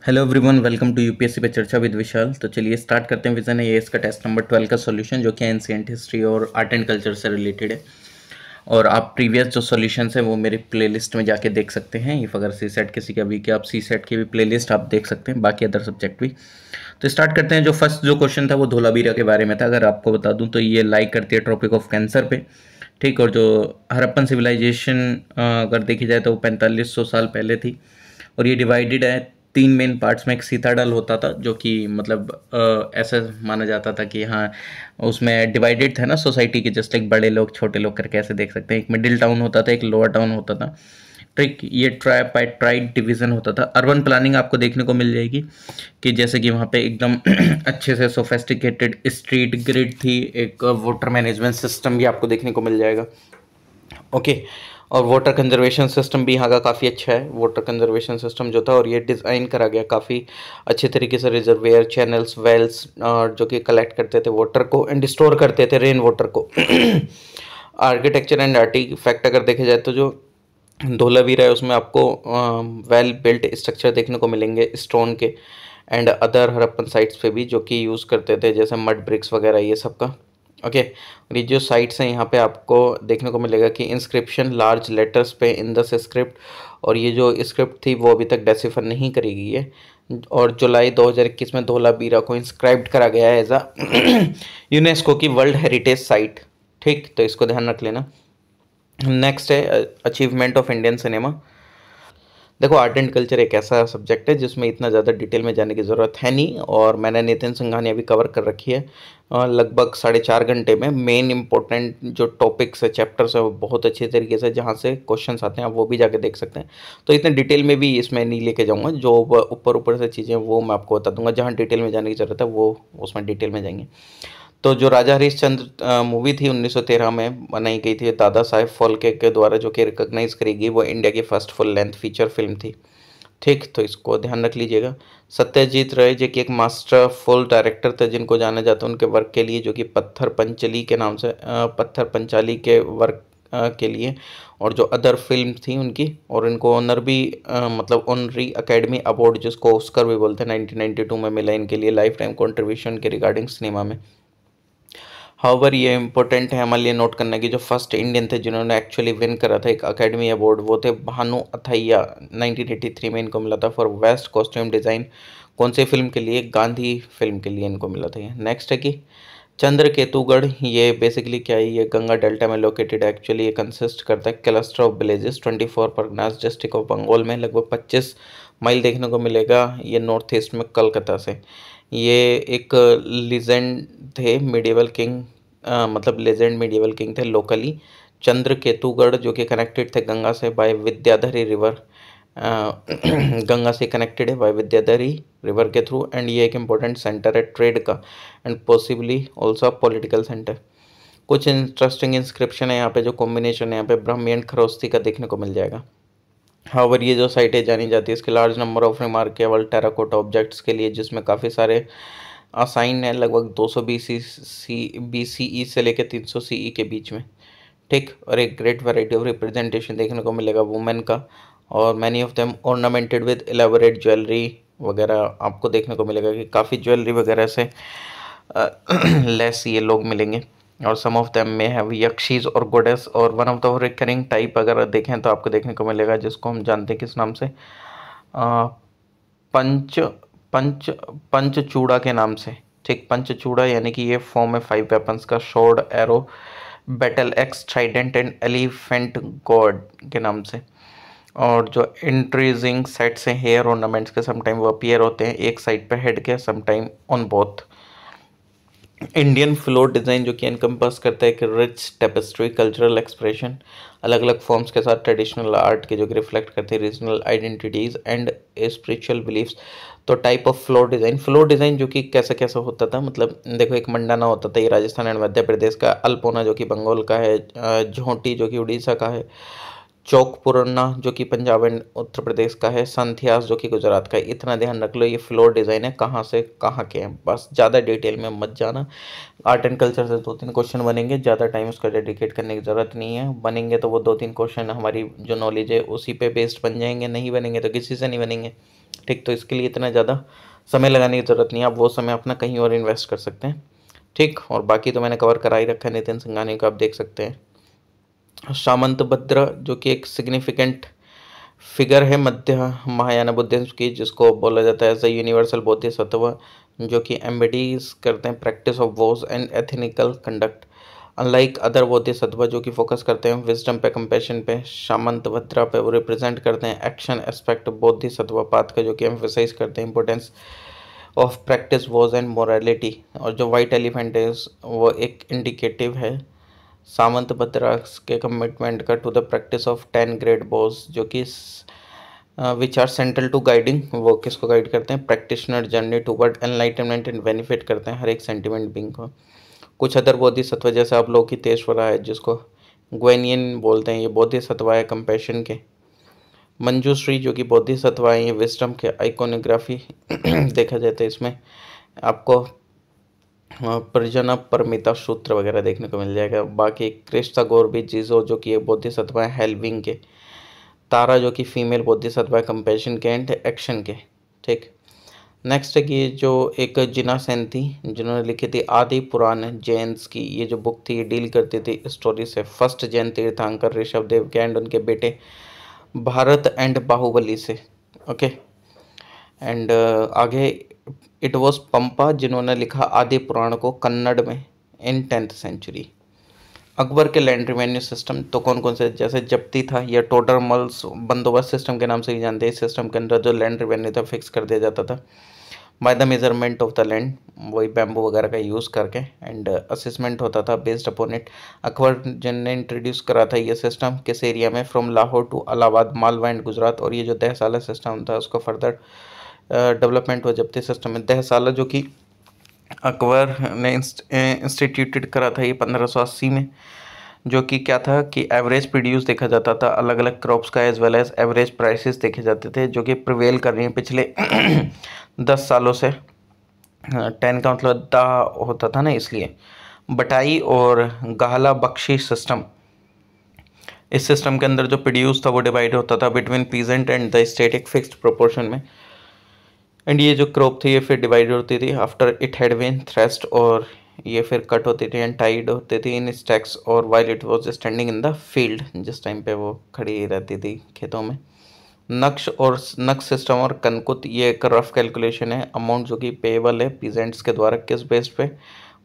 Hello everyone, welcome to UPSC पे चर्चा with Vishal. तो चलिए स्टार्ट करते हैं विजन एएस का टेस्ट नंबर 12 का सॉल्यूशन, जो कि एंशिएंट हिस्ट्री और आर्ट एंड कल्चर से रिलेटेड है। और आप प्रीवियस जो सॉल्यूशंस हैं वो मेरे प्लेलिस्ट में जाके देख सकते हैं। इफ अगर सी सेट किसी का भी कि आप सी सेट की भी प्लेलिस्ट आप देख सकते हैं, बाकी अदर सब्जेक्ट भी। तो स्टार्ट करते हैं। जो फर्स्ट जो क्वेश्चन था वो धोलावीरा के बारे में था। अगर आपको बता दूं तो ये लाइक करती है ट्रॉपिक ऑफ कैंसर पे, ठीक। और जो हड़प्पन सिविलाइजेशन अगर देखी जाए तो वो 4500 साल पहले थी। और ये डिवाइडेड है तीन मेन पार्ट्स में। एक सीताडल होता था जो कि मतलब ऐसा माना जाता था कि हाँ, उसमें डिवाइडेड था ना सोसाइटी के, जस्ट एक बड़े लोग छोटे लोग करके ऐसे देख सकते हैं। एक मिडिल टाउन होता था, एक लोअर टाउन होता था, ठीक। ये ट्राइब बाय ट्राइब डिवीजन होता था। अर्बन प्लानिंग आपको देखने को मिल जाएगी कि जैसे कि वहाँ पे एकदम अच्छे से सोफेस्टिकेटेड स्ट्रीट ग्रिड थी। एक वाटर मैनेजमेंट सिस्टम भी आपको देखने को मिल जाएगा, ओके। और वाटर कंजर्वेशन सिस्टम भी यहाँ का काफ़ी अच्छा है। वाटर कंजर्वेशन सिस्टम जो था, और ये डिज़ाइन करा गया काफ़ी अच्छे तरीके से। रिजर्वेयर, चैनल्स, वेल्स जो कि कलेक्ट करते थे वाटर को एंड स्टोर करते थे रेन वाटर को। आर्किटेक्चर एंड आर्टिफैक्ट अगर देखे जाए तो जो धोलावीरा है उसमें आपको वेल बिल्ट स्ट्रक्चर देखने को मिलेंगे स्टोन के, एंड अदर हड़प्पन साइट्स पे भी जो कि यूज़ करते थे, जैसे मड ब्रिक्स वगैरह ये सब का, ओके। और ये जो साइट्स हैं यहाँ पे आपको देखने को मिलेगा कि इंस्क्रिप्शन लार्ज लेटर्स पे इन द स्क्रिप्ट। और ये जो स्क्रिप्ट थी वो अभी तक डेसिफर नहीं करी गई है। और जुलाई 2021 में धोलावीरा को इंस्क्राइब्ड करा गया है एज अ यूनेस्को की वर्ल्ड हेरिटेज साइट, ठीक। तो इसको ध्यान रख लेना। नेक्स्ट है अचीवमेंट ऑफ इंडियन सिनेमा। देखो, आर्ट एंड कल्चर एक ऐसा सब्जेक्ट है जिसमें इतना ज़्यादा डिटेल में जाने की ज़रूरत है नहीं, और मैंने नितिन सिंघानिया भी कवर कर रखी है लगभग 4.5 घंटे में। मेन इंपॉर्टेंट जो टॉपिक्स है, चैप्टर्स है, वो बहुत अच्छे तरीके से जहाँ से क्वेश्चंस आते हैं आप वो भी जाके देख सकते हैं। तो इतने डिटेल में भी इसमें नहीं लेके जाऊँगा। जो ऊपर ऊपर से चीज़ें वो मैं आपको बता दूंगा, जहाँ डिटेल में जाने की ज़रूरत है वो उसमें डिटेल में जाएंगे। तो जो राजा हरिश्चंद्र मूवी थी 1913 में बनाई गई थी दादा साहेब फाल्के के द्वारा, जो कि रिकॉग्नाइज करी गई, वो इंडिया की first full length feature film थी, ठीक। तो इसको ध्यान रख लीजिएगा। सत्यजीत राय जो कि एक मास्टरफुल डायरेक्टर थे, जिनको जाना जाता है उनके वर्क के लिए, जो कि पत्थर पंचली के नाम से पत्थर पंचाली के वर्क के लिए, और जो अदर फिल्म थी उनकी। और इनको ऑनर भी मतलब ऑनरी अकेडमी अवार्ड, जिसको ऑस्कर भी बोलते हैं, 1992 में मिला इनके लिए लाइफ टाइम कॉन्ट्रीब्यूशन के रिगार्डिंग सिनेमा में। हाउवर ये इंपॉर्टेंट है हमारे लिए नोट करना कि जो फर्स्ट इंडियन थे जिन्होंने एक्चुअली विन करा था एक अकेडमी अवार्ड, वो थे भानु अथैया। 1983 में इनको मिला था फॉर बेस्ट कॉस्ट्यूम डिज़ाइन। कौन सी फिल्म के लिए? गांधी फिल्म के लिए इनको मिला था ये। नेक्स्ट है कि चंद्रकेतुगढ़, ये बेसिकली क्या है? ये गंगा डेल्टा में लोकेटेड है। एक्चुअली ये कंसिस्ट करता है cluster of villages 24 Parganas district of Bengal में। लगभग 25 माइल देखने को मिलेगा ये नॉर्थ ईस्ट में कलकत्ता से। ये एक लीजेंड थे मिडिवल किंग, मतलब लेजेंड मिडिवल किंग थे लोकली। चंद्रकेतुगढ़ जो कि कनेक्टेड थे गंगा से बाय विद्याधरी रिवर, गंगा से कनेक्टेड है बाय विद्याधरी रिवर के थ्रू। एंड ये एक इम्पोर्टेंट सेंटर है ट्रेड का, and possibly also political centre. कुछ इंटरेस्टिंग इंस्क्रिप्शन है यहाँ पे, जो कॉम्बिनेशन है यहाँ पे ब्राह्मी एंड खरोस्ती का देखने को मिल जाएगा। हाउवर ये जो साइट है जानी जाती है इसके large number of remarkable terracotta objects के लिए, जिसमें काफ़ी सारे असाइन है, लगभग 200 BCE से लेकर 300 CE के बीच में, ठीक। और एक ग्रेट वैरायटी ऑफ रिप्रेजेंटेशन देखने को मिलेगा वुमेन का, और many of them ornamented with elaborate jewellery वगैरह आपको देखने को मिलेगा कि काफ़ी ज्वेलरी वगैरह से लेस ये लोग मिलेंगे। और सम ऑफ देम में हैव यक्षीज और गोडेस। और one of the recurring type अगर देखें तो आपको देखने को मिलेगा, जिसको हम जानते हैं किस नाम से, पंच पंच पंचचूड़ा के नाम से, ठीक। पंचचूड़ा यानी कि ये फॉर्म है 5 वेपन्स का, shard, arrow, battle x, Trident and elephant God के नाम से। और जो इंट्रीजिंग सेट्स हैं हेयर ऑर्नामेंट्स के, समटाइम वो अपीयर होते हैं एक साइड पे हेड के, sometime on both. Indian floor design जो कि एनकम्पास करता है एक रिच टेपेस्ट्री कल्चरल एक्सप्रेशन, अलग अलग फॉर्म्स के साथ ट्रेडिशनल आर्ट के, जो कि रिफ्लेक्ट करते हैं regional identities and spiritual beliefs. तो टाइप ऑफ फ्लोर डिज़ाइन जो कि कैसा कैसा होता था, मतलब देखो, एक मंडाना होता था, ये राजस्थान एंड मध्य प्रदेश का, अल्पोना जो कि बंगाल का है, झोंटी जो कि उड़ीसा का है, चौकपुरना जो कि पंजाब एंड उत्तर प्रदेश का है, संथियास जो कि गुजरात का है। इतना ध्यान रख लो, ये फ्लोर डिज़ाइन है, कहाँ से कहाँ के हैं, बस ज़्यादा डिटेल में मत जाना। आर्ट एंड कल्चर से 2-3 क्वेश्चन बनेंगे, ज़्यादा टाइम उसका डेडिकेट करने की ज़रूरत नहीं है। बनेंगे तो वो 2-3 क्वेश्चन हमारी जो नॉलेज है उसी पे बेस्ड बन जाएंगे, नहीं बनेंगे तो किसी से नहीं बनेंगे। ठीक, तो इसके लिए इतना ज़्यादा समय लगाने की ज़रूरत नहीं है, आप वो समय अपना कहीं और इन्वेस्ट कर सकते हैं। ठीक, और बाकी तो मैंने कवर करा ही रखा है नितिन संघानी को, आप देख सकते हैं। सामंतभद्र जो कि एक सिग्निफिकेंट फिगर है मध्य महायान बुद्धिज्म की, जिसको बोला जाता है एज ए यूनिवर्सल बोधिसत्व, जो कि एम्बडीज करते हैं practice of vows and ethical conduct. Unlike other Bodhisattva जो कि फोकस करते हैं विजडम पे, कंपैशन पे, सामंतभद्र पे वो रिप्रेजेंट करते हैं एक्शन एस्पेक्ट बोधिसत्व पाथ का, जो कि एम्फेसाइज करते हैं importance of practice was and morality. और जो वाइट एलिफेंट है वो एक इंडिकेटिव है सामंतभद्र के कमिटमेंट का to the practice of 10 great vows, जो कि which are central to guiding, वो किसको गाइड करते हैं, practitioner journey toward enlightenment and benefit करते हैं हर एक सेंटिमेंट बीइंग को। कुछ अदर बोधिसत्व जैसे आप लोग की तेश्वरा है जिसको ग्वेनियन बोलते हैं, ये बोधिसत्व है कंपैशन के। मंजूश्री जो कि बोधिसत्व है, ये विजडम के। आइकोनोग्राफी देखा जाए तो इसमें आपको परिजन परमिता सूत्र वगैरह देखने को मिल जाएगा। बाकी क्रिस्टा गोरबी जीजो जो कि एक बोधिसत्व है हेल्विंग के। तारा जो कि फीमेल बोधिसत्व है कंपैशन के एंड एक्शन के। ठीक, नेक्स्ट है कि जो एक जिना सेन थी जिन्होंने लिखी थी आदि पुराण जैन्स की, ये जो बुक थी ये डील करती थी स्टोरी से फर्स्ट जैन तीर्थंकर ऋषभ देव के एंड उनके बेटे भारत एंड बाहुबली से। ओके, एंड आगे इट वॉज पंपा जिन्होंने लिखा आदि पुराण को कन्नड़ में इन 10th सेंचुरी। अकबर के लैंड रिवेन्यू सिस्टम तो कौन कौन से, जैसे जप्ती था या टोडरमल्स बंदोबस्त सिस्टम के नाम से भी जानते हैं। इस सिस्टम के अंदर जो लैंड रिवेन्यू था फिक्स कर दिया जाता था by the measurement of the land, वही बैम्बू वगैरह का यूज़ करके, एंड असेसमेंट होता था बेस्ड अपॉन इट। अकबर जिन ने इंट्रोड्यूस करा था ये सिस्टम किस एरिया में, from Lahore to Allahabad, Malwa and Gujarat. और ये जो तहसाला सिस्टम था उसको फर्दर डेवलपमेंट हुआ जप्ती सिस्टम में। तहसाला जो कि अकबर ने इंस्टीट्यूटेड करा था ये 1580 में, जो कि क्या था कि एवरेज प्रोड्यूस देखा जाता था अलग अलग क्रॉप्स का, as well as average prices देखे जाते थे, जो कि प्रिवेल कर रही हैं पिछले 10 सालों से। 10 का मतलब दा होता था ना, इसलिए बटाई और गाहला बख्शी सिस्टम, इस सिस्टम के अंदर जो प्रोड्यूस था वो डिवाइड होता था between peasant and the state एक फिक्स्ड प्रोपोर्शन में। एंड ये जो क्रॉप थी ये फिर डिवाइड होती थी आफ्टर इट हैड बीन थ्रेस्ड, और ये फिर कट होती थी एंड टाइड होती थी इन स्टैक्स, और while it was standing in the field, जिस टाइम पे वो खड़ी रहती थी खेतों में। नक्श और नक्श सिस्टम और कनकुत, ये एक रफ कैलकुलेशन है अमाउंट जो कि पेएबल है पीजेंट्स के द्वारा किस बेस पे,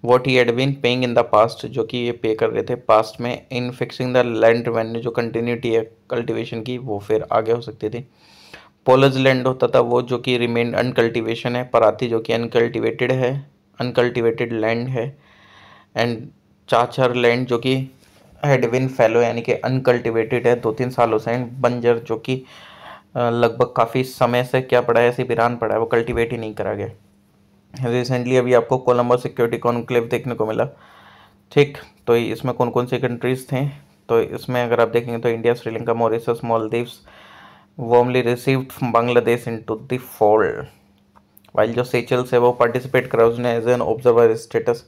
what he had been paying in the past, जो कि ये पे कर रहे थे पास्ट में, in fixing the land revenue, जो कंटिन्यूटी है कल्टीवेशन की वो फिर आगे हो सकती थी। पोलज लैंड होता था वो जो कि रिमेन अनकल्टिवेशन है, पराती जो कि अनकल्टिवेटेड है, अनकल्टिवेटेड लैंड है। एंड चाचर लैंड जो कि हैड बीन फैलो यानी कि अनकल्टिवेटेड है 2-3 सालों से, एंड बंजर जो कि लगभग काफ़ी समय से क्या पड़ा है, ऐसे वीरान पड़ा है, वो कल्टिवेट ही नहीं करा गया। रिसेंटली अभी आपको कोलंबो सिक्योरिटी कॉन्क्लेव देखने को मिला। ठीक, तो इसमें कौन कौन सी कंट्रीज थे, तो इसमें अगर आप देखेंगे तो India, Sri Lanka, Mauritius, Maldives warmly received from Bangladesh into the fold, while जो सेचल्स है वो पार्टिसिपेट करा उसने एज एन ऑब्जर्वर स्टेटस।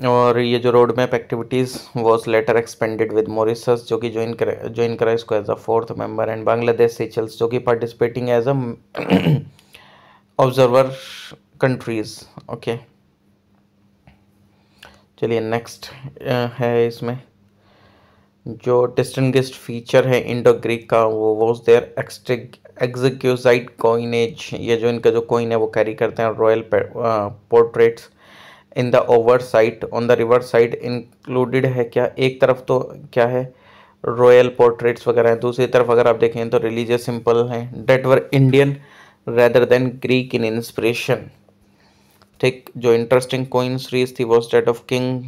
और ये जो road map activities was later expanded with Mauritius जो कि ज्वाइन करा इसको as a 4th member, and Bangladesh Seychelles जो कि participating as a observer countries. Okay, चलिए नेक्स्ट है इसमें जो डिस्टिंग्विश्ड फीचर है इंडो ग्रीक का, वो वॉज देयर एक्जिक्यूजाइट कॉइनेज, ये जो इनका जो कॉइन है वो कैरी करते हैं royal portraits in the over side, on the river side included है क्या, एक तरफ तो क्या है रॉयल पोर्ट्रेट्स वगैरह है, दूसरी तरफ अगर आप देखें तो रिलीजियस सिंपल हैं that were Indian rather than Greek in inspiration. ठीक, जो इंटरेस्टिंग कॉइन सीरीज थी वो डेट ऑफ किंग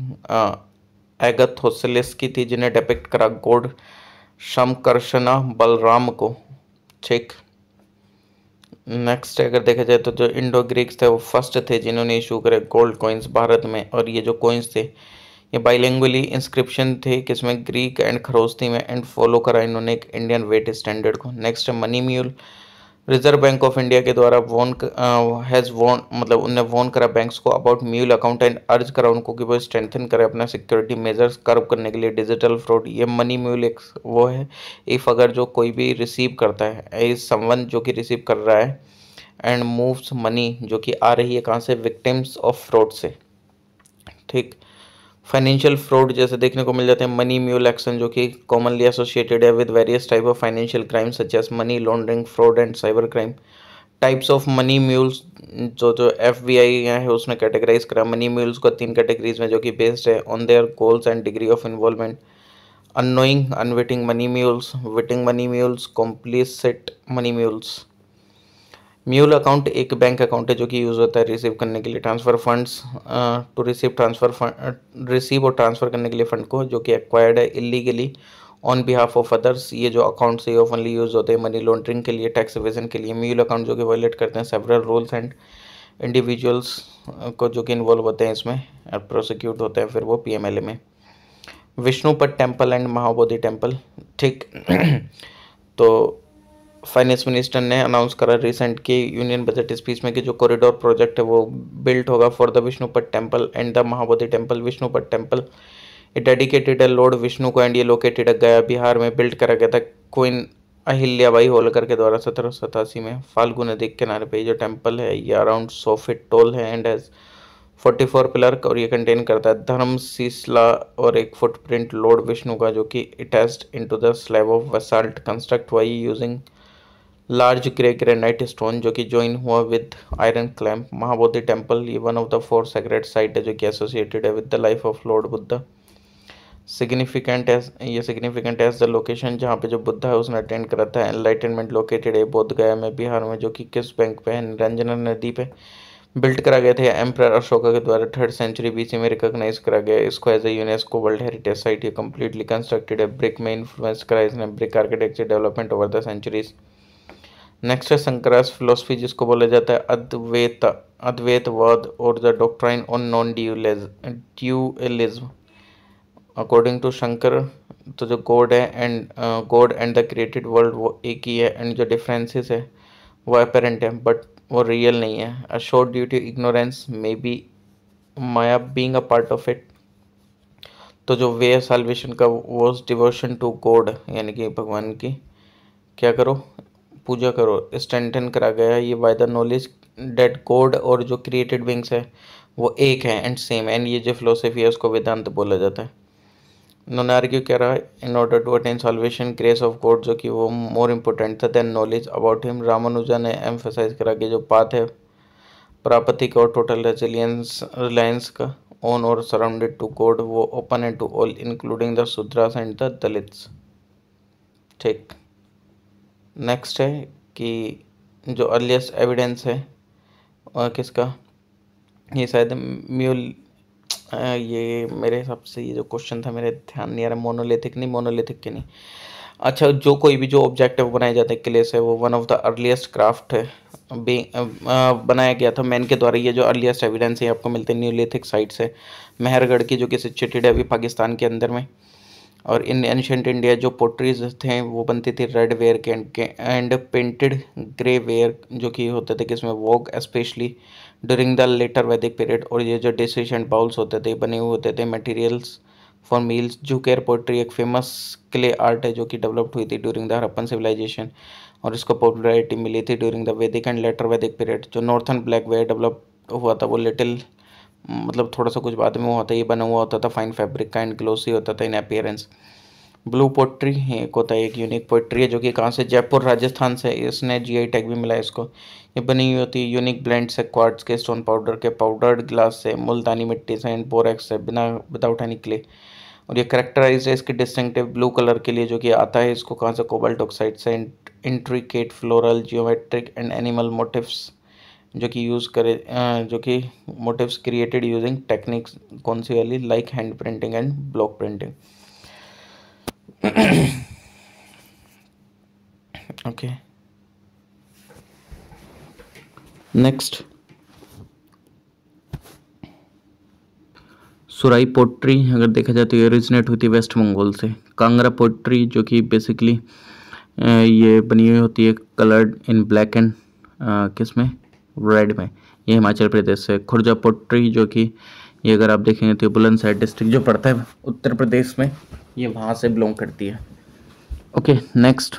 एगथोसिलिस की थी, जिन्हें डिपिक्ट करा गॉड शमकर्षणा बलराम को। ठीक, नेक्स्ट अगर देखा जाए तो जो इंडो ग्रीक्स थे वो फर्स्ट थे जिन्होंने इशू करे गोल्ड कॉइन्स भारत में, और ये जो कॉइन्स थे ये बाइलिंगुअली इंस्क्रिप्शन थे किसमें, ग्रीक एंड खरोस्ती में, एंड फॉलो करा इन्होंने एक इंडियन वेट स्टैंडर्ड को। नेक्स्ट है money mule, reserve bank of India के द्वारा वॉन हैज़ वॉन, मतलब उनने वॉन करा बैंक्स को अबाउट म्यूल अकाउंट एंड अर्ज करा उनको कि वो स्ट्रेंथन करे अपना सिक्योरिटी मेजर्स कर्व करने के लिए डिजिटल फ्रॉड। ये मनी म्यूल एक वो है, इफ़ अगर जो कोई भी रिसीव करता है, इज समवन जो कि रिसीव कर रहा है, एंड मूव्स मनी जो कि आ रही है कहाँ से, विक्टिम्स ऑफ फ्रॉड से। ठीक, फाइनेंशियल फ्रॉड जैसे देखने को मिल जाते हैं मनी म्यूल एक्शन, जो कि कॉमनली एसोसिएटेड है with various type of financial crime such as money laundering, fraud and cyber crime. Types of money mules, जो जो एफबीआई है उसने कैटेगराइज करा मनी म्यूल्स को 3 कैटेगरीज में, जो कि बेस्ड है on their goals and degree of involvement. Unknowing unwitting money mules, witting money mules, complicit money mules. Mule account एक बैंक अकाउंट है जो कि यूज़ होता है रिसीव करने के लिए transfer funds, to receive transfer fund, receive और ट्रांसफ़र करने के लिए फ़ंड को, जो कि एक्वायर्ड है illegally on behalf of others. ये जो अकाउंट्स है ऑफनली यूज़ होते हैं मनी लॉन्ड्रिंग के लिए, टैक्स एवेजन के लिए। म्यूल अकाउंट जो कि वायलेट करते हैं सेवरल रूल्स एंड इंडिविजुअल्स को जो कि इन्वॉल्व होते हैं इसमें, प्रोसिक्यूट होते हैं फिर वो पीएमएलए में। Vishnupad temple and Mahabodhi temple. ठीक तो फाइनेंस मिनिस्टर ने अनाउंस करा रिसेंट की यूनियन बजट स्पीच में कि जो कॉरिडोर प्रोजेक्ट है वो बिल्ट होगा for the Vishnupad temple and the Mahabodhi temple. Vishnupad temple ये डेडिकेटेड है लॉर्ड विष्णु को, एंड ये लोकेटेड है गया बिहार में। बिल्ट करा गया था क्वीन अहिल्याबाई होलकर के द्वारा 1787 में। फाल्गु नदी के किनारे पे जो टेम्पल है ये अराउंड 100 फीट टॉल है एंड हैज 44 पिलर, और ये कंटेन करता है धर्म शीशला और एक फुटप्रिंट लॉर्ड विष्णु का, जो कि attached into the slab of basalt construct by using large grey granite stone, जो कि ज्वाइन हुआ with iron clamp. Mahabodhi temple ये one of the 4 sacred site है जो कि एसोसिएटेड है with the life of lord Buddha. Significant as the location जहाँ पे जो बुद्धा है उसने अटेंड करा था। एनलाइटनमेंट लोकेटेड है बोध गया में बिहार में, जो कि किस बैंक पे है, निरंजना नदी पे। बिल्ट करा गया था एम्परर अशोका के द्वारा 3rd सेंचुरी बीसी में। रिकॉग्नाइज करा गया इसको as a UNESCO world heritage site. ये कम्प्लीटली कंस्ट्रक्टेड है ब्रिक में, इन्फ्लुएंस करा इसने brick architecture development over the centuries. Next है शंकरास फिलोसफी, जिसको बोला जाता है अद्वैतवाद और the doctrine on non dualism. According to Shankara तो जो god and the created world वो एक ही है, एंड जो डिफरेंसेस है वो अपेरेंट है बट वो रियल नहीं है। A short due to ignorance may be maya being a part of it. तो जो वे है साल्वेशन का वो डिवोशन टू गॉड, यानी कि भगवान की क्या करो, पूजा करो, स्ट्रेंथन करा गया है ये by the knowledge that god और जो क्रिएटेड बींग्स है वो एक है एंड सेम, एंड ये जो फिलोसफी है उसको वेदांत बोला जाता है। उन्होंने आर्ग्यू करा in order to attain salvation grace of god, जो कि वो मोर इम्पोर्टेंट था than knowledge about him. Ramanuja ने एम्फेसाइज करा कि जो पाथ है प्राप्ति का और टोटल रिलायंस का ऑन और सराउंडेड टू गॉड वो ओपन है to all including the Shudras and the Dalits. ठीक, नेक्स्ट है कि जो अर्लीस्ट एविडेंस है किसका, ये शायद म्यूल ये मेरे हिसाब से ये जो क्वेश्चन था मेरे ध्यान नहीं आ रहा, मोनोलिथिक नहीं, मोनोलिथिक के नहीं। अच्छा, जो कोई भी जो ऑब्जेक्ट है वो बनाए जाते हैं किले से, वो one of the earliest craft है बनाया गया था मैन के द्वारा। ये जो अर्लीस्ट एविडेंस है आपको मिलते हैं न्यूलिथिक साइट से, मेहरगढ़ की जो कि सिचुएटेड है अभी पाकिस्तान के अंदर में। और इन एंशंट इंडिया जो पोट्रीज थे वो बनती थी रेड वेयर के एंड पेंटेड ग्रे वेयर, जो कि होते थे किसमें, वोग स्पेशली ड्यूरिंग द लेटर वैदिक पीरियड। और ये जो डिशेज एंड बाउल्स होते थे बने हुए होते थे मटेरियल्स फॉर मील्स। जूकेर पोट्री एक फेमस क्ले आर्ट है जो कि डेवलप्ड हुई थी ड्यूरिंग द हड़प्पन सिविलाइजेशन, और इसको पॉपुलैरिटी मिली थी ड्यूरिंग द वैदिक एंड लेटर वैदिक पीरियड। जो नॉर्थन ब्लैक वेयर डेवलप हुआ था वो लिटिल मतलब थोड़ा सा कुछ बाद में हुआ था, ये बना हुआ होता था फाइन फैब्रिक का एंड ग्लोसी होता था इन अपीयरेंस। ब्लू पोट्री एक होता है, एक यूनिक पोट्री है जो कि कहाँ से, जयपुर राजस्थान से। इसने जीआई टैग भी मिला है इसको। ये बनी हुई होती है यूनिक ब्लेंड से, क्वार्ट्ज के, स्टोन पाउडर के, पाउडर्ड ग्लास से, मुल्तानी मिट्टी से एंड बोरेक्स से, बिना विदाउट एनी क्ले। और ये करेक्टराइज है इसके डिस्टिंक्टिव ब्लू कलर के लिए, जो कि आता है इसको कहाँ से, कोबाल्ट ऑक्साइड से। Intricate floral geometric and animal motifs जो कि यूज़ करे जो कि मोटिव्स क्रिएटेड यूजिंग टेक्निक्स कौन सी वाली, like hand printing and block printing. Okay, next surahi pottery अगर देखा जाए तो ये ओरिजिनेट हुई थी वेस्ट बंगाल से। कांगड़ा पोट्री जो कि बेसिकली ये बनी हुई होती है कलर्ड इन ब्लैक एंड किस में, रेड में, ये हिमाचल प्रदेश से। खुर्जा पोट्री जो कि ये अगर आप देखेंगे तो बुलंदशहर डिस्ट्रिक्ट जो पड़ता है उत्तर प्रदेश में, ये वहाँ से बिलोंग करती है। ओके नेक्स्ट,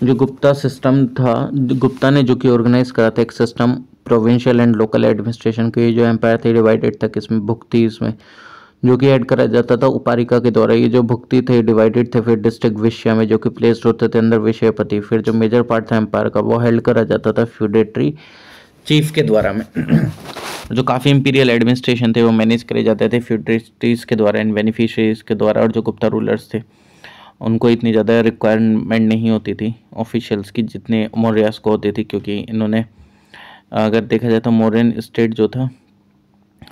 जो गुप्ता सिस्टम था, गुप्ता ने जो कि ऑर्गेनाइज करा था एक system provincial and local administration के। जो एम्पायर थे डिवाइडेड था किसमें, भुक्ति इसमें, जो कि ऐड करा जाता था उपारिका के द्वारा। ये जो भुक्ति थे डिवाइडेड थे फिर डिस्ट्रिक्ट विषय में, जो कि प्लेस्ड होते थे अंदर विषयपति। फिर जो मेजर पार्ट था एम्पायर का वो हेल्ड करा जाता था फ्यूडेटरी चीफ के द्वारा में। जो काफ़ी इंपीरियल एडमिनिस्ट्रेशन थे वो मैनेज करे जाते थे फ्यूडेटरीज के द्वारा एंड बेनिफिशरीज के द्वारा। और जो गुप्ता रूलर्स थे उनको इतनी ज़्यादा रिक्वायरमेंट नहीं होती थी ऑफिशियल्स की जितने मौर्यास को होती थी, क्योंकि इन्होंने अगर देखा जाए तो मौर्यन स्टेट जो था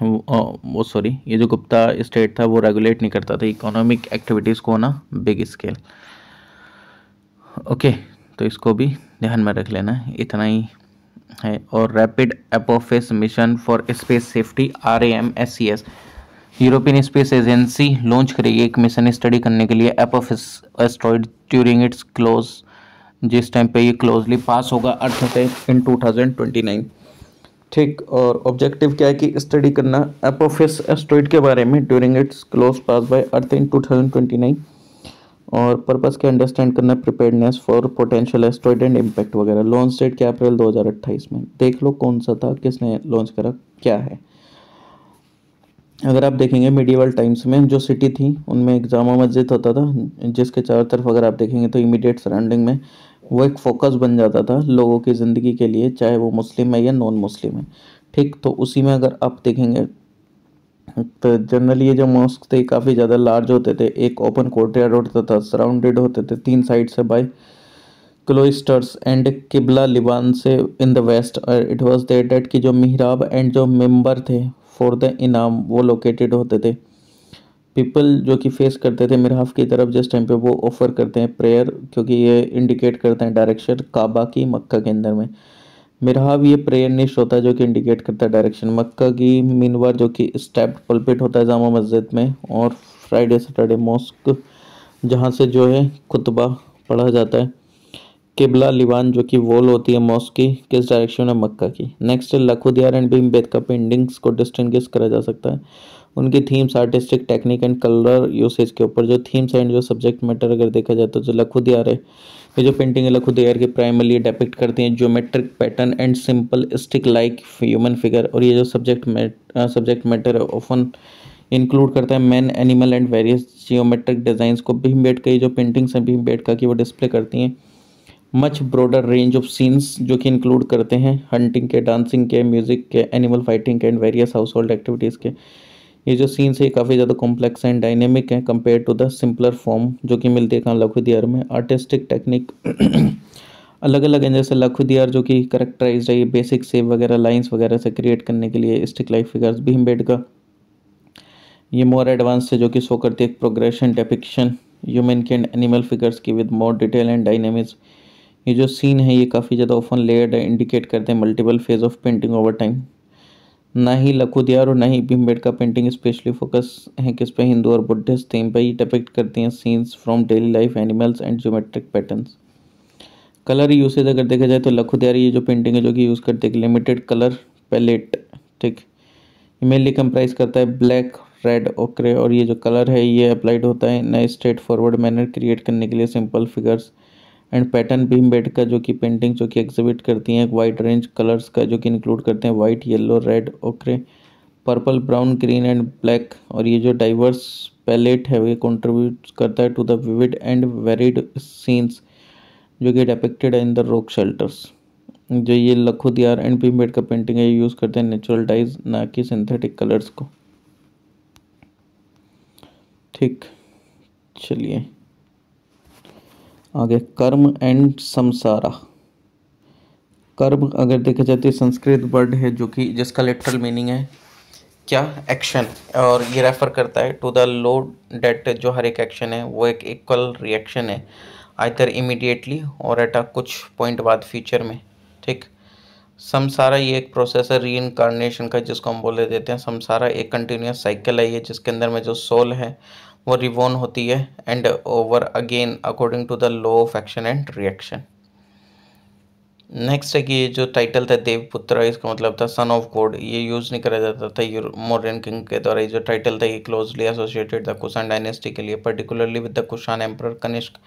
वो सॉरी ये जो गुप्ता स्टेट था वो रेगुलेट नहीं करता था इकोनॉमिक एक्टिविटीज़ को ना बिग स्केल। ओके तो इसको भी ध्यान में रख लेना, इतना ही है। और rapid Apophis mission for space safety RAMSCS, European space agency launch करेगी एक मिशन स्टडी करने के लिए Apophis asteroid during its close, जिस टाइम पे ये क्लोजली पास होगा अर्थ से इन 2029। ठीक, और ऑब्जेक्टिव क्या है कि स्टडी करना एपोफिस एस्ट्रॉइड के बारे में ड्यूरिंग इट्स क्लोज पास बाय अर्थ इन 2029। और पर्पस क्या अंडरस्टैंड करना, preparedness for potential asteroid and impact वगैरह। लॉन्च डेट क्या, अप्रैल 2028 में। देख लो कौन सा था, किसने लॉन्च करा, क्या है। अगर आप देखेंगे मिडिवल टाइम्स में जो सिटी थी उनमें एक जामा मस्जिद होता था, जिसके चारों तरफ अगर आप देखेंगे तो इमीडिएट सराउंडिंग में वो एक फोकस बन जाता था लोगों की ज़िंदगी के लिए, चाहे वो मुस्लिम है या नॉन मुस्लिम है। ठीक, तो उसी में अगर आप देखेंगे तो जनरली ये जो मॉस्क थे काफ़ी ज़्यादा लार्ज होते थे। एक ओपन कोर्टयार्ड होता था, सराउंडेड होते थे 3 साइड से बाय क्लोइस्टर्स एंड किबला लिबान से in the west. It was there that कि जो मिहराब एंड जो मेंबर थे फॉर द इनाम वो लोकेटेड होते थे। पीपल जो कि फेस करते थे मिराफ की तरफ जिस टाइम पे वो ऑफर करते हैं प्रेयर, क्योंकि ये इंडिकेट करते हैं डायरेक्शन काबा की मक्का के अंदर में। मिराब ये प्रेयर निश होता है जो कि इंडिकेट करता है डायरेक्शन मक्का की। मिनवर जो कि स्टेप्ड पल्पिट होता है जामा मस्जिद में। और फ्राइडे सैटरडे मॉस्क जहाँ से जो है खुतबा पढ़ा जाता है। किबला लिबान जो कि वॉल होती है मॉस्क की, किस डायरेक्शन है, मक्का की। Next Lakhudiyar and Bhimbetka paintings को डिस्टिंग्विश करा जा सकता है उनकी themes, artistic technique and colour usage के ऊपर। जो थीम्स एंड जो सब्जेक्ट मैटर अगर देखा जाए तो जो लखुदियार है, ये जो पेंटिंग है लखुदियार की प्राइमरली डिपिक्ट करती हैं geometric pattern and simple stick like human figure. और ये जो सब्जेक्ट मैटर है ऑफन इंक्लूड करता है man, animal and various geometric designs को। भीमबेटका की जो पेंटिंग्स हैं भीमबेटका की वो डिस्प्ले करती हैं much broader range of scenes जो कि इंक्लूड करते हैं हंटिंग के, डांसिंग के, म्यूजिक के, एनिमल फाइटिंग के and various household activities के। ये जो सीन्स है काफ़ी ज़्यादा कॉम्प्लेक्स एंड डायनेमिक है compare to the simpler form जो कि मिलती है कहाँ, लखुदियार में। आर्टिस्टिक टेक्निक अलग अलग हैं, जैसे लखुदियार जो कि करेक्टराइज है ये बेसिक सेव वगैरह लाइंस वगैरह से क्रिएट करने के लिए स्टिक लाइक फिगर्स। भीमबेटका ये मोर एडवांस है जो कि शो करती है एक प्रोग्रेशन डेपिक्शन ह्यूमन के एंड एनिमल फिगर्स की with more detail and dynamics. ये जो सीन है ये काफ़ी ज़्यादा ऑफन लेयर्ड है, इंडिकेट करते हैं multiple phase of painting over time. ना ही लखुदियार और ना ही भीमबेटका पेंटिंग स्पेशली फोकस है किस पे, हिंदू और बुद्धिस्ट थीम पे ही डिपिक्ट करती हैं scenes from daily life, animals and geometric patterns. Colour usage अगर देखा जाए तो लखुदियार ये जो पेंटिंग है जो कि यूज़ करते हैं लिमिटेड कलर पैलेट। ठीक, मेनली कंप्राइज करता है ब्लैक, रेड, ओक्रे। और ये जो कलर है ये अप्लाइड होता है नए स्ट्रेट फॉरवर्ड मैनर क्रिएट करने के लिए simple figures and pattern. Bhimbetka जो कि पेंटिंग जो कि एग्जिबिट करती हैं एक वाइड रेंज कलर्स का जो कि इंक्लूड करते हैं white, yellow, red, ochre, purple, brown, green and black. और ये जो डाइवर्स पैलेट है ये कंट्रीब्यूट करता है to the vivid and varied scenes जो कि depicted in the rock shelters. जो ये लखुदियार एंड भीमबेटका पेंटिंग है ये यूज़ करते हैं नेचुरल डाइज ना कि सिंथेटिक कलर्स को। ठीक, चलिए आगे कर्म एंड समसारा। कर्म अगर देखा जाए तो संस्कृत वर्ड है जो कि जिसका लिटरल मीनिंग है क्या, एक्शन। और ये रेफर करता है टू द लो डेट जो हर एक एक्शन है वो एक इक्वल रिएक्शन है आइदर इमीडिएटली और एट अ कुछ पॉइंट बाद फ्यूचर में। ठीक, समसारा ये एक प्रोसेस है री इनकारनेशन का, जिसको हम बोले देते हैं समसारा एक कंटिन्यूस साइकिल है ये, जिसके अंदर में जो सोल है वो रिवॉर्न होती है and over again according to the law of action and reaction. Next है कि ये जो टाइटल था देवपुत्र, इसका मतलब था सन ऑफ गॉड, ये यूज़ नहीं करा जाता था मौर्यन किंग के द्वारा। ये जो टाइटल था ये क्लोजली एसोसिएटेड था कुषाण डायनेस्टी के लिए, particularly with the Kushan emperor Kanishka.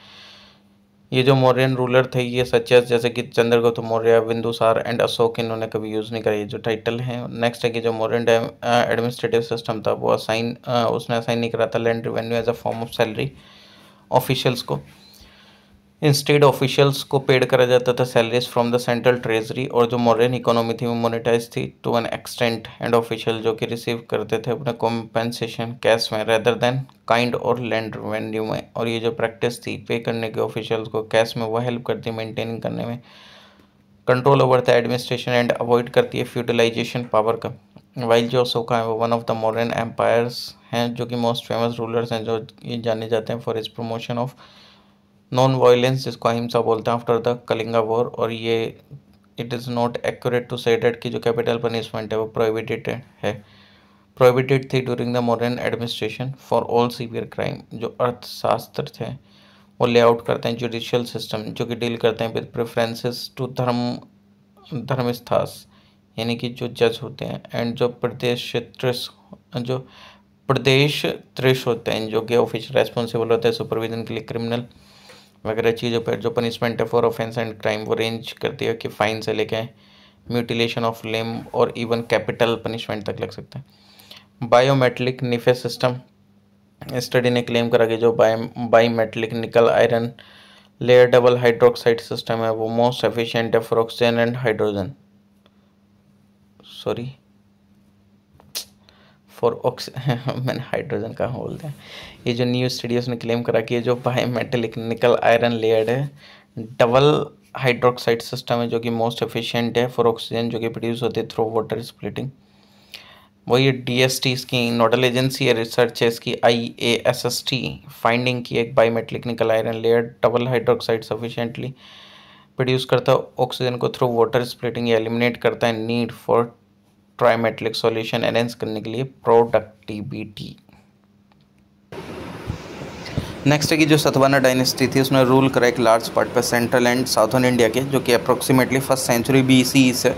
ये जो मौर्यन रूलर थे ये सचेस जैसे कि चंद्रगुप्त मौर्य, बिंदुसार एंड अशोक, इन्होंने कभी यूज़ नहीं करा ये जो टाइटल है। नेक्स्ट है कि जो मौर्यन एडमिनिस्ट्रेटिव सिस्टम था वो उसने असाइन नहीं करा था land revenue as a form of salary officials को। इंस्टेड ऑफिशियल्स को पेड करा जाता था salaries from the central treasury, और जो मौर्यन इकोनॉमी थी वो मोनेटाइज थी to an extent, and official जो कि रिसीव करते थे अपने कॉम्पेंसेशन कैश में रेदर देन काइंड और लैंड रेवेन्यू में। और ये जो प्रैक्टिस थी पे करने के ऑफिशियल्स को कैश में, वो हेल्प करती है मेंटेन करने में control over the administration and avoid करती है फ्यूटिलाइजेशन पावर का। वाइल जो अशोका है वो one of the modern empires हैं जो कि मोस्ट फेमस रूलर्स हैं, जो ये जाने जाते हैं for is promotion of non violence, जिसको अहिंसा बोलते हैं, आफ्टर द कलिंगा वॉर। और ये it is not accurate to say that की जो कैपिटल पनिशमेंट है वो प्रोहिबिटेड थी during the modern administration for all severe crime. जो अर्थशास्त्र थे वो लेआउट करते हैं जुडिशियल सिस्टम, जो कि डील करते हैं विद प्रेफरेंसेस टू धर्मस्थास, यानी कि जो जज होते हैं, एंड जो प्रदेश त्रिश होते हैं, जो कि ऑफिशियल रेस्पॉन्सिबल होते हैं सुपरविजन के लिए क्रिमिनल वगैरह चीज़ों पर। जो पनिशमेंट है फॉर ऑफेंस एंड क्राइम वो रेंज करती है कि फाइन से लेके म्यूटिलेशन ऑफ लिम्ब और इवन कैपिटल पनिशमेंट तक लग सकता है। बायोमेट्रिक निफेस सिस्टम स्टडी ने क्लेम करा कि जो बायोमेट्रिक निकल iron layer double hydroxide system है वो मोस्ट एफिशिएंट है फॉर ऑक्सीजन एंड हाइड्रोजन मैंने हाइड्रोजन कहाँ बोलते हैं। ये जो न्यू स्टडी उसने क्लेम करा कि ये जो बायोमेट्रिक निकल आयरन लेयर है डबल हाइड्रोक्साइड सिस्टम है, जो कि मोस्ट एफिशिएंट है फॉर ऑक्सीजन जो कि प्रोड्यूस होती है थ्रू वाटर स्प्लिटिंग। वो ये DST इसकी नोडल एजेंसी है, रिसर्च है इसकी IASST, फाइंडिंग की एक बायोमेट्रिक निकल iron layer double hydroxide sufficiently produce करता है ऑक्सीजन को थ्रू वाटर स्प्लिटिंग, या एलिमिनेट करता है need for trimetric solution enhance करने के लिए प्रोडक्टिविटी। नेक्स्ट है कि जो सतवाना डायनेस्टी थी उसने रूल करा एक लार्ज पार्ट पर सेंट्रल एंड साउथर्न इंडिया के, जो कि अप्रोक्सीमेटली 1st सेंचुरी BCE से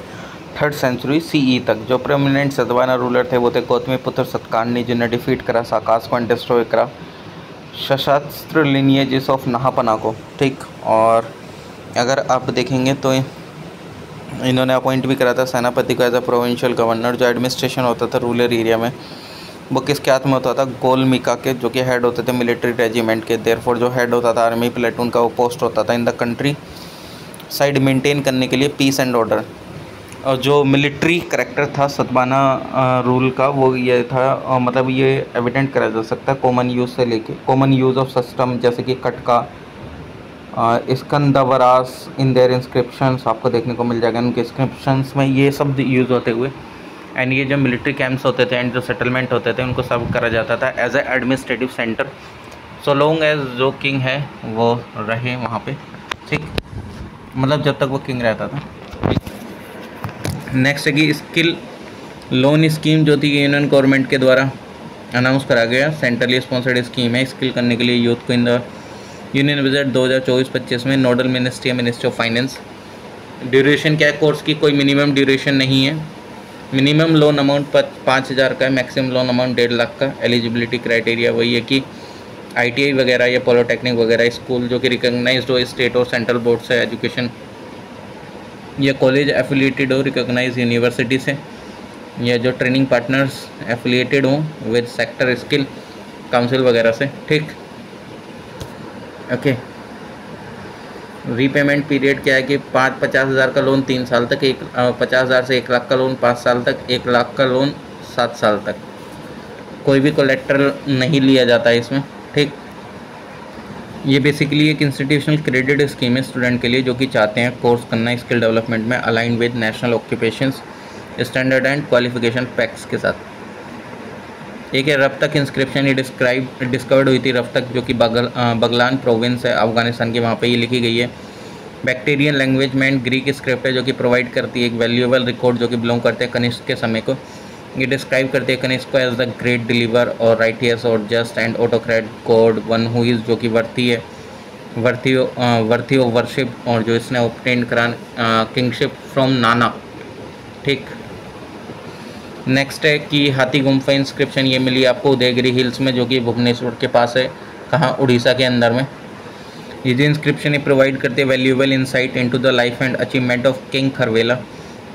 3rd सेंचुरी CE तक। जो प्रोमिनेंट सतवाना रूलर थे वो थे गौतमीपुत्र सतकर्णी, जिन्हें डिफीट करा, साकास को डिस्ट्रॉय करा, सशस्त्र लिनिएजेस ऑफ नहापना को, ठीक। और अगर आप देखेंगे तो इन्होंने अपॉइंट भी करा था सेनापति को एज अ प्रोविंशियल गवर्नर। जो एडमिनिस्ट्रेशन होता था रूरल एरिया में वो किसके हाथ में होता था, गोलमिका के, जो कि हेड होते थे मिलिट्री रेजिमेंट के। देयरफॉर जो हेड होता था आर्मी प्लेटून का वो पोस्ट होता था in the country side maintain करने के लिए पीस एंड ऑर्डर। और जो मिलिट्री करेक्टर था सतवाना रूल का वो ये था, मतलब ये एविडेंट करा जा सकता है कॉमन यूज़ से लेके कॉमन यूज़ ऑफ सिस्टम, जैसे कि कटका, स्कंदवरास इन देयर इंस्क्रिप्शंस आपको देखने को मिल जाएगा उनके इंस्क्रिप्शंस में, ये सब यूज़ होते हुए। एंड ये जो मिलिट्री कैंप्स होते थे एंड जो सेटलमेंट होते थे उनको सब करा जाता था as a administrative centre, so long as जो किंग है वो रहे वहाँ पे, ठीक, मतलब जब तक वो किंग रहता था। नेक्स्ट है कि स्किल लोन स्कीम जो थी यूनियन गवर्नमेंट के द्वारा अनाउंस करा गया, सेंट्रली स्पॉन्सर्ड स्कीम है स्किल करने के लिए यूथ को इन द यूनियन बजट 2024-25 में। Nodal ministry of finance. Duration क्या है कोर्स की, कोई मिनिमम ड्यूरेशन नहीं है। मिनिमम लोन अमाउंट 5,000 का है, मैक्सिमम लोन अमाउंट 1.5 लाख का। एलिजिबिलिटी क्राइटेरिया वही है कि ITI वगैरह या पॉलिटेक्निक वगैरह स्कूल जो कि रिकॉग्नाइज्ड हो स्टेट और सेंट्रल बोर्ड से एजुकेशन, या कॉलेज एफिलिएटेड हो रिकॉग्नाइज यूनिवर्सिटी से, या जो ट्रेनिंग पार्टनर्स एफिलिएटेड हों विद सेक्टर स्किल काउंसिल वगैरह से, ठीक, ओके। रीपेमेंट पीरियड क्या है कि 50,000 का लोन 3 साल तक, 50,000 से 1 लाख का लोन 5 साल तक, 1 लाख का लोन 7 साल तक। कोई भी कोलेट्रल नहीं लिया जाता है इसमें, ठीक। ये बेसिकली एक इंस्टीट्यूशनल क्रेडिट स्कीम है स्टूडेंट के लिए जो कि चाहते हैं कोर्स करना स्किल डेवलपमेंट में align with national occupations standard and qualification PACS के साथ। एक है रफ्तक इंस्क्रिप्शन, ये डिस्कवर्ड हुई थी रफ्तक जो कि बगलान प्रोविंस है अफगानिस्तान की, वहाँ पे ये लिखी गई है बैक्टीरियन लैंग्वेज में ग्रीक स्क्रिप्ट है जो कि प्रोवाइड करती है एक वैल्यूएबल रिकॉर्ड जो कि बिलोंग करते हैं कनिष्क के समय को। ये डिस्क्राइब करते हैं कनिष्क को एज द ग्रेट डिलीवर और राइटियस और just and autocrat God one who is, जो कि वर्थी ऑफ वर्शिप, और जो इसने ऑब्टेन्ड करान किंगशिप फ्रॉम नाना। ठीक। नेक्स्ट है कि हाथी गुम्फा इंस्क्रिप्शन, ये मिली आपको उदयगिरी हिल्स में जो कि भुवनेश्वर के पास है, कहाँ, उड़ीसा के अंदर में। ये जो इंस्क्रिप्शन ये प्रोवाइड करते हैं valuable insight into the life and achievement of king Kharavela,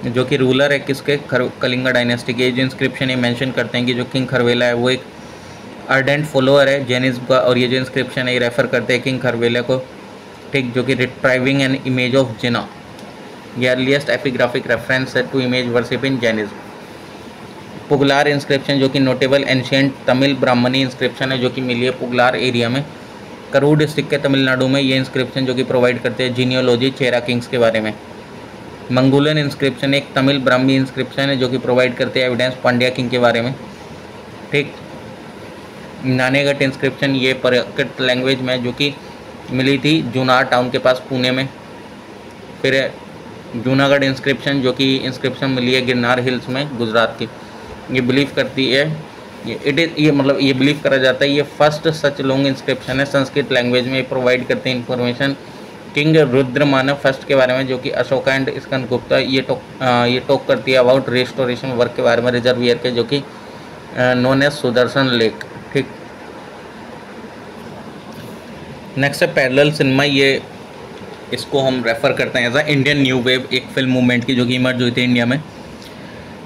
जो कि रूलर है किसके, कलिंगा डायनेस्टी के। जो इंस्क्रिप्शन ये मेंशन करते हैं कि जो किंग खरवेला है वो एक अर्डेंट फॉलोअर है जैनिज्म का, और ये जो इंस्क्रिप्शन है ये रेफर करते हैं किंग खरवेला को। ठीक। जो कि retrieving an image of Jina, ये अर्लीस्ट एपिग्राफिक रेफरेंस है to image worship in Jainism. Pugalur inscription जो कि notable ancient Tamil Brahmi inscription है जो कि मिली है पुगलार एरिया में, करूर डिस्ट्रिक्ट के तमिलनाडु में। ये इंस्क्रिप्शन जो कि प्रोवाइड करते हैं जीनियोलॉजी चेरा किंग्स के बारे में। मंगोलियन इंस्क्रिप्शन एक तमिल ब्राह्मी इंस्क्रिप्शन है जो कि प्रोवाइड करते हैं एविडेंस पांड्या किंग के बारे में। ठीक। नानेगढ़ इंस्क्रिप्शन ये प्राकृत लैंग्वेज में जो कि मिली थी जूनार टाउन के पास पुणे में। फिर जूनागढ़ इंस्क्रिप्शन जो कि इंस्क्रिप्शन मिली है गिरनार हिल्स में गुजरात की। ये बिलीव करती है ये बिलीव करा जाता है ये फर्स्ट सच लॉन्ग इंस्क्रिप्शन है संस्कृत लैंग्वेज में। प्रोवाइड करते हैं इंफॉर्मेशन किंग रुद्रमानव फर्स्ट के बारे में जो कि अशोका एंड स्कंद गुप्ता। ये टॉक करती है अबाउट रेस्टोरेशन वर्क के बारे में रिजर्वियर के, जो कि नोन एज सुदर्शन लेक। ठीक। नेक्स्ट है पैरेलल सिनेमा, ये इसको हम रेफर करते हैं as a Indian new wave, एक फिल्म मूवमेंट की जो कि इमर्ज हुई थी इंडिया में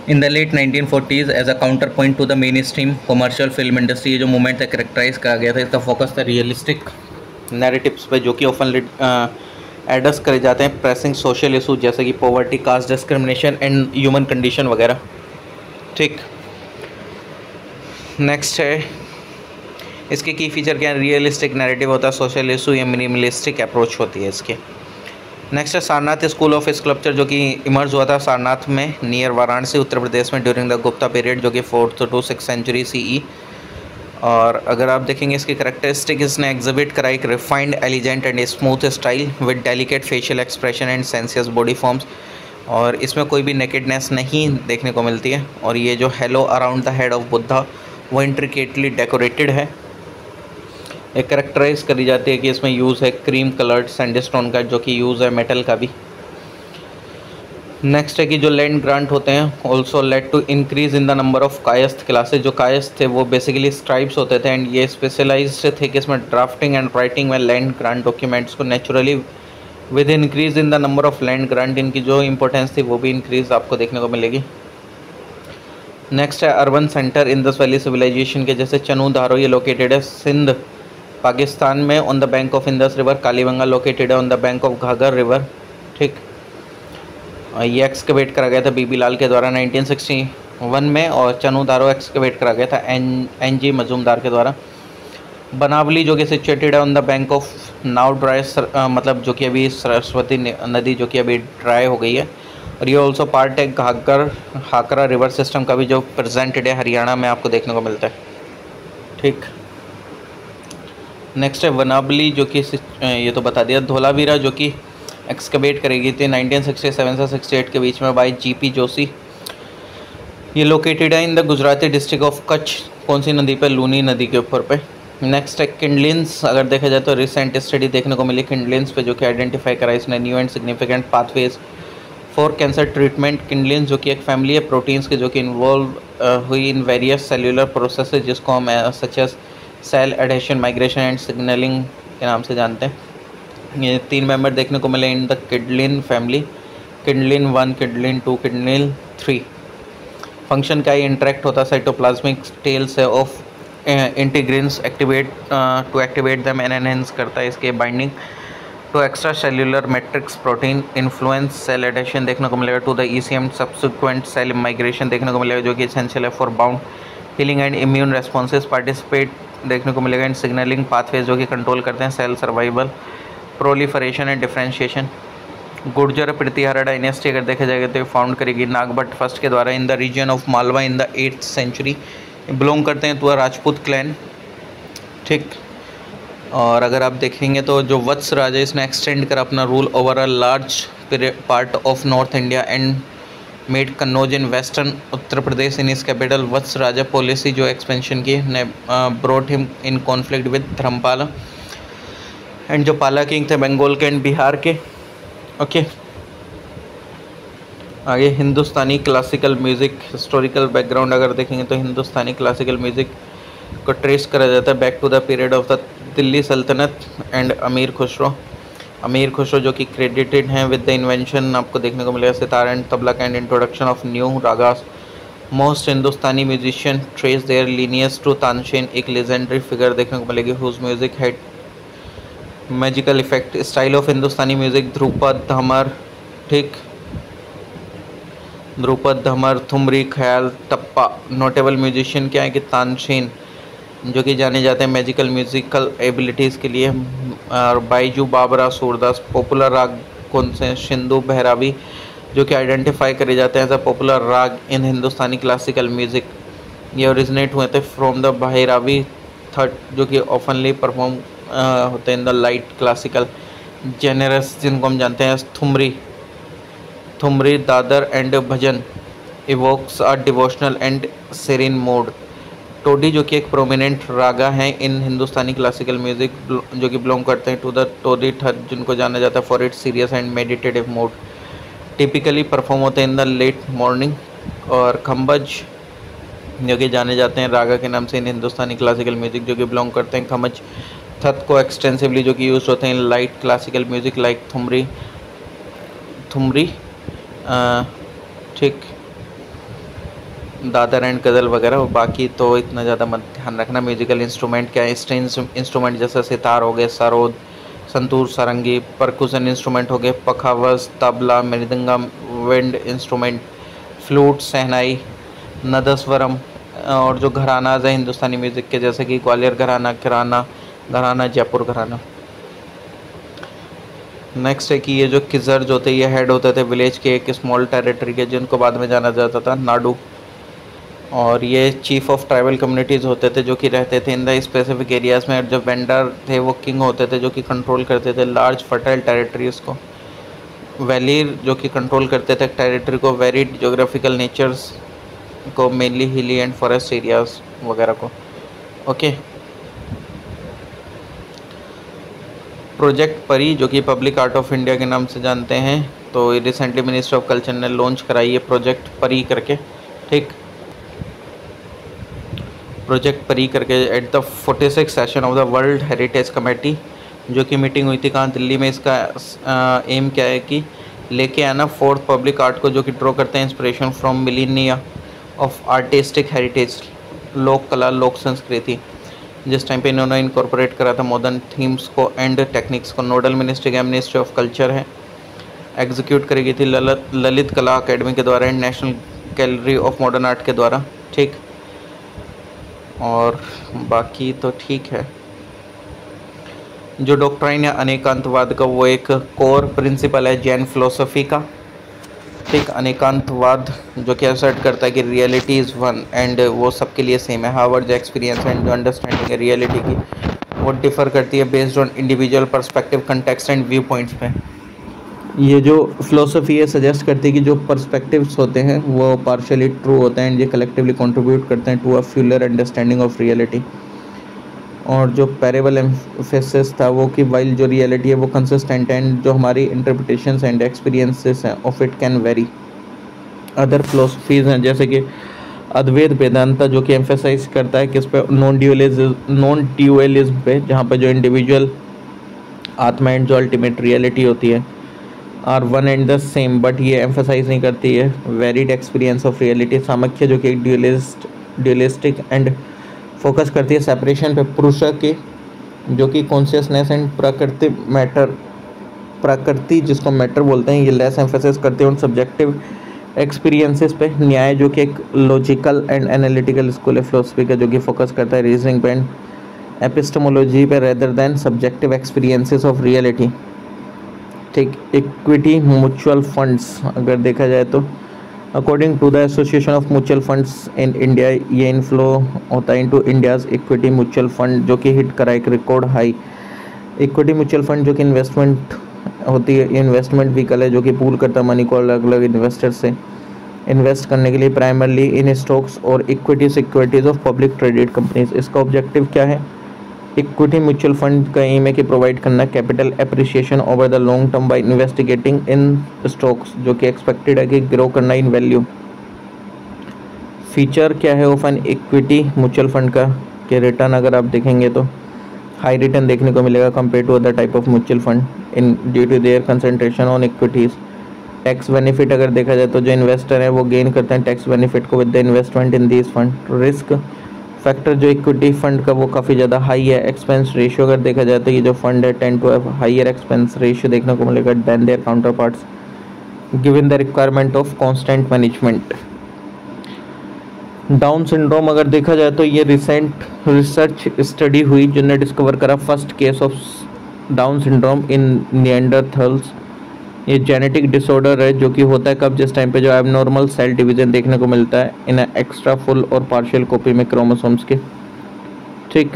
in the late 1940s as a counterpoint to the mainstream commercial film industry. ये जो मूवमेंट था करेक्टराइज करा गया था, इसका फोकस था रियलिस्टिक नैरेटिव्स पे जो कि ऑफन एड्रेस करे जाते हैं प्रेसिंग सोशल इशूज जैसे कि poverty, caste discrimination and human condition वगैरह। ठीक। नेक्स्ट है इसके की फीचर क्या है, रियलिस्टिक नैरेटिव होता है, सोशल इशू या मिनिमलिस्टिक अप्रोच होती है इसकी। नेक्स्ट है सारनाथ स्कूल ऑफ स्कल्पचर जो कि इमर्ज हुआ था सारनाथ में नियर वाराणसी उत्तर प्रदेश में ड्यूरिंग द गुप्ता पीरियड जो कि 4th to 6th century CE। और अगर आप देखेंगे इसकी करेक्टरिस्टिक, इसने एग्जिबिट करा एक refined elegant and smooth style with delicate facial expression and sensuous body forms, और इसमें कोई भी नेकेडनेस नहीं देखने को मिलती है। और ये जो hello around the head of Buddha वो इंट्रिकेटली डेकोरेटेड है। एक करेक्टराइज करी जाती है कि इसमें यूज़ है क्रीम कलर्ड सैंडस्टोन का जो कि यूज़ है मेटल का भी। नेक्स्ट है कि जो लैंड ग्रांट होते हैं also led to increase in the number of Kayastha classes. जो कायस्थ थे वो बेसिकली स्ट्राइब्स होते थे एंड ये स्पेशलाइज्ड थे कि इसमें ड्राफ्टिंग एंड राइटिंग में लैंड ग्रांट डॉक्यूमेंट्स को naturally with increase in the number of land grant इनकी जो इंपॉर्टेंस थी वो भी इंक्रीज आपको देखने को मिलेगी। नेक्स्ट है urban centre Indus valley civilisation के, जैसे चनू धारो ये लोकेटेड है सिंध पाकिस्तान में on the bank of Indus river. Kalibangan located है on the bank of Ghaggar river. ठीक। ये एक्सकवेट करा गया था बीबी लाल के द्वारा 1961 में, और चनू दारो एक्सकवेट करा गया था NG मजूमदार के द्वारा। बनावली जो कि सिचुएटेड है on the bank of now dry, मतलब जो कि अभी सरस्वती नदी जो कि अभी ड्राई हो गई है। और ये ऑल्सो पार्ट है घाघर हाकरा रिवर सिस्टम का भी जो प्रेजेंटेड है हरियाणा में आपको देखने को मिलता है। ठीक। नेक्स्ट है वनावली जो कि ये तो बता दिया। धोलावीरा जो कि एक्सकवेट करी गई थी 1967 से 68 के बीच में बाय GP जोशी। ये लोकेटेड है in the Gujarati district of Kutch. कौन सी नदी पे, लूनी नदी के ऊपर पे। नेक्स्ट है किंडलिन्स, अगर देखा जाए तो रिसेंट स्टडी देखने को मिली किंडलिन्स पे जो कि आइडेंटिफाई करा इसने new and significant pathways for cancer treatment. Kindlins जो कि एक फैमिली है प्रोटीन्स के जो कि इन्वॉल्व हुई इन वेरियस सेल्यूलर प्रोसेसेस जिसको हम such as cell adhesion, migration and signalling के नाम से जानते हैं। ये 3 मेंबर देखने को मिले in the kindlin family, kindlin 1, kindlin 2, kindlin 3। Function का ही इंटरेक्ट होता है साइटोप्लाज्मिक टेल से of integrins to activate them and enhance करता है इसके binding to extra cellular matrix protein. Influence cell adhesion देखने को मिलेगा to the ECM subsequent cell migration देखने को मिलेगा जो कि एसेंशियल है for wound healing and immune responses. Participate देखने को मिलेगा इन सिग्नलिंग पाथवेज जो कि कंट्रोल करते हैं cell survival, proliferation and differentiation. Gurjara Pratihara dynasty अगर देखा जाएगा तो फाउंड करेगी नागभट्ट फर्स्ट के द्वारा in the region of Malwa in the 8th century. Belong करते हैं टू अ राजपूत क्लैन। ठीक। और अगर आप देखेंगे तो जो वत्स राज है इसने एक्सटेंड करा अपना rule over a large part of north India and made Kannauj in western Uttar Pradesh in its capital. Vatsa Raja policy जो एक्सपेंशन की ने brought him in conflict with Dharmapala and जो पाला किंग थे बंगाल के एंड बिहार के। ओके, आगे Hindustani classical music historical background अगर देखेंगे तो हिंदुस्तानी क्लासिकल म्यूज़िक को ट्रेस करा जाता है back to the period of the Delhi सल्तनत एंड अमीर खुसरो जो कि क्रेडिटेड हैं विद द इन्वेंशन, आपको देखने को मिलेगा सितार एंड तबला का and introduction of new ragas. Most Hindustani musicians trace their lineage to Tansen, एक लेजेंडरी फिगर देखने को मिलेगी whose music had magical effect. Style of Hindustani music Dhrupad Dhamar, ठीक, ध्रुपद धमर ठुमरी ख्याल टप्पा। नोटेबल म्यूजिशियन क्या है कि तानसेन जो कि जाने जाते हैं मैजिकल म्यूजिकल एबिलिटीज़ के लिए, और बाईजू बाबरा सूरदास। पॉपुलर राग कौन से? सिंधु बहरावी जो कि आइडेंटिफाई करे जाते हैं एज अ पॉपुलर राग इन हिंदुस्तानी क्लासिकल म्यूज़िक। ये ओरिजिनेट हुए थे फ्रॉम द बहरावी थर्ड जो कि ऑफनली परफॉर्म होते हैं in the light classical genres, जिनको हम जानते हैं thumri dadra and bhajan evokes a devotional and serene mood. Todi जो कि एक प्रोमिनेंट रागा है इन हिंदुस्तानी क्लासिकल म्यूज़िक जो कि बिलोंग करते हैं टू द टोडी थर्ड, जिनको जाना जाता है for it's serious and meditative mode. Typically perform होते हैं इन द लेट मॉर्निंग। और खम्बज जो कि जाने जाते हैं रागा के नाम से इन हिंदुस्तानी क्लासिकल म्यूज़िक जो कि बिलोंग करते हैं खमज थत को एक्सटेंसिवली जो कि यूज़ होते हैं in light classical music like thumri, ठीक, दादर एंड गज़ल वगैरह। और बाकी तो इतना ज़्यादा मत ध्यान रखना। म्यूजिकल इंस्ट्रूमेंट क्या है? स्ट्रिंग इंस्ट्रूमेंट जैसे सितार हो गए, सरोद, संतूर, सारंगी। परकुशन इंस्ट्रूमेंट हो गए, pakhawaj, tabla, mridangam. Wind instrument, flute, shehnai, nadaswaram. और जो घरानाज है हिंदुस्तानी म्यूज़िक के जैसे कि ग्वालियर घराना, किराना घराना, जयपुर घराना। नेक्स्ट है कि ये जो किजर होते ये हेड होते थे विलेज के एक स्मॉल टेरिटरी के, जिनको बाद में जाना जाता था नाडू। और ये चीफ ऑफ ट्राइबल कम्युनिटीज़ होते थे जो कि रहते थे इन द स्पेसिफिक एरियाज़ में। और जो वेंडर थे वो किंग होते थे जो कि कंट्रोल करते थे लार्ज फर्टाइल टेरिटरीज़ को। वैलीर जो कि कंट्रोल करते थे टेरिटरी को, वेरिड जोग्राफिकल नेचर्स को, मेनली हिली एंड फॉरेस्ट एरियाज़ वगैरह को। ओके, प्रोजेक्ट परी जो कि पब्लिक आर्ट ऑफ इंडिया के नाम से जानते हैं, तो रिसेंटली मिनिस्ट्री ऑफ कल्चर ने लॉन्च कराई है प्रोजेक्ट परी करके, ठीक, प्रोजेक्ट परी करके at the 46 session of the world heritage committee जो कि मीटिंग हुई थी कहाँ? दिल्ली में। इसका एम क्या है कि लेके आना फोर्थ पब्लिक आर्ट को जो कि ड्रॉ करते हैं inspiration from Melania of artistic heritage, लोक कला लोक संस्कृति। जिस टाइम पे इन्होंने इनकॉर्पोरेट करा था मॉडर्न थीम्स को एंड टेक्निक्स को। नोडल मिनिस्ट्री क्या? मिनिस्ट्री ऑफ कल्चर है। एग्जीक्यूट करी गई थी ललित कला अकेडमी के द्वारा and national gallery of modern art के द्वारा, ठीक। और बाकी तो ठीक है। जो डॉक्ट्राइन है अनेकांतवाद का वो एक कोर प्रिंसिपल है जैन फिलोसफी का, ठीक। अनेकांतवाद जो कि असर्ट करता है कि रियलिटी इज़ वन एंड वो सबके लिए सेम है। हावर्ड एक्सपीरियंस एंड जो अंडरस्टैंडिंग है रियलिटी की वो डिफ़र करती है based on individual perspective, context and view points पे। ये जो फिलोसफी है सजेस्ट करती है कि जो पर्सपेक्टिव्स होते हैं वो पार्शियली ट्रू होते हैं एंड ये कलेक्टिवली कंट्रीब्यूट करते हैं to a fuller understanding of reality. और जो पैरेबल एम्फेसिस था वो कि वाइल जो रियलिटी है वो कंसिस्टेंट है एंड जो हमारी इंटरप्रिटेशंस एंड एक्सपीरियंसेस हैं of it can very. Other philosophies हैं जैसे कि अद्वैत वेदांता जो कि एम्फेसाइज करता है कि इस पर नॉन ड्यूअलिज्म पे, जहाँ पे जो इंडिविजुअल आत्मा एंड जो अल्टीमेट रियलिटी होती है are one and the same, but ये एम्फेसाइज नहीं करती है varied experience of reality. Samkhya जो कि एक ड्यूलिस्टिक एंड फोकस करती है सेपरेशन पे पुरुष की जो कि कॉन्शियसनेस एंड प्रकृति जिसको मैटर बोलते हैं, ये लेस एम्फेसिस करते हैं उन सब्जेक्टिव एक्सपीरियंसेस पे। न्याय जो कि एक लॉजिकल एंड एनालिटिकल स्कूल है फिलोसफी का जो कि फोकस करता है रीजनिंग पे एंड एपिस्टेमोलॉजी पे rather than subjective experiences of reality, ठीक। इक्विटी म्यूचुअल फंड्स अगर देखा जाए तो according to the association of mutual funds in India, ये इनफ्लो होता है into India's equity mutual fund जो कि हिट करा एक record high equity mutual fund जो कि इन्वेस्टमेंट होती है, इन्वेस्टमेंट व्हीकल है जो कि पूल करता है मनी को अलग अलग इन्वेस्टर से इन्वेस्ट करने के लिए, प्राइमरली इन स्टॉक्स और equity securities of public traded companies. इसका ऑब्जेक्टिव क्या है? इक्विटी म्यूचुअल फंड का एम है कि प्रोवाइड करना capital appreciation over the long term by investigating in stocks जो कि एक्सपेक्टेड है कि ग्रो करना इन वैल्यू। फीचर क्या है of an equity mutual fund का कि रिटर्न अगर आप देखेंगे तो हाई रिटर्न देखने को मिलेगा compare to other type of mutual fund in due to their concentration on equities. Tax benefit अगर देखा जाए तो जो इन्वेस्टर है वो गेन करते हैं टैक्स बेनिफिट को with the investment in these fund. Risk factor जो इक्विटी फंड का वो काफ़ी ज़्यादा हाई है। एक्सपेंस रेशियो अगर देखा जाए तो ये जो फंड है tend to have higher expense ratio देखने को मिलेगा than their counterparts given the requirement of constant management. Down syndrome अगर देखा जाए तो ये रिसेंट रिसर्च स्टडी हुई जिन्होंने डिस्कवर करा first case of down syndrome in Neanderthals. ये जेनेटिक डिसऑर्डर है जो कि होता है कब? जिस टाइम पे जो एबनॉर्मल सेल डिवीजन देखने को मिलता है इन एक्स्ट्रा फुल और पार्शियल कॉपी में क्रोमोसोम्स के। ठीक,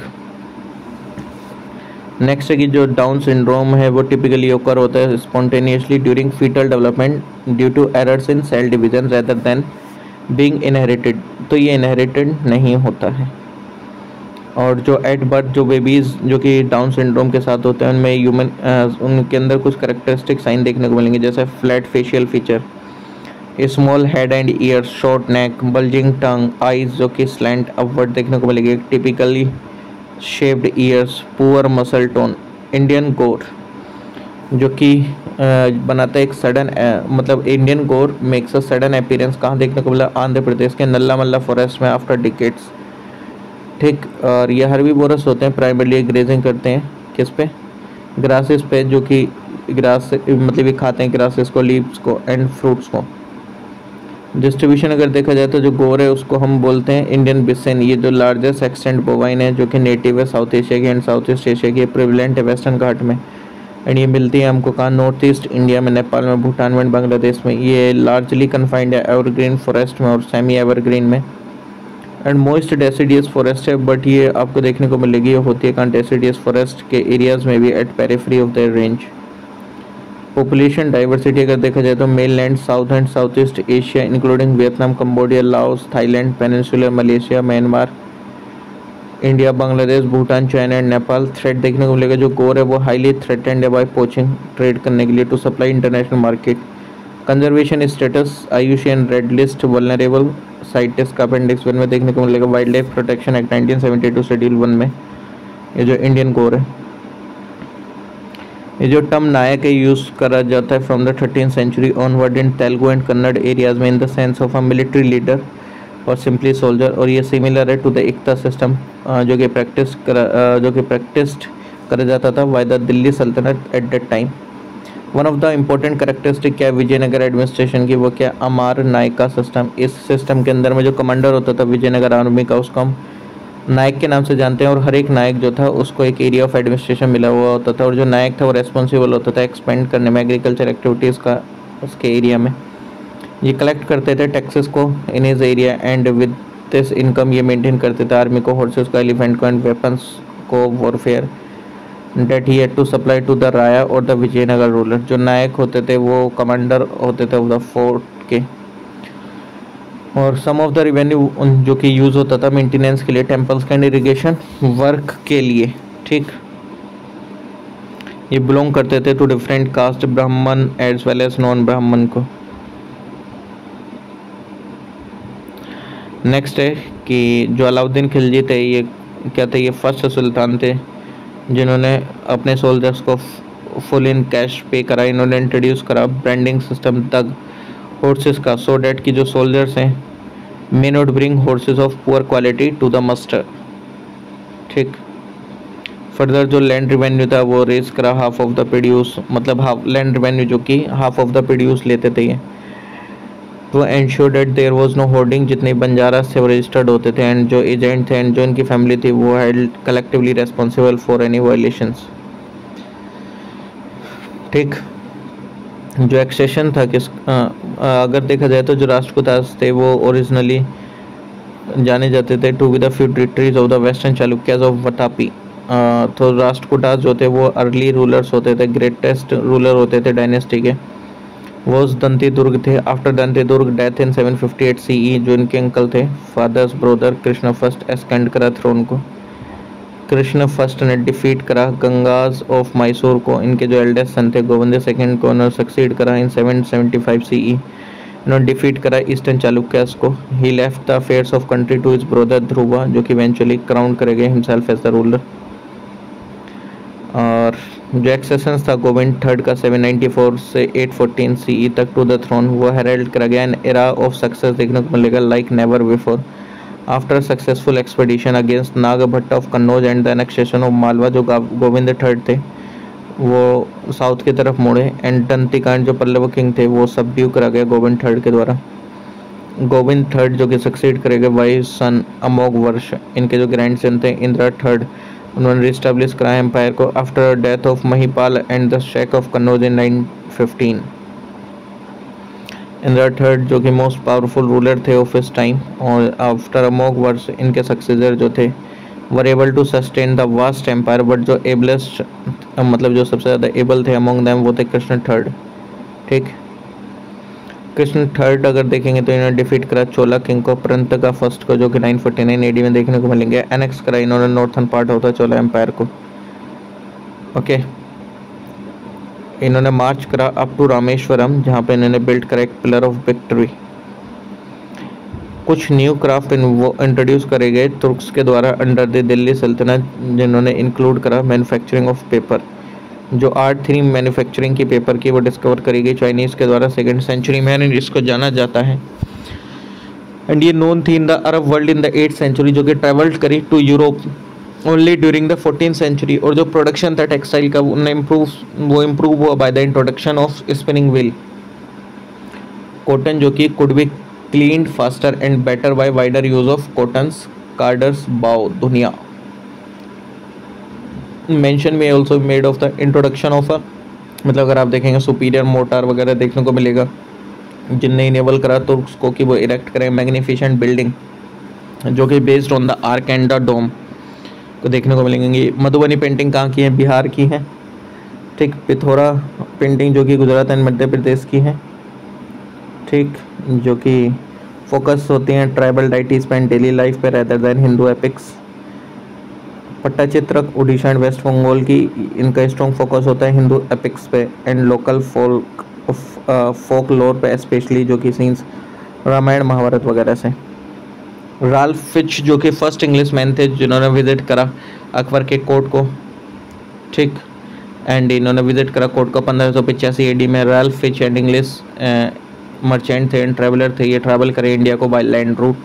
नेक्स्ट है कि जो डाउन सिंड्रोम है वो टिपिकली ओकर होता है spontaneously during foetal development due to errors in cell division rather than being inherited. तो ये इनहेरिटेड नहीं होता है। और जो एट बर्थ जो बेबीज़ जो कि डाउन सिंड्रोम के साथ होते हैं उनमें उनके अंदर कुछ करेक्टरिस्टिक साइन देखने को मिलेंगे जैसे flat facial feature, small head and year, short neck, bulging tongue, eyes जो कि स्लैंट अपवर्ड देखने को मिलेगी, typically shaped years, poor muscle tone. Indian गोर जो कि बनाता है एक सडन मतलब इंडियन गोर मेक्स अ सडन अपीयरेंस कहाँ देखने को मिला? आंध्र प्रदेश के नल्ला मल्ला फॉरेस्ट में आफ्टर डिकेट्स। ठीक, और ये हर्बीवोरस होते हैं, प्राइमरली ग्रेजिंग करते हैं किस पे? ग्रासेस पे, जो कि ग्रास मतलब ये खाते हैं ग्रासेस को, लीव्स को एंड फ्रूट्स को। डिस्ट्रीब्यूशन अगर देखा जाए तो जो गोर है उसको हम बोलते हैं इंडियन बिसेन। ये जो लार्जेस्ट एक्सटेंट बोवाइन है जो कि नेटिव है साउथ एशिया की एंड साउथ ईस्ट एशिया की, प्रिविलेंट है वेस्टर्न घाट में एंड ये मिलती है हमको कहाँ? नॉर्थ ईस्ट इंडिया में, नेपाल में, भूटान में, बांग्लादेश में। ये लार्जली कन्फाइंड है एवरग्रीन फॉरेस्ट में और सेमी एवरग्रीन में एंड मोस्ट डेसिडियस फॉरेस्ट है, बट ये आपको देखने को मिलेगी ये होती है कहाँ? डेसिडियस फॉरेस्ट के एरियाज में भी at periphery of the range. Population diversity अगर देखा जाए तो mainland, south and south east Asia including Vietnam, Cambodia, Laos, Thailand, peninsular Malaysia, Myanmar, India, Bangladesh, Bhutan, China and Nepal. Threat देखने को मिलेगा जो गोर है वो हाईली थ्रेटेंड है बाय पोचिंग ट्रेड करने के लिए to supply international market. Conservation status IUCN red list vulnerable CITES का अपेंडिक्स 1 में देखने को मिलेगा। Wild life protection act 1972 schedule 1 में ये जो इंडियन गोर है। ये जो टर्म नायक है यूज़ करा जाता है from the 13th century onward in Telugu and Kannada areas में in the sense of a military leader और सिंपली सोल्जर। और ये सिमिलर है टू द इक्ता सिस्टम जो कि प्रैक्टिस्ड करा जाता था बाय द दिल्ली सल्तनत at that time. One of the important characteristic क्या है विजयनगर एडमिनिस्ट्रेशन की? वो क्या? अमार नायका सिस्टम। इस सिस्टम के अंदर में जो कमांडर होता था विजयनगर आर्मी का उसको हम नायक के नाम से जानते हैं और हर एक नायक जो था उसको एक एरिया ऑफ एडमिनिस्ट्रेशन मिला हुआ होता था और जो नायक था वो रेस्पॉन्सिबल होता था एक्सपेंड करने में एग्रीकल्चर एक्टिविटीज़ का उसके एरिया में। ये कलेक्ट करते थे टैक्सेस को in his area and with this income ये मेंटेन करते थे आर्मी को, हॉर्सेस को, एलिफेंट को एंड वेपन्स को, वॉरफेयर डेट ही had to supply to the Raya और द विजयनगर रूलर। जो नायक होते थे वो कमांडर होते थे द फोर्ट के। और सम ऑफ द रेवेन्यू जो कि यूज़ होता था मेंटेनेंस के लिए, टेम्पल्स का, इरिगेशन वर्क के लिए। ठीक, ये बिलोंग करते थे टू डिफरेंट कास्ट, ब्राह्मण एज वेल एज नॉन ब्राह्मण को। नेक्स्ट है कि जो अलाउद्दीन खिलजी थे ये क्या थे? ये फर्स्ट सुल्तान थे जिन्होंने अपने सोल्जर्स को फुल इन कैश पे करा। इन्होंने इंट्रोड्यूस करा ब्रांडिंग सिस्टम तक हॉर्सेस का सो डैट कि जो सोल्जर्स हैं may not bring horses of poor quality to the muster. ठीक, फर्दर जो लैंड रिवेन्यू था वो रेज करा हाफ ऑफ द प्रोड्यूस, मतलब हाफ लैंड रिवेन्यू जो कि हाफ ऑफ द प्रोड्यूस लेते थे ये। तो ensure that there was no hoarding, जितने बंजारास थे वो रजिस्टर्ड होते थे एंड जो एजेंट थे एंड जो इनकी फैमिली थी वो held collectively responsible for any violations. ठीक, जो एक्सेशन था किस अगर देखा जाए तो जो राष्ट्रकूटास थे वो ओरिजिनली जाने जाते थे to be the feudatories of the western Chalukyas of Vatapi तो राष्ट्रकूटास जो थे वो अर्ली रूलर्स होते थे, ग्रेटेस्ट रूलर होते थे डायनेस्टी के। वो दंती दुर्ग थे। After Dantidurga death in 758 CE, जो इनके अंकल थे, father's brother Krishna first ascend करा थ्रोन को। कृष्ण फर्स्ट ने डिफीट करा गंगाज ऑफ मैसूर को। इनके जो एल्डेस्ट सन थे गोविंद सेकंड को उन्होंने सक्सीड करा इन 775 सीई। इन्होंने डिफीट करा ईस्टर्न चालुक्यास को। He left the affairs of country to his brother Dhruva, जो कि इवेंचुअली क्राउन करेंगे हिमसेल्फ एज द रूलर। और जो एक्सेशन था गोविंद थर्ड का 794 से 814 सीई तक टू द थ्रोन, वो हेरल्ड करा गया। एन एरा ऑफ सक्सेस देखने को मिलेगा like never before. After successful expedition against Nagabhata of Kannauj and the annexation of Malwa, जो गोविंद थर्ड थे वो साउथ की तरफ मुड़े। एंड दंतिकांड जो पल्लव किंग थे वो सबड्यू करा गया गोविंद थर्ड के द्वारा। गोविंद थर्ड जो कि सक्सीड करेंगे बाई सन अमोघ वर्ष। इनके जो ग्रैंड सन थे इंदिरा थर्ड, उन्होंने रिस्टेब्लिश करा एम्पायर को after death of Mahipala and the sack of Kannauj in 915। Indra third जो कि मोस्ट पावरफुल रूलर थे ऑफ इस टाइम, और आफ्टर अमोघ वर्ष इनके सक्सेसर जो थे were able to sustain the vast empire. But जो एबलेस्ट मतलब जो सबसे ज़्यादा एबल थे अमोंग देम वो थे कृष्ण थर्ड। ठीक, कृष्ण थर्ड अगर देखेंगे तो इन्होंने डिफीट करा चोला किंग को, परंतका फर्स्ट को, जो कि 949 एडी में देखने को मिलेंगे। एनेक्स करा इन्होंने नॉर्थन पार्ट होता चोला एम्पायर को। ओके, इन्होंने मार्च करा अप टू रामेश्वरम, जहाँ पे इन्होंने बिल्ड करा एक पिलर ऑफ विक्ट्री। कुछ न्यू क्राफ्ट वो इंट्रोड्यूस करे गए तुर्क्स के द्वारा अंडर द दिल्ली सल्तनत, जिन्होंने इंक्लूड करा मैन्युफैक्चरिंग ऑफ पेपर। जो आर्ट थ्री मैन्युफैक्चरिंग की पेपर की वो डिस्कवर करी गई चाइनीज़ के द्वारा 2nd सेंचुरी में, जिसको जाना जाता है। एंड ये नोन थी in the Arab world in the 8th century, जो कि ट्रेवल्ड करी to Europe only during the 14th century. और जो प्रोडक्शन था टेक्सटाइल का वो इम्प्रूव हुआ by the introduction of spinning wheel. Cotton जो कि could be cleaned faster and better by wider use of cotton's carders bow दुनिया। मेंशन में also made of the introduction of मतलब अगर आप देखेंगे सुपीरियर मोटार वगैरह देखने को मिलेगा, जिनने इनेबल करा तुर्क्स को कि वो इरेक्ट करें मैग्निफिसेंट बिल्डिंग, जो कि based on the arch and the dome को देखने को मिलेंगे। मधुबनी पेंटिंग कहाँ की है? बिहार की है। ठीक, पिथौरा पेंटिंग जो कि गुजरात एंड मध्य प्रदेश की है। ठीक, जो कि फोकस होती हैं ट्राइबल डाइटीज पे एंड डेली लाइफ पे rather than Hindu epics. Pattachitra Orissa and West Bengal की, इनका स्ट्रॉन्ग फोकस होता है हिंदू एपिक्स पे एंड लोकल फोक लोर पे, स्पेशली जो कि सीन्स रामायण महाभारत वगैरह से। राल्फ फिच जो कि फर्स्ट इंग्लिश मैन थे जिन्होंने विजिट करा अकबर के कोर्ट को। ठीक, एंड इन्होंने विजिट करा कोर्ट को 1585 एडी में। Ralph Fitch and English merchant थे एंड ट्रैवलर थे। ये ट्रैवल करे इंडिया को by land route.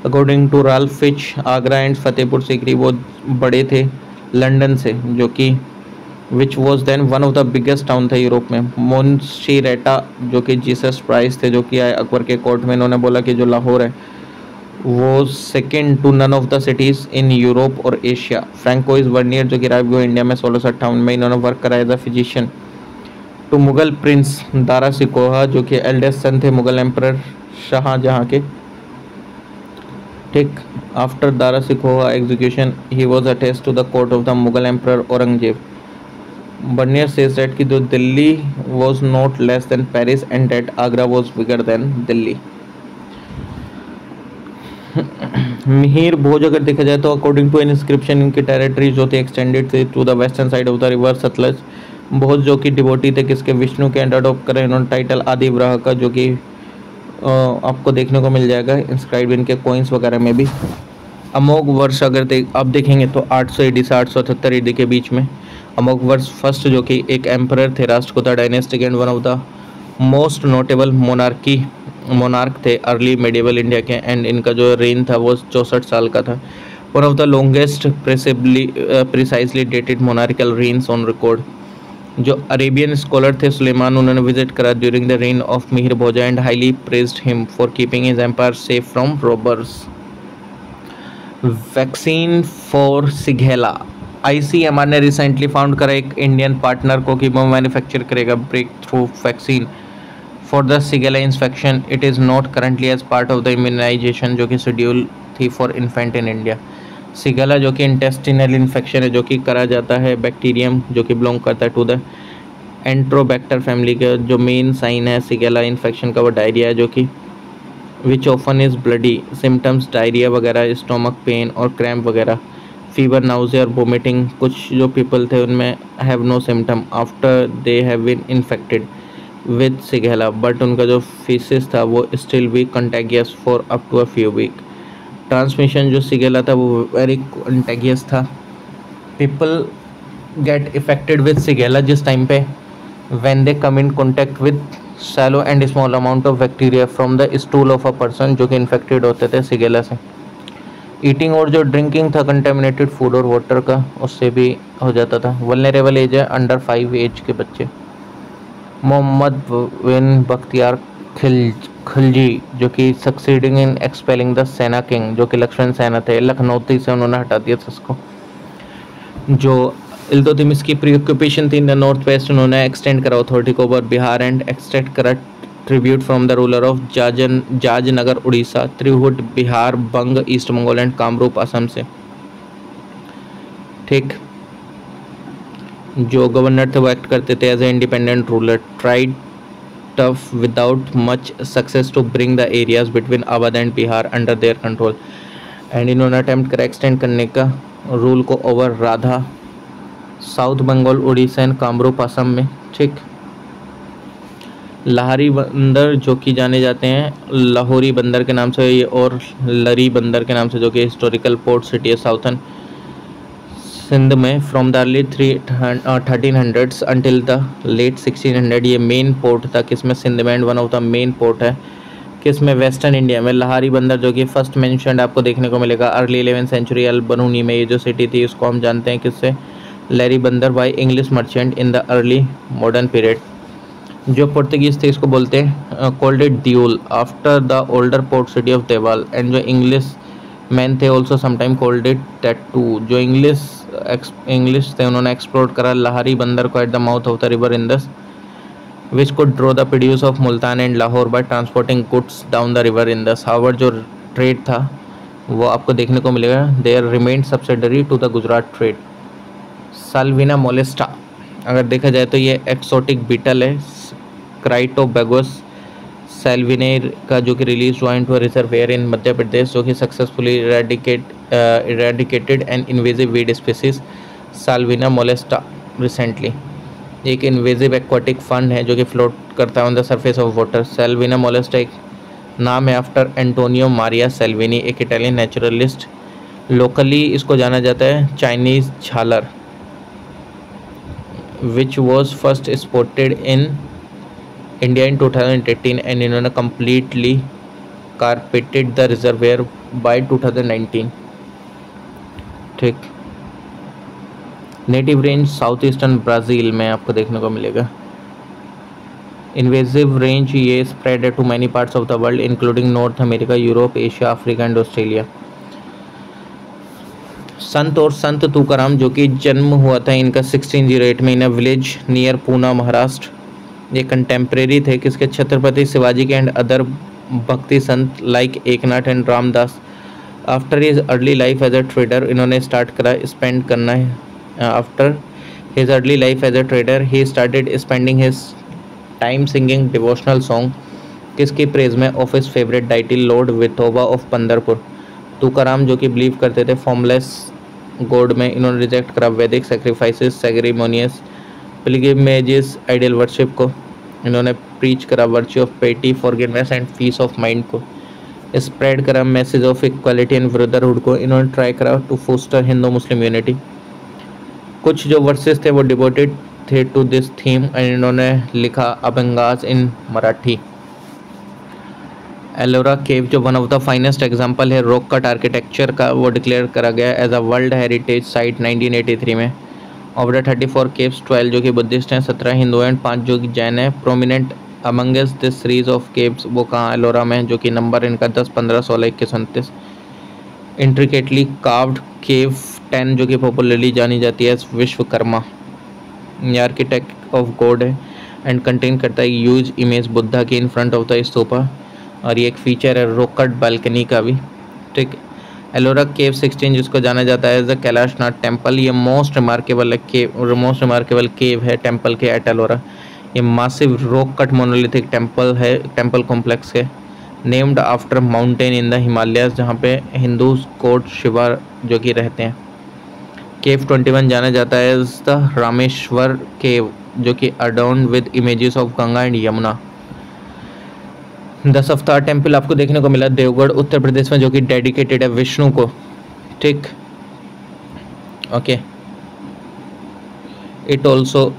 According to Ralph Fitch, Agra and Fatehpur Sikri वो बड़े थे लंदन से, जो कि which was then one of the biggest town था यूरोप में। मोन्शीरेटा जो कि जीसस प्राइस थे, जो कि आए अकबर के कोर्ट में। इन्होंने बोला कि जो लाहौर है वो second to none of the cities in Europe और एशिया। फ्रैंकोइस वर्नियर जो कि राइव हुए इंडिया में 1658 में, इन्होंने वर्क करा as a physician. To Mughal prince Dara Shikoh जो कि एल्डेस्ट सन थे मुगल एम्पर शाहजहाँ के। ठीक, after Dara Shikoh execution he was attached to the court of the Mughal emperor Aurangzeb. Bernier says that कि जो Delhi was not less than Paris and that Agra was bigger than Delhi. Mihir Bhoj अगर देखा जाए तो अकॉर्डिंग टू एन इंस्क्रिप्शन इनकी टेरिटरी जो थी एक्सटेंडेड थी to the western side of the river Sutlej. Bhoj जो कि डिवोटी थे किसके? विष्णु के, एंड अडॉप्ट करें इन्होंने टाइटल आदि विराह का, जो कि आपको देखने को मिल जाएगा इंस्क्राइब इनके कॉइन्स वगैरह में भी। अमोघ वर्ष अगर आप देखेंगे तो 800 एडी से 878 एडी के बीच में अमोघ वर्ष फर्स्ट जो कि एक एम्परर थे Rashtrakuta dynastic and one of the most notable monarch थे अर्ली मेडिवल इंडिया के। एंड इनका जो रेन था वो 64 साल का था। One of the longest precisely dated monarchical reigns on record. जो अरेबियन स्कॉलर थे सुलेमान, उन्होंने विजिट करा during the reign of Mihir Bhoja and highly praised him for keeping his empire safe from robbers. Vaccine for Shigella, ICMR ने recently found करा एक Indian partner को कि वो मैन्युफैक्चर करेगा breakthrough vaccine for the Shigella infection. It is not currently as part of the immunisation जो कि schedule थी for infant in India. Shigella जो कि इंटेस्टिनल इन्फेक्शन है, जो कि करा जाता है बैक्टीरियम जो कि बिलोंग करता है टू द एंट्रोबैक्टर फैमिली का। जो मेन साइन है सिगेला इन्फेक्शन का वो डायरिया है, जो कि which often is bloody symptoms diarrhoea वगैरह, स्टोमक पेन और क्रैम्प वगैरह, फीवर, नाउजिया और वोमिटिंग। कुछ जो पीपल थे उनमें have no symptom after they have been infected with Shigella, but उनका जो फीसिस था वो still be contagious for up to a few week. Transmission जो सिगेला था वो वेरी कंटेगियस था। People get infected with Shigella जिस टाइम पे when they come in contact with shallow and small amount of bacteria from the stool of a person जो कि infected होते थे सिगेला से। ईटिंग और जो ड्रिंकिंग था कंटेमिनेटेड फूड और वाटर का, उससे भी हो जाता था। वल्नरेबल एज है अंडर 5 एज के बच्चे। मोहम्मद बिन बख्तियार खिलजी जो कि सक्सीडिंग इन एक्सपेलिंग द सेना किंग, जो कि लक्ष्मण सेना थे, लखनऊती से उन्होंने हटा दिया था उसको। जो इल्तुतमिश की प्रीऑक्यूपेशन थी इन द नॉर्थ वेस्ट, उन्होंने एक्सटेंड करा अथॉरिटी को ओवर बिहार एंड एक्सट्रैक्ट करा tribute from the ruler of Jajnagar Orissa, Tirhut Bihar, Bang east Bengal and Kamrup Assam से। ठीक, जो गवर्नर थे वो एक्ट करते थे as a independent ruler, tried tough without much success to bring the areas between Awadh and Bihar under their control, and इन्होंने attempt करा एक्सटेंड करने का रूल को over Radha, south Bengal, Orissa and Kamrup Assam में। ठीक, लाहौरी बंदर जो कि जाने जाते हैं लाहौरी बंदर के नाम से और लरी बंदर के नाम से, जो कि हिस्टोरिकल पोर्ट सिटी है साउथर्न सिंध में from the early 1300s until the late 1600। ये मेन पोर्ट था किसमें, सिंध में, and one of the main port है किसमें, वेस्टर्न इंडिया में। लाहौरी बंदर जो कि फर्स्ट मेंशन्ड आपको देखने को मिलेगा अर्ली 11th सेंचुरी अल बरूनी में। ये जो सिटी थी उसको हम जानते हैं किससे, Lari Bandar by English merchant in the early modern period. जो पुर्तगीज थे इसको बोलते हैं called it Diul after the older port city of Deval, and जो इंग्लिश मैन थे also sometime called it that too. जो इंग्लिश थे उन्होंने एक्सप्लोर करा लाहौरी बंदर को at the mouth of the river Indus, which could draw the produce of Multan and Lahore by transporting goods down the river Indus. However जो trade था वो आपको देखने को मिलेगा, there remained subsidiary to the Gujarat trade. Salvinia molesta अगर देखा जाए तो ये एक्सोटिक बीटल है, क्राइटोबैगस सैल्विनेर का, जो कि रिलीज हुआ इनटू रिजर्वेयर इन मध्य प्रदेश, जो कि successfully eradicated an invasive weed species Salvinia molesta recently. एक इन्वेजिव एक्वाटिक फंड है जो कि फ्लोट करता है on the surface of water. Salvinia molesta एक नाम है आफ्टर एंटोनियो मारिया सैल्विनी, एक इटालियन नेचुरलिस्ट। लोकली इसको जाना जाता है चाइनीज़ झालर, which was first spotted in India in 2018, and इन्होंने completely carpeted the reservoir by 2019। ठीक, native range south eastern Brazil में आपको देखने को मिलेगा। इन्वेजिव रेंज ये स्प्रेड है to many parts of the world including North America, Europe, Asia, Africa and Australia. संत और संत तुकाराम जो कि जन्म हुआ था इनका 1608 में in a village near Poona Maharashtra. ये कंटेम्प्रेरी थे किसके, छत्रपति शिवाजी के and other bhakti sant like Eknath and Ramdas. After his early life as a trader इन्होंने स्टार्ट करा स्पेंड करना है, after his early life as a trader he started spending his time singing devotional song किसकी praise में, of his favourite deity lord Vithoba of Pandharpur. Tukaram जो कि believe करते थे फॉर्मलेस गॉड में, इन्होंने रिजेक्ट करा Vedic sacrifices, ceremonious pilgrimages, idol worship को। इन्होंने प्रीच करा virtue of piety, forgiveness and peace of mind को। स्प्रेड करा message of equality and brotherhood को। इन्होंने ट्राई करा to foster Hindu Muslim unity. कुछ जो वर्सेस थे वो डिवोटेड थे टू दिस थीम, एंड इन्होंने लिखा अभंगास इन मराठी। एलोरा केव जो one of the finest example है रॉक कट आर्किटेक्चर का, वो डिक्लेयर करा गया as a world heritage site 1983 में। ऑफ द 34 केव्स 12 जो कि बुद्धिस्ट हैं, 17 हिंदू हैं, 5 जो कि जैन हैं। Prominent amongst this series of caves वो कहाँ, एलोरा में, जो कि नंबर इनका 10, 15, 16, 21, 29। इंट्रिकेटली कार्व्ड केव 10 जो कि पॉपुलरली जानी जाती है विश्वकर्मा, ये आर्किटेक्ट ऑफ गॉड है एंड कंटेन करता है ह्यूज इमेज बुद्धा की in front of the stupa, और ये एक फीचर है रॉक कट बालकनी का भी। ठीक, एलोरा केव 16 जिसको जाना जाता है एज द कैलाशनाथ टेम्पल, ये मोस्ट रिमार्केबल केव है टेम्पल के एट एलोरा। ये massive rock cut monolithic temple है, टेम्पल कॉम्प्लेक्स है, named after mountain in the Himalayas जहाँ पे हिंदू कोड शिवा जो कि रहते हैं। केव 21 जाना जाता है एज द रामेश्वर केव जो कि adorned with images of Ganga and Yamuna. 10 avatar temple आपको देखने को मिला देवगढ़ उत्तर प्रदेश में, जो कि डेडिकेटेड है विष्णु को। ठीक, okay. It also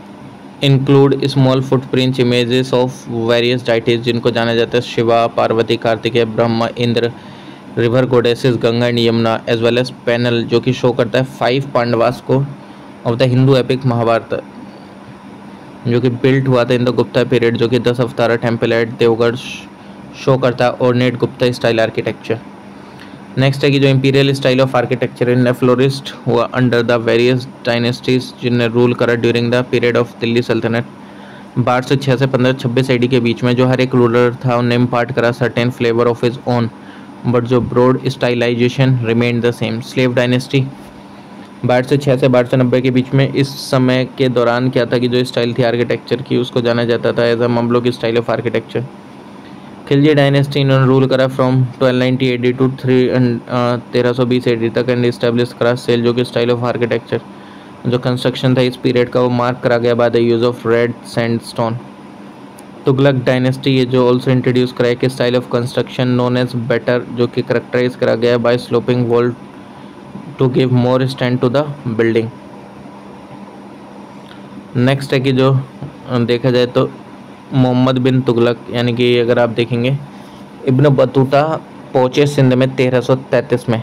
include small footprints images of various deities जिनको जाना जाता है Shiva, Parvati, Kartikeya, Brahma, Indra, river goddesses Ganga and Yamuna, as well as panel जो कि शो करता है 5 पांडवास को of the Hindu epic Mahabharata, जो कि बिल्ट हुआ था इन द गुप्ता पीरियड, जो कि 10 अवतारा टेम्पल एट देवगढ़ शो करता है ornate Gupta style architecture. Next है कि जो imperial style of architecture in florist हुआ अंडर द वेरियस डायनेस्टीज जिनने रूल करा during the period of Delhi सल्तनत 12 से 6 से 1526 AD के बीच में। जो हर एक रूलर था उन्हें इम्पार्ट करा certain flavour of his own, but जो broad stylisation remain the same. Slave dynasty 1206 से 1290 के बीच में, इस समय के दौरान क्या था कि जो स्टाइल थी आर्किटेक्चर की उसको जाना जाता था as a Mamluk style of architecture. Khilji dynasty इन्होंने रूल करा फ्रॉम 1290 AD टू 1320 AD तक एंड इस्टेब्लिश करा सेल्जुक स्टाइल ऑफ आर्किटेक्चर। जो कंस्ट्रक्शन था इस पीरियड का वो मार्क करा गया by the use of red sandstone. Tughlaq dynasty ये जो ऑल्सो इंट्रोड्यूस करा एक style of construction known as batter, जो कि करेक्टराइज करा गया by sloping wall to give more stand to the building. Next है कि जो देखा जाए तो मोहम्मद बिन तुगलक, यानी कि अगर आप देखेंगे इब्न बतूता पहुँचे सिंध में 1333 में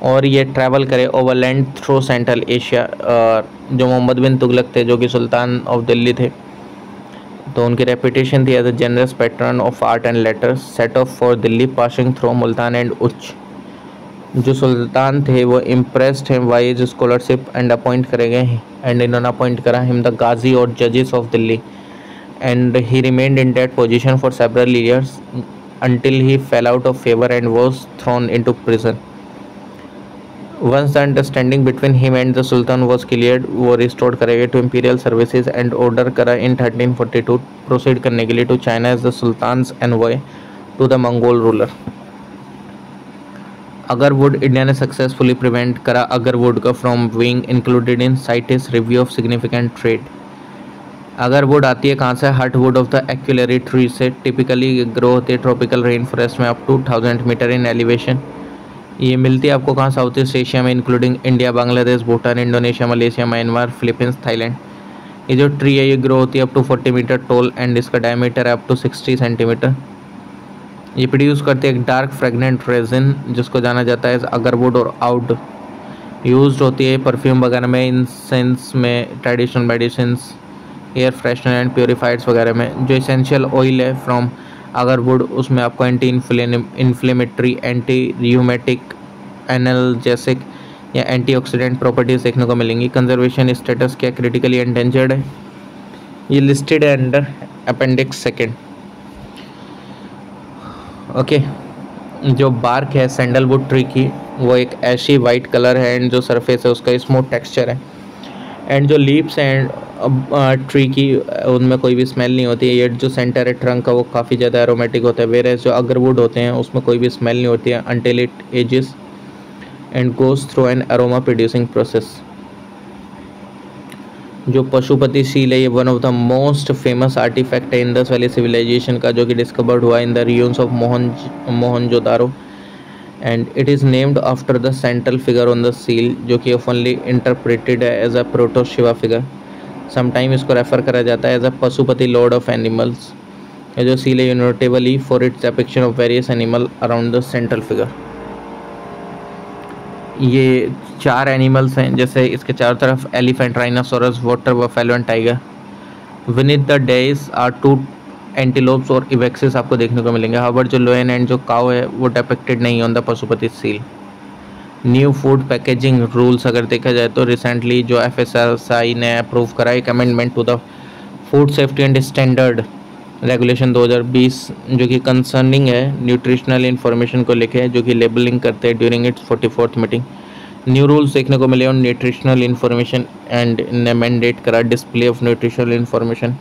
और ये ट्रैवल करे ओवरलैंड थ्रू सेंट्रल एशिया। जो मोहम्मद बिन तुगलक थे जो कि सुल्तान ऑफ दिल्ली थे, तो उनकी रेपुटेशन थी as a generous patron of art and letters set off for Delhi passing through Multan and Uch. जो सुल्तान थे वो इम्प्रेस्ड हैं by his scholarship and appoint करे गए एंड इन्होंने अपॉइंट करा हिम द गाजी और जजेस of Delhi and he remained in that position for several years until he fell out of favor and was thrown into prison. Once the understanding between him and the Sultan was cleared, वो restored करा गया to imperial services and order करा in 1342 proceed करने के लिए to China as the Sultan's envoy to the Mongol ruler. Agarwood India ने successfully prevent करा agarwood का from being included in CITES review of significant trade. Agarwood आती है कहाँ से? Heartwood of the Aquilaria tree से, टिपिकली ग्रो होती है ट्रॉपिकल रेन फॉरेस्ट में up to 1000 metre in elevation. ये मिलती है आपको कहाँ? साउथ ईस्ट एशिया में including India, Bangladesh, Bhutan, Indonesia, Malaysia, Myanmar, Philippines, Thailand. ये जो ट्री है ये ग्रो होती है up to 40 metre tall and इसका डायमीटर है अप टू 60 सेंटीमीटर। ये प्रोड्यूस करती है एक डार्क फ्रेगनेंट रेजिन जिसको जाना जाता है अगरवुड और आउड। यूज्ड होती है परफ्यूम वगैरह में, इंसेंस में, traditional medicines, air freshener and purifiers वगैरह में। जो एसेंशियल ऑयल है फ्रॉम अगरवुड उसमें आपको anti inflammatory, anti rheumatic, analgesic या एंटीऑक्सीडेंट प्रॉपर्टीज देखने को मिलेंगी। कंजर्वेशन स्टेटस क्या क्रिटिकली एंडेंजर्ड है, ये लिस्टेड है अंडर अपेंडिक्स 2। ओके, जो बार्क है सैंडलवुड ट्री की वो एक ऐशी वाइट कलर है एंड जो सरफेस है उसका स्मूथ टेक्सचर है एंड जो लीव्स हैं ट्री की उनमें कोई भी स्मेल नहीं होती है। ये जो सेंटर है ट्रंक का वो काफ़ी ज़्यादा एरोमेटिक होता है, वेयर जो अगरवुड होते हैं उसमें कोई भी स्मेल नहीं होती है until it ages and goes through an aroma producing process. जो पशुपति सील है ये one of the most famous artefact है इंडस वैली सिविलाइजेशन का, जो कि डिस्कवर्ड हुआ in the ruins of Mohenjodaro and it is named after the central figure on the seal, जो कि ऑफनली इंटरप्रेटेड है as a proto Shiva figure. Sometime इसको रेफर करा जाता है as a Pashupati Lord of animals. ये जो सील है notably for its depiction of various animal around the central figure. ये 4 एनिमल्स हैं, जैसे इसके चारों तरफ elephant, rhinoceros, water buffalo and tiger. Beneath the dais are 2 antelopes और इवेक्सिस आपको देखने को मिलेंगे। हावर्ड जो लोयन एंड जो काउ है वो डिपिक्टेड नहीं on the Pashupati seal. New food packaging rules अगर देखा जाए तो रिसेंटली जो FSSAI ने अप्रूव करा एक amendment to the food safety and standard regulation 2020 जो कि कंसर्निंग है न्यूट्रिशनल इन्फॉर्मेशन को लेके है, जो कि लेबलिंग करते हैं during its 44th meeting. New rules देखने को मिले ऑन न्यूट्रिशनल इन्फॉर्मेशन एंड ने मैंडेट करा display of nutritional information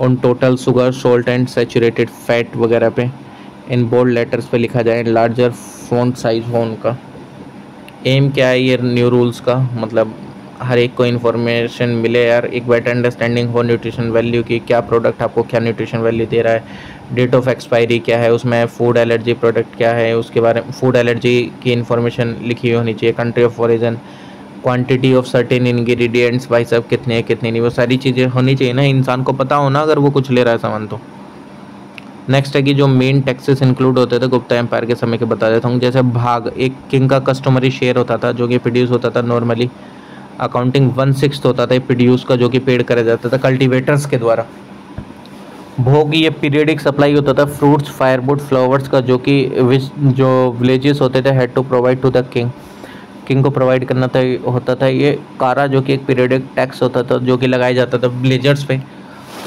on total sugar, salt and saturated fat वगैरह पे इन बोल्ड लेटर्स पे लिखा जाए, लार्जर फॉन्ट साइज हो उनका। एम क्या है ये न्यू रूल्स का, मतलब हर एक को इन्फॉर्मेशन मिले यार, एक बेटर अंडरस्टैंडिंग हो न्यूट्रिशन वैल्यू की, क्या प्रोडक्ट आपको क्या न्यूट्रिशन वैल्यू दे रहा है, डेट ऑफ एक्सपायरी क्या है उसमें, फूड एलर्जी प्रोडक्ट क्या है उसके बारे में, फूड एलर्जी की इन्फॉर्मेशन लिखी होनी चाहिए, country of origin, quantity of certain ingredients भाई साहब कितने हैं कितने नहीं, वो सारी चीज़ें होनी चाहिए ना, इंसान को पता हो ना अगर वो कुछ ले रहा है सामान तो। नेक्स्ट है कि जो मेन टैक्सेस इंक्लूड होते थे गुप्ता एम्पायर के समय के बता देता हूँ। जैसे भाग, एक किंग का कस्टमरी शेयर होता था जो कि प्रोड्यूस होता था नॉर्मली, अकाउंटिंग 1/6 होता था प्रोड्यूस का जो कि पेड करा जाता था कल्टीवेटर्स के द्वारा। भोग ये पीरियडिक सप्लाई होता था फ्रूट्स, फायरवुड, फ्लावर्स का, जो कि जो विलेजेस होते थे had to provide to the king, king को प्रोवाइड करना था होता था। ये कारा जो कि एक पीरियडिक टैक्स होता था जो कि लगाया जाता था विलेजर्स पे,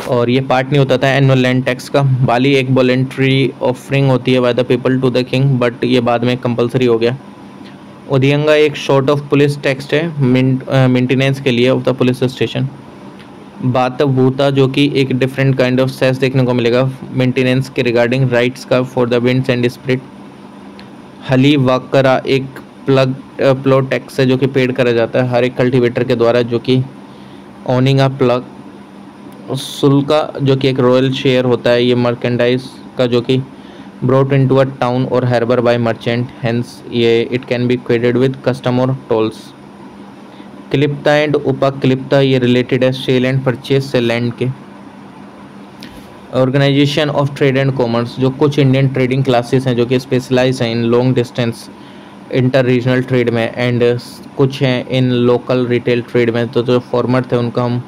और ये पार्ट नहीं होता था एनुअल लैंड टैक्स का। बाली एक वॉलेंट्री ऑफरिंग होती है by the people to the king, but ये बाद में कंपलसरी हो गया। उदियंगा एक शॉर्ट ऑफ पुलिस टैक्स है मेंटेनेंस के लिए ऑफ द पुलिस स्टेशन। बात भूता जो कि एक डिफरेंट काइंड ऑफ सेस देखने को मिलेगा मेंटेनेंस के रिगार्डिंग राइट्स का for the winds and spirit. हली वाकरा एक प्लॉट टैक्स है जो कि पेड करा जाता है हर एक कल्टीवेटर के द्वारा जो कि ओनिंग अ प्लग। सुल्का जो कि एक रॉयल शेयर होता है ये मर्केंडाइज का जो कि ब्रॉट इनटू अ टाउन और हार्बर बाय मर्चेंट, हेंस ये it can be credited with custom और टोल्स। क्लिप्ता एंड उपक्लिप्ता ये रिलेटेड है सेल एंड परचेज से लैंड के। Organisation of trade and commerce, जो कुछ इंडियन ट्रेडिंग क्लासेस हैं जो कि स्पेशलाइज हैं in long distance inter regional trade में, एंड कुछ हैं इन लोकल रिटेल ट्रेड में। तो जो फॉर्मर थे उनको हम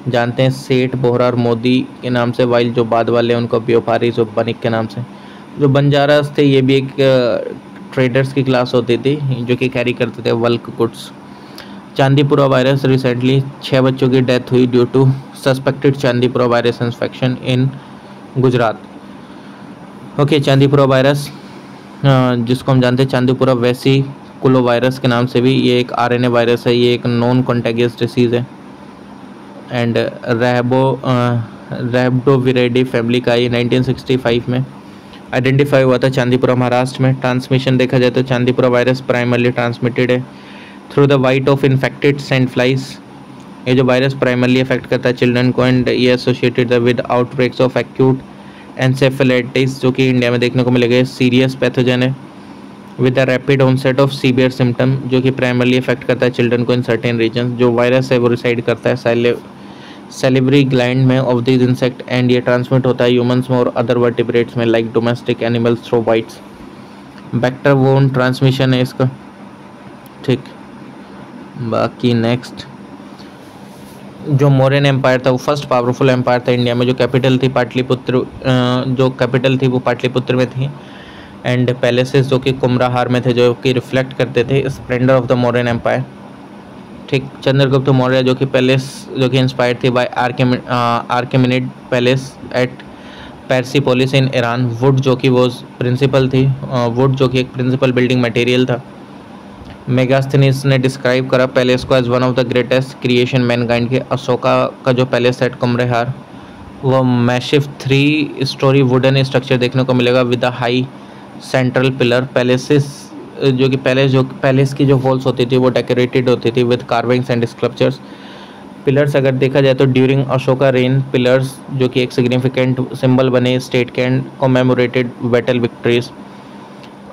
जानते हैं सेठ, बोहरा और मोदी के नाम से, वाइल जो बाद वाले हैं उनको व्यापारी जो बनिक के नाम से। जो बंजारास थे ये भी एक ट्रेडर्स की क्लास होती थी जो कि कैरी करते थे bulk goods. Chandipura virus, recently 6 बच्चों की डेथ हुई due to suspected Chandipura virus infection in Gujarat. Okay, Chandipura virus जिसको हम जानते हैं चांदीपुरा वेसिकुलो वायरस के नाम से भी, ये एक आरएनए वायरस है, ये एक नॉन कॉन्टेगियस डिसीज़ है। एंड रैब्डोविरिडी फैमिली का ये 1965 में आइडेंटिफाई हुआ था चांदीपुरा महाराष्ट्र में। ट्रांसमिशन देखा जाए तो चांदीपुरा वायरस प्राइमरली ट्रांसमिटेड है through the white of infected sand flies. ये जो वायरस प्राइमरली अफेक्ट करता है चिल्ड्रन को, एंड ये associated with outbreaks of acute encephalitis जो कि इंडिया में देखने को मिलेगा, सीरियस पैथोजन है with the rapid onset of severe symptom, जो कि प्राइमरली अफेक्ट करता है चिल्ड्रन को इन सर्टेन रीजन। जो वायरस है वो रिसाइड करता है सेलिब्री ग्लैंड में ऑफ दिस इंसेक्ट, एंड ये ट्रांसमिट होता है ह्यूमंस में और अदर वर्टिब्रेट्स में like domestic animals through bites. Vector वोन ट्रांसमिशन है इसका, ठीक। बाकी नेक्स्ट जो मौर्यन एम्पायर था वो फर्स्ट पावरफुल एम्पायर था इंडिया में। जो कैपिटल थी पाटलिपुत्र, जो कैपिटल थी वो पाटलिपुत्र में थी, एंड पैलेसेस जो कि कुमराहार में थे जो कि रिफ्लेक्ट करते थे splendour of the Mauryan empire, ठीक। चंद्रगुप्त मौर्य जो कि पैलेस जो कि इंस्पायर्ड थी by Achaemenid palace at Persepolis in Iran. Wood जो कि वो प्रिंसिपल थी, वुड जो कि एक प्रिंसिपल बिल्डिंग मटेरियल था। मेगास्थनीस ने डिस्क्राइब करा पैलेस को as one of the greatest creation mankind के। अशोका का जो पैलेस एट कुमराहार वो मैसिव 3 स्टोरी वुडन स्ट्रक्चर देखने को मिलेगा with the high central pillar. Palace की जो वॉल्स होती थी वो डेकोरेटेड होती थी with carvings and sculptures. Pillars अगर देखा जाए तो ड्यूरिंग अशोका रेन पिलर्स जो कि एक सिग्निफिकेंट सिंबल बने स्टेट के and commemorated battle victories.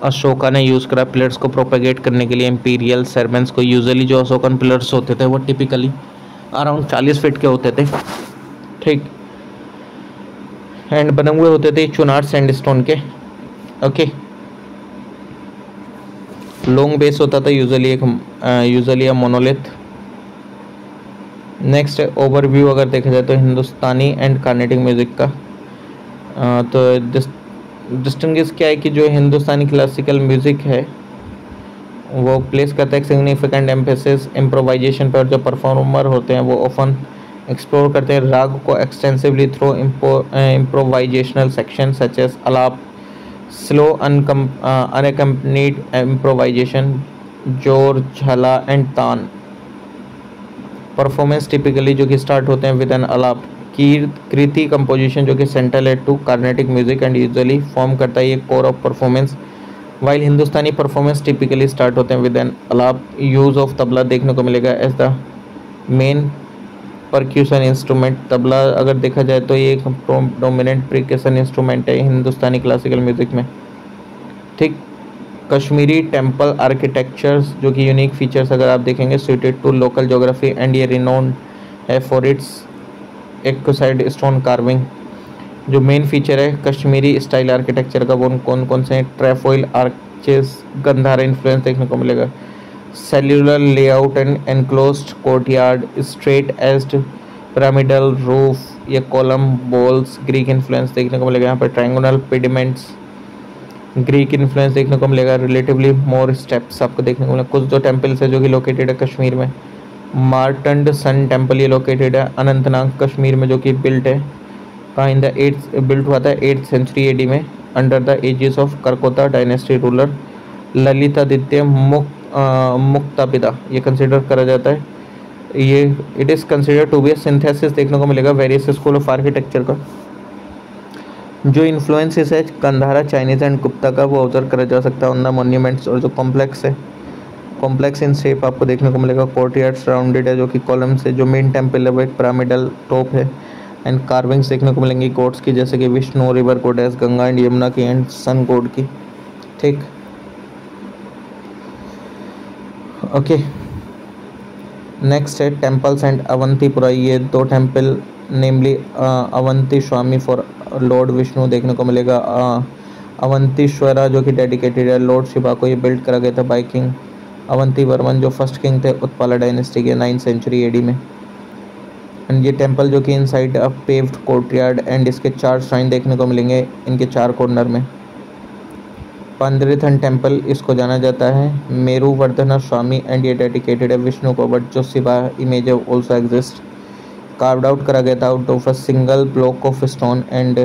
Ashoka ने यूज़ करा पिलर्स को प्रोपेगेट करने के लिए इंपीरियल सेरमेंट्स को। यूजुअली जो अशोकन पिलर्स होते थे वो टिपिकली अराउंड 40 फीट के होते थे, ठीक, एंड बने हुए होते थे चुनार सैंडस्टोन के, ओके। लॉन्ग बेस होता था यूजुअली अ मोनोलिथ। नेक्स्ट ओवरव्यू अगर देखा जाए तो हिंदुस्तानी एंड कार्नेटिक म्यूज़िक का, तो डिस्टिंग्विश क्या है कि जो हिंदुस्तानी क्लासिकल म्यूज़िक है वो प्लेस करता है एक सिग्निफिकेंट एम्फेसिस इम्प्रोवाइजेशन पर। जो परफॉर्मर होते हैं वो ऑफन एक्सप्लोर करते हैं राग को extensively through improvisational section such as alap, slow unaccompanied improvisation, jor, jhala and तान। परफॉर्मेंस टिपिकली जो कि स्टार्ट होते हैं with an alap. Kriti composition जो कि सेंट्रल है to Carnatic music and usually form करता है ये core of performance. While Hindustani performance typically start होते हैं with an alap. Use of tabla देखने को मिलेगा as the main percussion instrument. Tabla अगर देखा जाए तो ये एक डोमिनेंट परक्यूशन इंस्ट्रूमेंट है हिंदुस्तानी क्लासिकल म्यूजिक में। ठीक। कश्मीरी टेम्पल आर्किटेक्चर्स जो कि यूनिक फीचर्स अगर आप देखेंगे suited to local geography and ये रिनोन्ड है for its exquisite stone carving. जो मेन फीचर है कश्मीरी स्टाइल आर्किटेक्चर का वो कौन कौन से हैं? ट्रेफॉइल आर्चेस, गंधारा इन्फ्लुएंस देखने को मिलेगा, cellular layout and enclosed courtyard, straight aged pyramidal roof, ये कॉलम बॉल्स, ग्रीक इन्फ्लुएंस देखने को मिलेगा। यहाँ पर ट्रायंगुलर पिडिमेंट्स, ग्रीक इन्फ्लुएंस देखने को मिलेगा। रिलेटिवली मोर स्टेप्स आपको देखने को मिलेगा। कुछ जो टेम्पल्स है जो कि लोकेटेड है कश्मीर में, मार्टंड सन टेम्पल ये लोकेटेड है अनंतनाग कश्मीर में, जो कि बिल्ट है कहाँ इन द बिल्ट हुआ था 8th सेंचुरी एडी में under the aegis of Karkota dynasty ruler Lalitaditya Muktapida. ये कंसिडर करा जाता है, ये it is consider to be synthesis देखने को मिलेगा वेरियस स्कूल ऑफ आर्किटेक्चर का। जो इन्फ्लुएंसेस है गंधारा, चाइनीज़ एंड गुप्ता का वो ऑब्जर्व करा जा सकता है ऑन द मॉन्यूमेंट्स। और जो कॉम्प्लेक्स है, कॉम्प्लेक्स इन शेप आपको देखने को मिलेगा। कोर्टयार्ड सराउंडेड है जो कि कॉलम से। जो मेन टेम्पल है वो एक पिरामिडल टॉप है एंड कार्विंग्स देखने को मिलेंगी गॉड्स की, जैसे कि Vishnu, river goddess Ganga and Yamuna की एंड सन गॉड की। ठीक। ओके, नेक्स्ट है टेम्पल्स एंड अवंतीपुरा। ये दो temple namely Avanti Swami for Lord Vishnu देखने को मिलेगा। अवंतीश्वरा जो कि डेडिकेटेड है लॉर्ड शिवा को, ये बिल्ड करा गया था बाय किंग अवंती वर्मन जो फर्स्ट किंग थे उत्पाला डायनेस्टी के 9th सेंचुरी एडी में। एंड ये टेम्पल जो कि inside a paved courtyard and इसके 4 श्राइन देखने को मिलेंगे इनके 4 कॉर्नर में। पांद्रिथन टेम्पल इसको जाना जाता है मेरुवर्धना स्वामी एंड ये डेडिकेटेड है विष्णु को, बट जो शिवा इमेज है ऑल्सो एग्जिस्ट। कार्व्ड आउट करा गया था out of a single block of stone and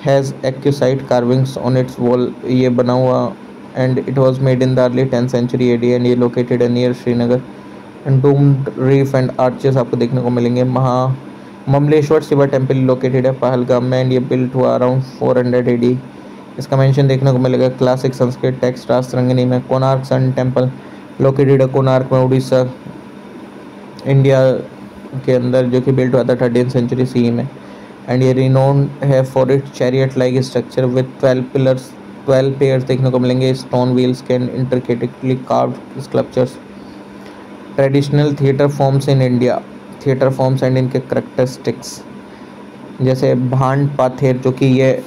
has exquisite carvings on its wall. ये बना हुआ and it was made in the early 10th century AD and ये located है near Srinagar. And domed roof and arches आपको देखने को मिलेंगे। Mamleshwar Shiva temple located है पहलगाम में एंड ये बिल्ट हुआ अराउंड 400 एडी। इसका मेंशन देखने को मिलेगा क्लासिक संस्कृत टेक्स्ट राजतरंगिनी में। कोणार्क सन टेम्पल लोकेटेड है कोणार्क में उड़ीसा इंडिया के अंदर, जो कि बिल्ट हुआ था 13th सेंचुरी सी में। एंड ये रिनोन्ड है for it chariot like structure with 12 pillars, 12 pairs देखने को मिलेंगे। Stone wheels can intricately carved sculptures. Traditional theatre forms in India, theatre forms and इनके करेक्टरिस्टिक्स, जैसे भांड पाथेर जो कि ये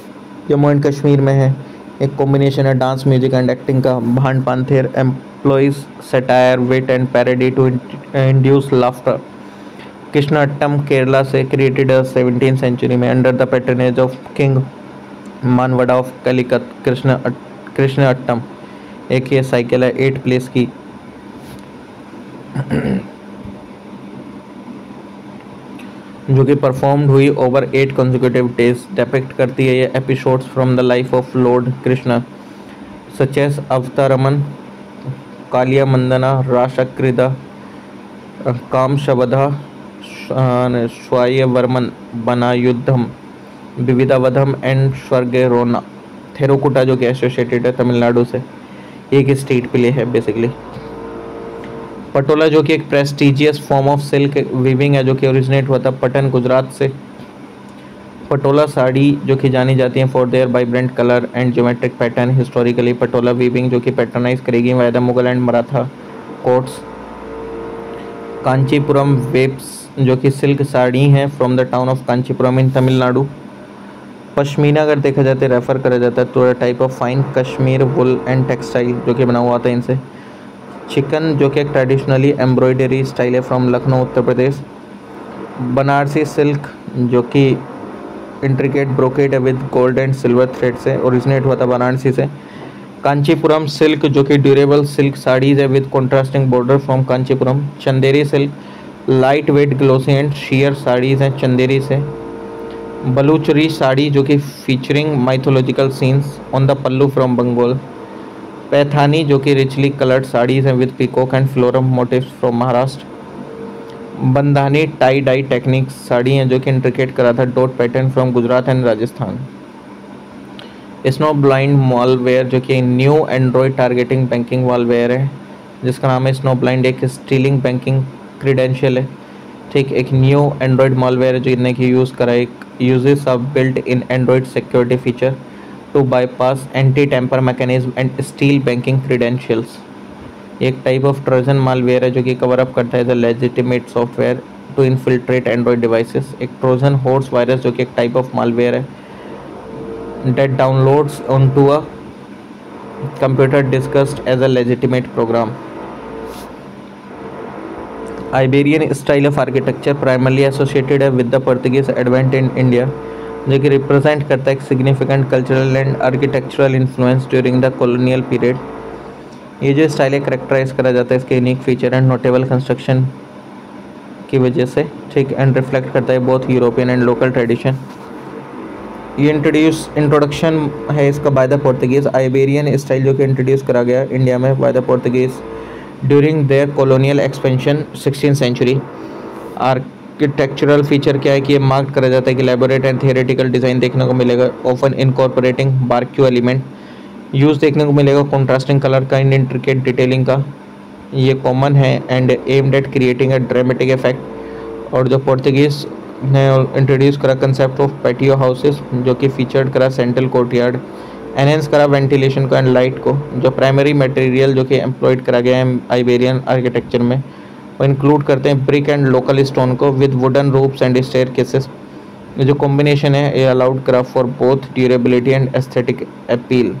जम्मू एंड कश्मीर में है, एक कॉम्बिनेशन है डांस म्यूजिक एंड एक्टिंग का। Bhand Pather employs satire wit and parody to induce laughter. Krishnattam Kerala से क्रिएटेड 17th सेंचुरी में under the patronage of king Manavedan of Calicut. Krishnattam एक ये साइकिल है 8 प्लेस की जो कि परफॉर्म्ड हुई ओवर 8 consecutive डेज। डिपिक्ट करती है ये episodes from the life of lord Krishna such as Avataram, Kaliya Mardanam, Rasakrida, Kamsavadham, Swayamvaram, Bana Yuddham, विविधावधम and स्वर्गेरोना। थेरुकुटा जो कि एसोसिएटेड है तमिलनाडु से, एक स्टेट प्ले है बेसिकली। पटोला जो कि एक prestigious form of silk weaving है जो कि ओरिजिनेट हुआ था पटन गुजरात से। पटोला साड़ी जो कि जानी जाती है for their vibrant colour and geometric pattern. Historically patola weaving जो कि पैटर्नाइज करेगी by the Mughal and Maratha courts. Kanchipuram weaves जो कि सिल्क साड़ी हैं from the town of Kanchipuram in Tamil Nadu. Pashmina अगर देखा जाता है रेफर करा जाता है तो type of fine cashmere wool and textile जो कि बना हुआ था इनसे। चिकन जो कि एक ट्रेडिशनली एम्ब्रॉयडरी स्टाइल है फ्रॉम लखनऊ उत्तर प्रदेश। बनारसी सिल्क जो कि इंट्रिकेट ब्रोकेड है with gold and silver thread से, ओरिजिनेट हुआ था वाराणसी से। कांचीपुरम सिल्क जो कि ड्यूरेबल सिल्क साड़ीज है with contrasting border from Kanchipuram. Chanderi silk light weight glossy and sheer saris हैं चंदेरी से। बलूचरी साड़ी जो कि featuring mythological scenes on the pallu from Bengal. Paithani जो कि रिचली कलर्ड साड़ीज़ हैं with peacock and floral motifs from Maharashtra. Bandhani tie dye techniques sari हैं जो कि इंट्रिकेट करा था dot pattern from Gujarat and Rajasthan. Snow blind malware जो कि new Android targeting banking malware है जिसका नाम है स्नो ब्लाइंड। एक स्टीलिंग बैंकिंग क्रीडेंशियल है, ठीक। एक न्यू एंड्रॉयड मॉलवेयर जो इन्हें की यूज़ करा, एक uses of built in Android security feature to bypass anti tamper mechanism and steal banking credentials. एक टाइप ऑफ ट्रोजन मालवेयर है जो कि कवर अप करता है the legitimate software to infiltrate Android devices. एक ट्रोजन हॉर्स वायरस जो कि एक टाइप ऑफ मालवेयर है that downloads onto a computer discussed as a legitimate program. Iberian style of architecture primarily associated with the Portuguese advent in India जो कि represent करता है एक significant cultural and architectural influence during the colonial period. ये जो style है characterise करा जाता है इसके unique feature and notable construction की वजह से, ठीक। एंड रिफ्लेक्ट करता है both European and local tradition. ये इंट्रोडक्शन है इसका by the Portuguese. Iberian style जो कि इंट्रोड्यूस करा गया इंडिया में by the Portuguese during their colonial expansion 16th century. Architectural feature क्या है कि ये मार्क करा जाता है कि एलैबोरेट एंड थियोरेटिकल डिज़ाइन देखने को मिलेगा, ऑफन इनकॉर्पोरेटिंग बारक्यू एलिमेंट यूज़ देखने को मिलेगा, कॉन्ट्रास्टिंग कलर का एंड इंट्रिकेट डिटेलिंग का ये कॉमन है and aimed at creating a dramatic effect. और जो पोर्तुगीज़ ने इंट्रोड्यूस करा कंसेप्ट ऑफ पैटियो हाउसेस जो कि फीचर्ड करा सेंट्रल कोर्टयार्ड, एनहेंस करा वेंटिलेशन को एंड लाइट को। जो प्राइमरी मटेरियल जो कि एम्प्लॉयड करा गया है आइबेरियन आर्किटेक्चर में वो इंक्लूड करते हैं ब्रिक एंड लोकल स्टोन को with wooden roofs and staircases. ये जो कॉम्बिनेशन है ये अलाउड करा for both durability and aesthetic appeal.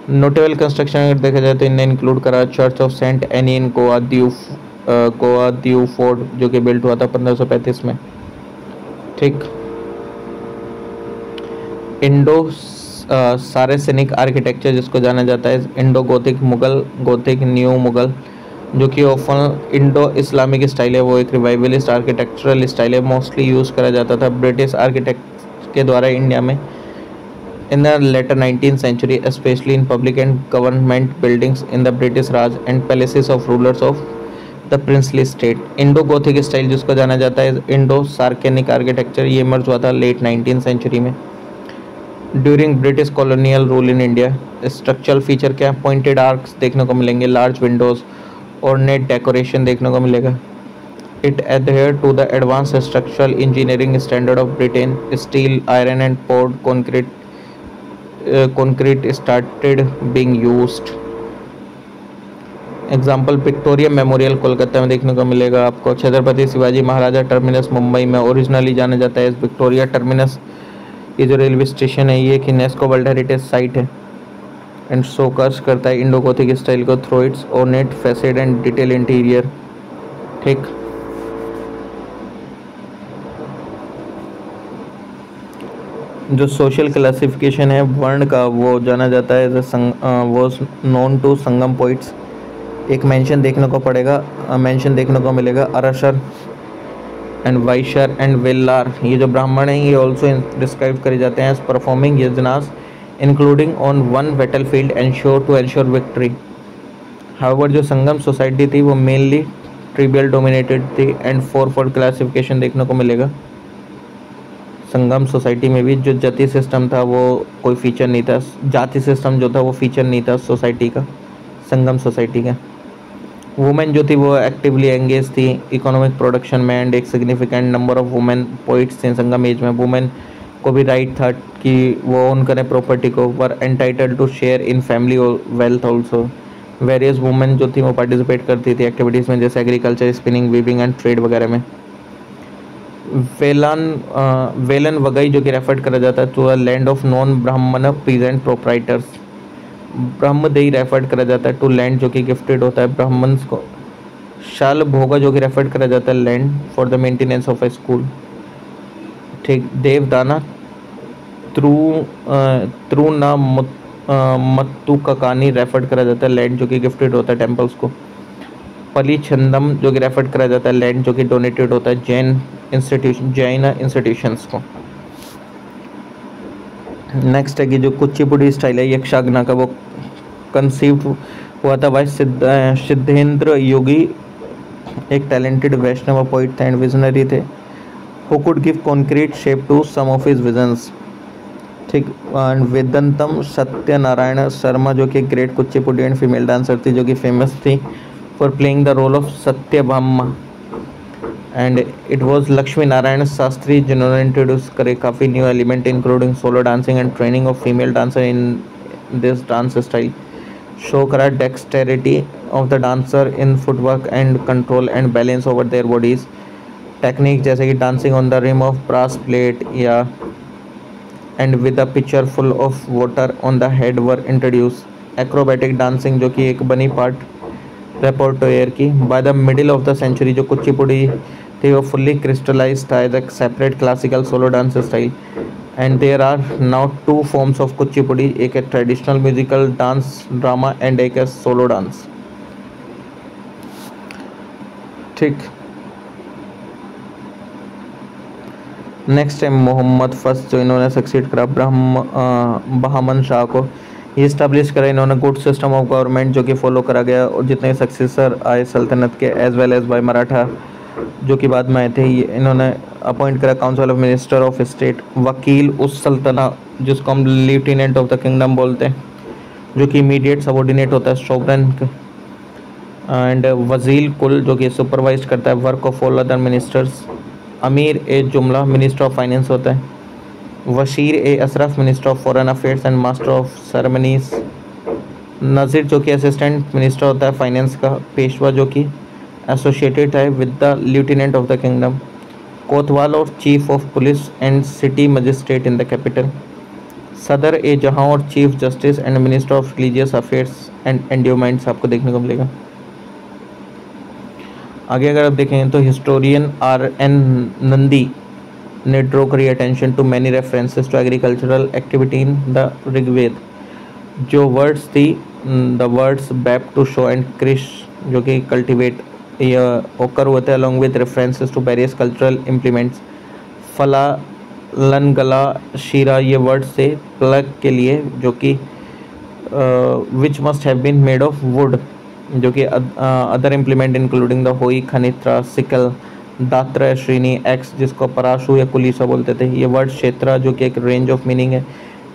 Notable construction अगर देखा जाए तो इन्हें इंक्लूड करा church of saint Anne in Goa Diu fort जो कि बिल्ट हुआ था 1535 में, ठीक। इंडो सारेसेनिक आर्किटेक्चर जिसको जाना जाता है Indo Gothic Mughal, Gothic new Mughal जो कि ऑफन इंडो इस्लामिक स्टाइल है, वो एक रिवाइवलिस्ट आर्किटेक्चरल स्टाइल है, मोस्टली यूज़ करा जाता था ब्रिटिश आर्किटेक्ट के द्वारा इंडिया में in the later 19th century, specially in public and government buildings in the British Raj and palaces of rulers of the princely state. Indo Gothic style जिसको जाना जाता है इंडो सार्केनिक आर्किटेक्चर, ये emerge हुआ था लेट 19th सेंचुरी में during British colonial rule in India. Structural feature क्या है, पॉइंटेड आर्क्स देखने को मिलेंगे, लार्ज विंडोज और नेट डेकोरेशन देखने को मिलेगा। It adhere to the advance structural engineering standard of Britain. Steel, iron and poured concrete started being used। Example Victoria memorial Kolkata में देखने को मिलेगा आपको। छत्रपति शिवाजी महाराजा टर्मिनस मुंबई में ओरिजिनली जाना जाता है विक्टोरिया टर्मिनस। ये जो रेलवे स्टेशन है ये एक यूनेस्को वर्ल्ड हेरिटेज साइट है एंड शोकर्स करता है इंडो गोथिक स्टाइल को through its ornate facade and detail interior, ठीक। जो सोशल क्लासिफिकेशन है वर्ण का वो जाना जाता है वो नोन टू संगम पॉइंट्स। एक मेंशन देखने को मिलेगा अरशर एंड वाइशर एंड वेल्लार। ये जो ब्राह्मण हैं ये ऑल्सो डिस्क्राइब करे जाते हैं as performing yajnas including on one battlefield ensure to ensure victory. However जो संगम सोसाइटी थी वो मेनली ट्रिबियल डोमिनेटेड थी एंड फोरफोल्ड क्लासिफिकेशन देखने को मिलेगा। संगम सोसाइटी में भी जो जाति सिस्टम था वो कोई फीचर नहीं था, जाति सिस्टम जो था वो फीचर नहीं था सोसाइटी का, संगम सोसाइटी का। वुमेन जो थी वो एक्टिवली एंगेज थी इकोनॉमिक प्रोडक्शन में एंड एक significant number of women poets थे संगम एज में। वुमेन को भी राइट था कि वो ओन करें प्रॉपर्टी को, were entitled to share in family wealth also. Various women जो थी वो पार्टिसिपेट करती थी एक्टिविटीज़ में जैसे agriculture, spinning, weaving and trade वगैरह में। वेलन वगई जो कि रेफर करा जाता है to a land of non Brahmin peasant proprietors. Brahmadeya refer करा जाता है टू लैंड जो कि गिफ्टेड होता है ब्राह्मण्स को। शाल भोगा जो कि रेफर करा जाता है land for the maintenance of A school, ठीक। देवदाना थ्रू ना मत्तू ककानी रेफर करा जाता है लैंड जो कि गिफ्टेड होता है टेम्पल्स को। पलीछंदम जो कि रेफर करा जाता है लैंड जो कि डोनेटेड होता है जैन इंस्टीट्यूशंस को। नेक्स्ट है कि जो कुचिपुड़ी स्टाइल है यक्षगान का, वो कंसीव्ड हुआ था बाय सिद्धेंद्र योगी, एक टैलेंटेड वैष्णव पोइट थे एंड विजनरी थे, who could give concrete shape to some of his visions. ठीक। एंड वेदंतम सत्यनारायण शर्मा जो कि great Kuchipudi and female dancer थी जो कि फेमस थी for playing the role of Satyabhama. And it was Lakshmi Narayana Shastri जिन्होंने इंट्रोड्यूस करे काफ़ी new element including solo dancing and training of female dancer in this dance style, show करा dexterity of the dancer in footwork and control and balance over their bodies. Technique जैसे कि dancing on the rim of brass plate या and with a pitcher full of water on the head were introduce. Acrobatic dancing जो कि एक बनी part repertoire की। By the middle of the century जो कुचिपुड़ी थी वो फुल्ली क्रिस्टलाइज्ड था as a separate classical solo dance style. And there are now two forms of Kuchipudi, एक है traditional musical dance drama and एक है सोलो डांस। ठीक। नेक्स्ट है मोहम्मद फर्स्ट जो इन्होंने सक्सीड करा बहामन शाह को, ये इस्टेब्लिश करा इन्होंने गुड सिस्टम ऑफ गवर्नमेंट जो कि फॉलो करा गया, और जितने सक्सेसर आए सल्तनत के as well as by Maratha जो कि बाद में आए थे, ये इन्होंने अपॉइंट करा council of minister of state, वकील उस सल्तना जिसको हम लेफ्टिनेंट ऑफ द किंगडम बोलते हैं जो कि इमीडिएट सबॉर्डिनेट होता है सोवरेन, एंड वजील कुल जो कि सुपरवाइज करता है work of all other ministers, Amir i Jumla minister of finance होता है, Vashir i Ashraf minister of foreign affairs and master of ceremonies, Nazir जो कि असिस्टेंट मिनिस्टर होता है फाइनेंस का, पेशवा जो कि एसोसिएटेड है with the lieutenant of the kingdom, kotwal और chief of police and city magistrate in the capital, Sadr i Jahan और chief justice and minister of religious affairs and endowments आपको देखने को मिलेगा। आगे अगर आप देखें तो हिस्टोरियन R.N. नंदी ने ड्रॉ करी attention to many references to agricultural activity in the Rigveda. जो वर्ड्स थी द वर्ड्स बैप टू शो एंड क्रिश जो कि कल्टिवेट ये ओकर होते हैं along with references to various cultural implements. फला लन गला शीरा ये वर्ड्स थे प्लग के लिए जो कि which must have been made of wood, जो कि other implement including the hoe खनित्रा सिकल दात्र श्रीनी एक्स जिसको पराशु या कुलीसा बोलते थे। ये वर्ड क्षेत्र जो कि एक रेंज ऑफ मीनिंग है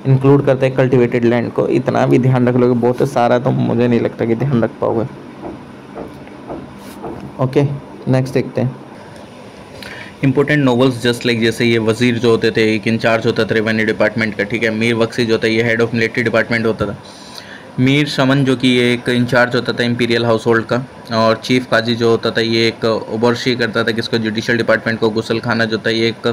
इंक्लूड करते हैं कल्टिवेटेड लैंड को। इतना भी ध्यान रख लोगे, बहुत सारा तो मुझे नहीं लगता कि ध्यान रख पाओगे। ओके नेक्स्ट देखते हैं इंपॉर्टेंट नॉवेल्स जस्ट लाइक जैसे ये वजीर जो होते थे एक इंचार्ज होता था रेवेन्यू डिपार्टमेंट का, ठीक है। मीर बख्शी जो होता है ये हेड ऑफ मिलिट्री डिपार्टमेंट होता था। मीर शमन जो कि ये एक इंचार्ज होता था इंपीरियल हाउस होल्ड का, और चीफ काजी जो होता था ये एक ओवरसी करता था किसको जुडिशल डिपार्टमेंट को। गुसल खाना जो था ये एक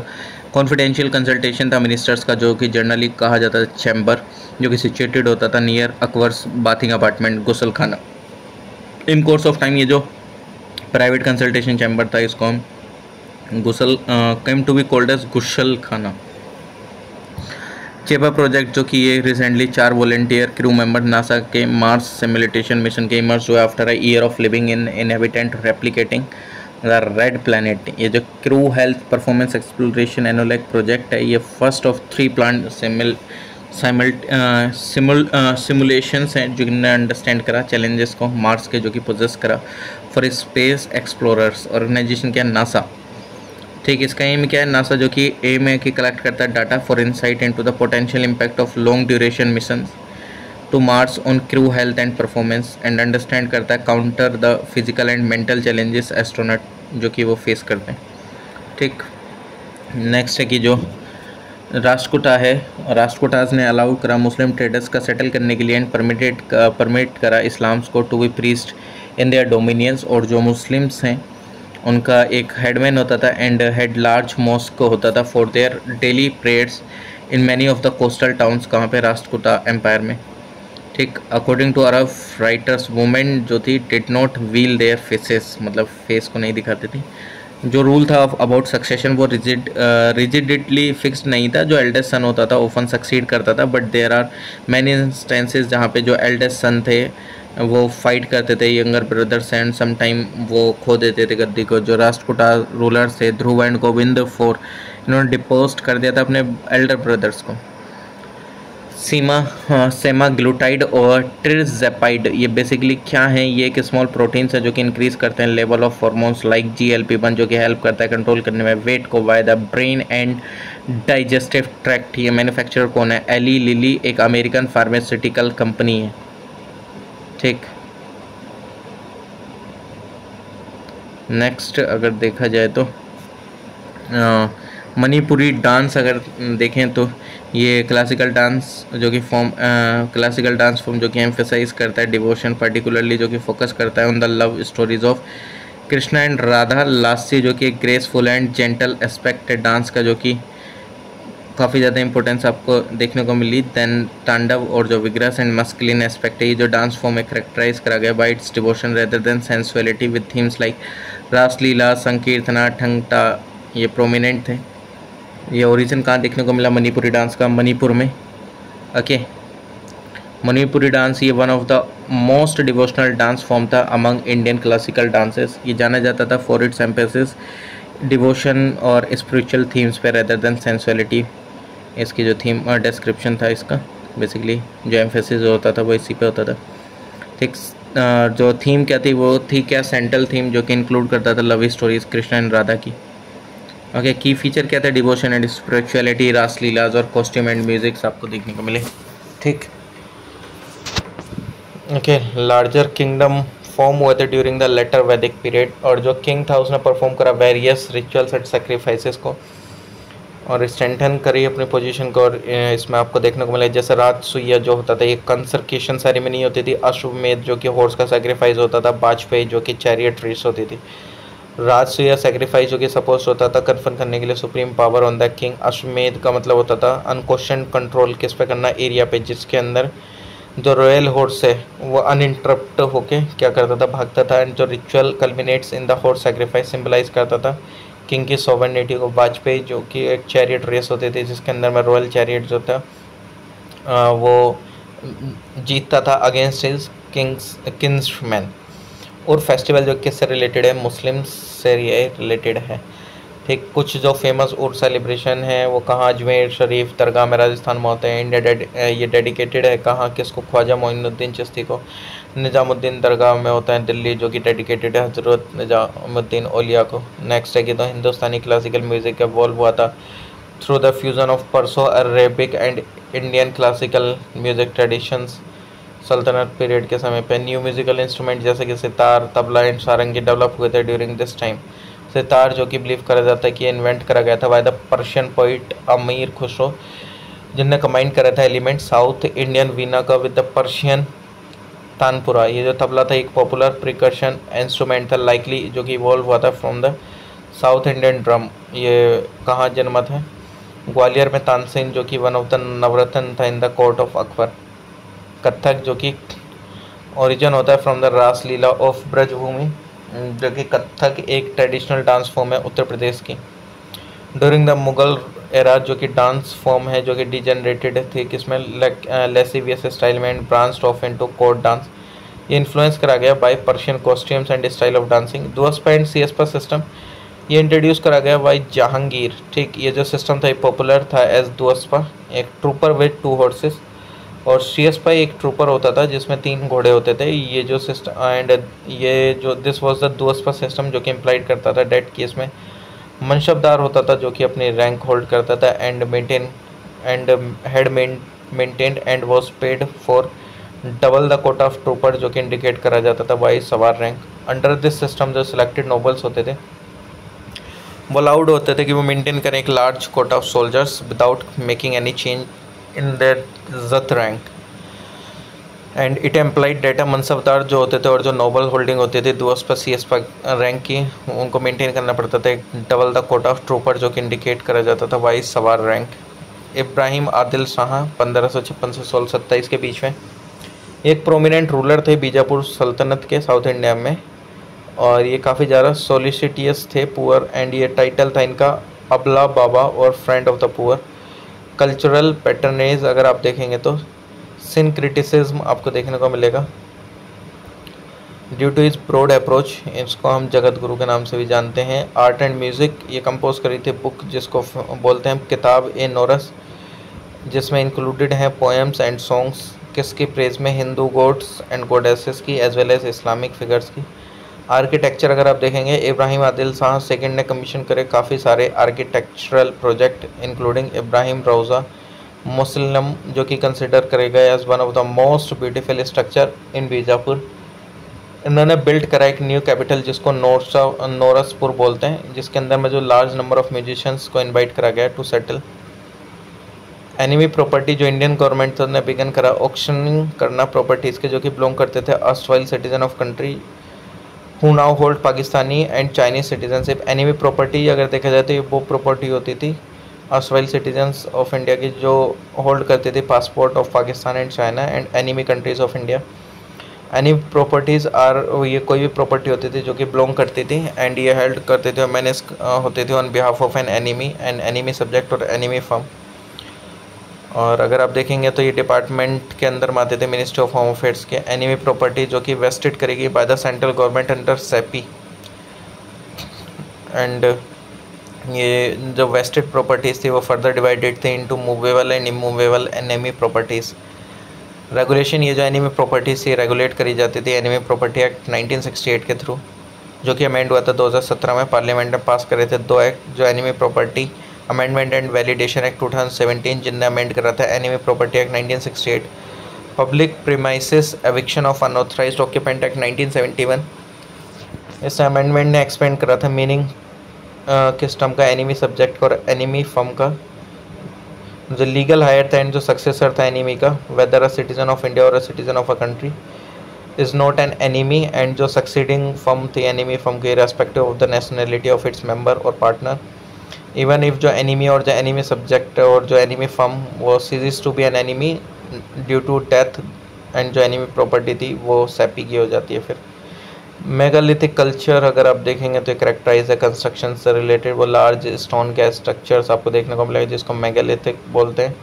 कॉन्फिडेंशियल कंसल्टेशन था मिनिस्टर्स का जो कि जनरली कहा जाता था चैम्बर, जो कि सिचुएटेड होता था नियर अकबर्स बाथिंग अपार्टमेंट गुसल खाना। इन कोर्स ऑफ टाइम ये जो प्राइवेट कंसल्टेशन चैम्बर था इसको हम ghusl came to be called as ghusl khana. CHAPEA project जो कि ये recently 4 volunteer crew member NASA के मार्स सिमुलेशन मिशन के इमर्स हुए after a year of living in inhabitant replicating the red planet. ये जो crew health performance exploration analog project है ये फर्स्ट ऑफ 3 प्लान सिमुलेशंस हैं जिन्होंने अंडरस्टैंड करा चैलेंजेस को मार्स के जो कि पोजेस करा फॉर स्पेस एक्सप्लोरर्स। ऑर्गेनाइजेशन क्या नासा, ठीक। इसका एम क्या है नासा जो कि एम है कि कलेक्ट करता है data for insight into the potential impact of long duration mission to Mars on crew health and performance and understand करता है counter the physical and mental challenges astronaut जो कि वो फेस करते हैं, ठीक। नेक्स्ट है कि जो राष्ट्रकूटा है, राष्ट्रकूटास ने अलाउ करा मुस्लिम ट्रेडर्स का सेटल करने के लिए एंड परमिट करा इस्लाम्स को to be priest in their dominions. और जो मुस्लिम्स हैं उनका एक हेडमैन होता था एंड हेड लार्ज मॉस्क होता था for their daily prayers in many of the coastal towns, कहाँ पे राष्ट्रकूटा एम्पायर में, ठीक। According to Arab writers women जो थी did not veil their faces, मतलब फेस को नहीं दिखाती थी। जो रूल था अबाउट सक्सेशन वो रिजिडिटली फिक्स्ड नहीं था। जो एल्डेस्ट सन होता था ओफन सक्सीड करता था, but there are many instances जहाँ पे जो एल्डेस्ट सन थे वो फाइट करते थे younger brothers and some time वो खो देते थे गद्दी को। जो राष्ट्रकूटा रूलर्स थे ध्रुव एंड गोविंद फोर, इन्होंने डिपोस्ट कर दिया था अपने एल्डर ब्रदर्स को। सेमाग्लूटाइड और ट्रिजेपाइड, ये बेसिकली क्या है, ये एक स्मॉल प्रोटीन्स है जो कि इंक्रीज करते हैं level of hormones like GLP-1, जो कि हेल्प करता है कंट्रोल करने में वेट को by the brain and digestive tract. ये मैन्युफैक्चरर कौन है? एली लिली, एक अमेरिकन फार्मास्यूटिकल कंपनी है। ठीक, नेक्स्ट अगर देखा जाए तो मणिपुरी डांस अगर देखें तो ये क्लासिकल डांस फॉर्म जो कि एम्फेसाइज करता है डिवोशन, पर्टिकुलरली जो कि फोकस करता है on the love stories of Krishna and Radha. Lasya जो कि ग्रेसफुल एंड जेंटल एस्पेक्ट है डांस का, जो कि काफ़ी ज़्यादा इंपॉर्टेंस आपको देखने को मिली। देन तांडव, और जो विग्रस एंड मस्कुलिन एस्पेक्ट है, ये जो डांस फॉर्म है करेक्टराइज करा गया by its devotion rather than sensuality with themes like raslila, sankirtana, Thangta, ये प्रोमिनेंट थे। ये ओरिजिन कहाँ देखने को मिला मणिपुरी डांस का? मणिपुर में। ओके, मणिपुरी डांस ये one of the most devotional dance form था अमंग इंडियन क्लासिकल डांसेस। ये जाना जाता था फॉर इट्स एम्फेसिस डिवोशन और स्पिरिचुअल थीम्स पे रेदर देन सेंसुअलिटी। इसकी जो थीम और डिस्क्रिप्शन था इसका, बेसिकली जो एम्फेसिस होता था वो इसी पे होता था। ठीक, जो थीम क्या थी वो थी क्या? सेंट्रल थीम, जो कि इंक्लूड करता था love stories Krishna and Radha की। ओके, की फीचर क्या था? डिवोशन एंड स्पिरिचुअलिटी, रासलीलाज और कॉस्ट्यूम एंड म्यूजिक्स आपको देखने को मिले। ठीक, ओके, लार्जर किंगडम फॉर्म हुए थे ड्यूरिंग द लेटर वैदिक पीरियड, और जो किंग था उसने परफॉर्म करा वेरियस रिचुअल्स एंड सेक्रीफाइसेस को और स्ट्रेंथन करी अपनी पोजीशन को। और इसमें आपको देखने को मिला जैसे राजसूया जो होता था ये कंसर्केशन सेरेमनी होती थी, अश्वमेध जो कि हॉर्स का सेक्रीफाइस होता था, वाजपेयी जो कि चैरियट रेस होती थी। राजसूया सेक्रीफाइस जो कि सपोज होता था कन्फर्म करने के लिए supreme power on the king. अश्वमेध का मतलब होता था अनक्वेश्चन कंट्रोल किस पे करना? एरिया पे, जिसके अंदर जो रॉयल हॉर्स है वो अनइंटरप्ट होके क्या करता था? भागता था। एंड जो ritual culminates in the horse sacrifice symbolise करता था किंग की सॉवरेनिटी को। वाजपेयी जो कि एक चैरियट रेस होती थी जिसके अंदर में रॉयल चैरियट जो था वो जीतता था अगेंस्ट हिज किंग्समैन। और फेस्टिवल जो किससे रिलेटेड है? मुस्लिम से ये रिलेटेड है। ठीक, कुछ जो फेमस उर्स सेलिब्रेशन है वो कहाँ? अजमेर शरीफ दरगाह में राजस्थान में होते हैं। इंडिया ये डेडिकेटेड है कहाँ? किसको? ख्वाजा मोइनुद्दीन चिश्ती को। निज़ामुद्दीन दरगाह में होता है दिल्ली, जो कि डेडिकेटेड है हजरत निज़ामुद्दीन औलिया को। नेक्स्ट है कि तो हिंदुस्तानी क्लासिकल म्यूज़िक एवॉल्व हुआ था थ्रू द फ्यूज़न ऑफ परसो Arabic and Indian classical music traditions. सल्तनत पीरियड के समय पे न्यू म्यूजिकल इंस्ट्रूमेंट जैसे कि sitar, tabla and sarangi develop हुए थे ड्यूरिंग दिस टाइम। सितार जो कि बिलीव करा जाता है कि इन्वेंट करा गया था बाय द पर्शियन पोइट अमीर खुसरो, जिनने कंबाइन करा था एलिमेंट साउथ इंडियन वीणा का विद द पर्शियन तानपुरा। ये जो तबला था एक पॉपुलर प्रिकर्शन इंस्ट्रूमेंट था लाइकली जो कि इवॉल्व हुआ था from the south Indian drum. ये कहाँ जन्मा था? ग्वालियर में तानसेन जो कि वन ऑफ द नवरत्न था in the court of Akbar. Kathak जो कि ओरिजिन होता है from the Raslila of Braj Bhoomi, जो कि कथक एक ट्रेडिशनल डांस फॉर्म है उत्तर प्रदेश की। ड्यूरिंग द मुगल एरा जो कि डांस फॉर्म है जो कि डिजेनरेटेड थी किसमें? लेसिवियस स्टाइल में and branched off into court dance. ये इन्फ्लुएंस करा गया by Persian costumes and style of dancing. Duaspa and sihaspa system ये इंट्रोड्यूस करा गया बाय जहांगीर। ठीक, ये जो सिस्टम था ये पॉपुलर था एज दुअस्पा, एक ट्रूपर विद 2 हॉर्सेस, और सियस्पा एक ट्रूपर होता था जिसमें 3 घोड़े होते थे। ये जो सिस्टम एंड ये जो दिस वाज द दुअस्पा सिस्टम जो कि इम्प्लाइड करता था डेट केस में मनशबदार होता था जो कि अपनी रैंक होल्ड करता था and had maintained and was paid for double the Kota of trooper, जो कि इंडिकेट करा जाता था बाई सवार रैंक। अंडर दिस सिस्टम जो सिलेक्टेड नोबल्स होते थे वो अलाउड होते थे कि वो मेंटेन करें एक large quota of soldiers without making any change in their इज्जत rank. And it employed data mansabdar जो होते थे और जो नोबल होल्डिंग होती थी दुअस्पा सियस्पा रैंक की, उनको मेंटेन करना पड़ता था double the Kota of trooper, जो कि इंडिकेट करा जाता था वाइस सवार रैंक। इब्राहिम आदिल शाह 1556 से 1627 के बीच में एक प्रोमिनेंट रूलर थे बीजापुर सल्तनत के साउथ इंडिया में, और ये काफ़ी ज़्यादा सोलिसिटियस थे पुअर, एंड ये टाइटल था इनका अबला बाबा और friend of the poor. Cultural patronage अगर आप देखेंगे तो सिनक्रिटिसिज्म आपको देखने को मिलेगा। Due to his broad approach इसको हम जगत गुरु के नाम से भी जानते हैं। आर्ट एंड म्यूज़िक ये कंपोज करी थी बुक जिसको बोलते हैं किताब ए नोरस, जिसमें इंक्लूडेड हैं पोएम्स एंड सॉन्ग्स किसकी प्रेज में, हिंदू गॉड्स एंड गॉडेसेस की as well as Islamic figures की। आर्किटेक्चर अगर आप देखेंगे इब्राहिम आदिल शाह सेकंड ने कमीशन करे काफ़ी सारे architectural project including Ibrahim Rauza Muslim जो कि कंसिडर करे गए as one of the most beautiful structure in Bijapur. इन्होंने बिल्ड करा एक न्यू कैपिटल जिसको नोरसपुर बोलते हैं, जिसके अंदर में जो लार्ज नंबर ऑफ म्यूजिशियंस को इनवाइट करा गया टू सेटल। एनिमी प्रॉपर्टी जो इंडियन गवर्नमेंट ने बिगन करा ऑक्शनिंग करना प्रॉपर्टीज़ के जो कि बिलोंग करते थे erstwhile citizen of country who now hold Pakistani and Chinese citizenship. Enemy property अगर देखा जाए तो ये वो प्रॉपर्टी होती थी अर्स्टवाइल सिटीजन्स ऑफ इंडिया की जो होल्ड करते थे passport of Pakistan and China and enemy countries of India. Enemy properties are ये कोई भी प्रॉपर्टी होती थी जो कि बिलोंग करती थी एंड ये हेल्ड करते थे मैनेज होते थे on behalf of an enemy subject और एनिमी फर्म। और अगर आप देखेंगे तो ये डिपार्टमेंट के अंदर में आते थे मिनिस्ट्री ऑफ होम अफेयर्स के। एनिमी प्रॉपर्टी जो कि वेस्टेड करेगी by the central government under CP and ये जो वेस्टेड प्रॉपर्टीज़ थी वो फर्दर डिवाइडेड थे into movable and immovable enemy properties. Regulation ये जो एनिमी प्रॉपर्टीज़ थी रेगुलेट करी जाती थी एनिमी प्रॉपर्टी एक्ट 1968 के थ्रू, जो कि अमेंड हुआ था 2017 में। पार्लियामेंट ने पास करे थे दो एक्ट जो enemy property amendment and validation act 2017 जिनने अमेंड करा था enemy property act 1968, public premises eviction of unauthorised occupant act 1971। इस अमेंडमेंट ने एक्सपेंड करा था मीनिंग किस टर्म का, एनिमी सब्जेक्ट और एनिमी फर्म का। जो लीगल हायर था एंड जो सक्सेसर था एनिमी का, whether a citizen of India और a citizen of a country is not an enemy and जो सक्सीडिंग फर्म थी एनिमी फर्म के irrespective of the nationality of its member और partner, even if जो enemy और जो enemy subject और जो एनिमी फर्म वो ceases to be an enemy due to death and जो एनिमी प्रॉपर्टी थी वो सेपी की हो जाती है। फिर मेगालिथिक कल्चर अगर आप देखेंगे तो करेक्टराइज है कंस्ट्रक्शन से रिलेटेड वो लार्ज स्टोन के स्ट्रक्चर्स आपको देखने को मिलेगा जिसको मेगालिथिक बोलते हैं।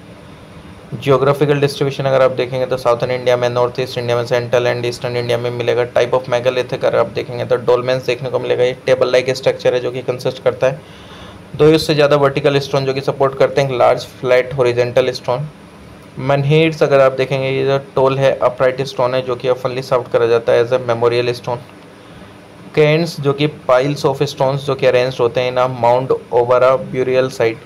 जियोग्राफिकल डिस्ट्रीब्यूशन अगर आप देखेंगे तो साउथर्न इंडिया में, नॉर्थ ईस्ट इंडिया में, सेंट्रल एंड ईस्टर्न इंडिया में मिलेगा। टाइप ऑफ मेगालिथिक अगर आप देखेंगे तो डोलमेंस देखने को मिलेगा। ये टेबल लाइक स्ट्रक्चर है जो कि कंसिस्ट करता है दो उससे ज़्यादा वर्टिकल स्टोन जो कि सपोर्ट करते हैं लार्ज फ्लैट हॉरिजॉन्टल स्टोन। मनहीड्स अगर आप देखेंगे ये जो टोल है अपराइट स्टोन है जो कि ऑफनली सर्व करा जाता है as a memorial stone. Cairns जो कि पाइल्स ऑफ स्टोन्स जो कि अरेंज होते हैं ना mound over a burial site.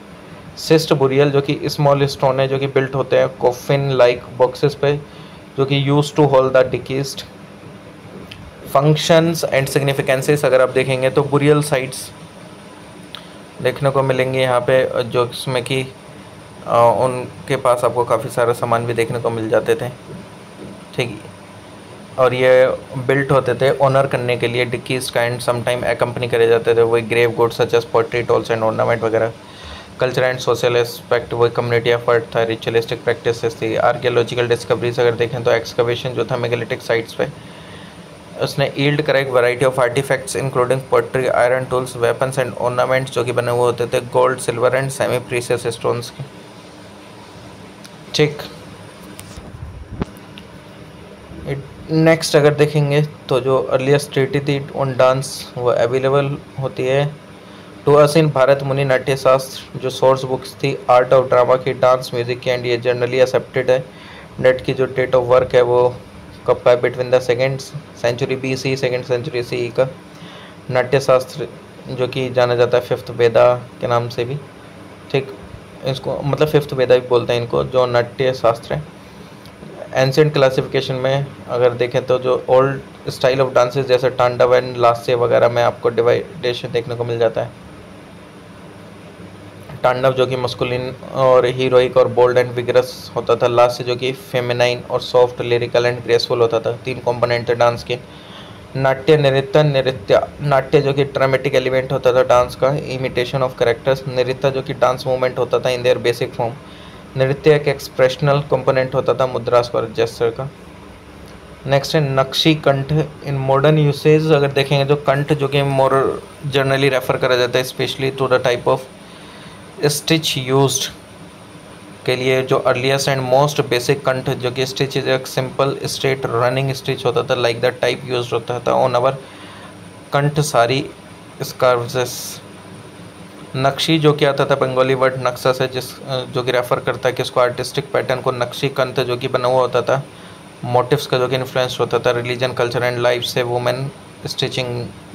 Cyst burial जो कि स्मॉल स्टोन है जो कि बिल्ट होते हैं कॉफिन लाइक बॉक्सेस पे जो कि use to hold the deceased. Functions and significances अगर आप देखेंगे तो बुरियल साइट्स देखने को मिलेंगे यहाँ पे जो इसमें कि उनके पास आपको काफ़ी सारा सामान भी देखने को मिल जाते थे, ठीक। और ये बिल्ट होते थे ऑनर करने के लिए डिकीज काइंड समटाइम एकम्पनी करे जाते थे वही grave goods such as pottery tools and ornament वगैरह। कल्चर एंड सोशल एस्पेक्ट वही कम्युनिटी एफर्ट था, रिचुअलिस्टिक प्रैक्टिसेस थी। आर्कियोलॉजिकल डिस्कवरीज अगर देखें तो एक्सकवेशन जो था मेगालिथिक साइट्स पे उसने ईल्ड करा एक variety of artefacts including pottery, iron tools, weapons and ornaments जो कि बने हुए होते थे gold, silver and semi precious stones के, ठीक। नेक्स्ट अगर देखेंगे तो जो अर्लीस्ट ट्रीटी थी ऑन डांस वो अवेलेबल होती है टू अस इन भारत मुनि नाट्य शास्त्र जो सोर्स बुक्स थी आर्ट ऑफ ड्रामा की, डांस, म्यूजिक की एंड ये जनरली एक्सेप्टेड है। नेट की जो डेट ऑफ वर्क है वो कब का between the second century BC, second century CE का। नाट्य शास्त्र जो कि जाना जाता है फिफ्थ वेदा के नाम से भी, ठीक। इसको मतलब फिफ्थ वेदा भी बोलते हैं इनको जो नाट्य शास्त्र है। एंशिएंट क्लासिफिकेशन में अगर देखें तो जो ओल्ड स्टाइल ऑफ डांसेस जैसे तांडव एंड लास्य वगैरह में आपको डिवाइडेशन देखने को मिल जाता है। तांडव जो कि मस्कुलिन और हीरोइक और बोल्ड एंड विगरस होता था, लास्य जो कि फेमिनाइन और सॉफ्ट, लिरिकल एंड ग्रेसफुल होता था। 3 कंपोनेंट थे डांस के। नाट्य, नृत्य। नाट्य जो कि ड्रामेटिक एलिमेंट होता था डांस का, इमिटेशन ऑफ कैरेक्टर्स। नृत्य जो कि डांस मूवमेंट होता था इन देयर बेसिक फॉर्म। नृत्य एक एक्सप्रेशनल कंपोनेंट होता था मुद्रास और जेस्चर का। नेक्स्ट है नक्शी कंठ। इन मॉडर्न यूसेज अगर देखेंगे तो कंठ जो कि मोर जनरली रेफर करा जाता है specially to the type of stitch used के लिए जो अर्लीस्ट एंड मोस्ट बेसिक कंठ जो कि स्टिच इज एक सिंपल स्ट्रेट रनिंग स्टिच होता था, लाइक दैट टाइप यूज होता था ऑन अवर कंठ सारी स्कार्व्स। नक्शी जो कि आता था बंगाली वर्ड नक्शा से, जिस जो कि रेफर करता है कि उसको आर्टिस्टिक पैटर्न को, नक्शी कंठ जो कि बना हुआ होता था मोटिव्स का जो कि इन्फ्लुएंस होता था रिलीजन कल्चर एंड लाइफ से, वुमेन स्टिचिंग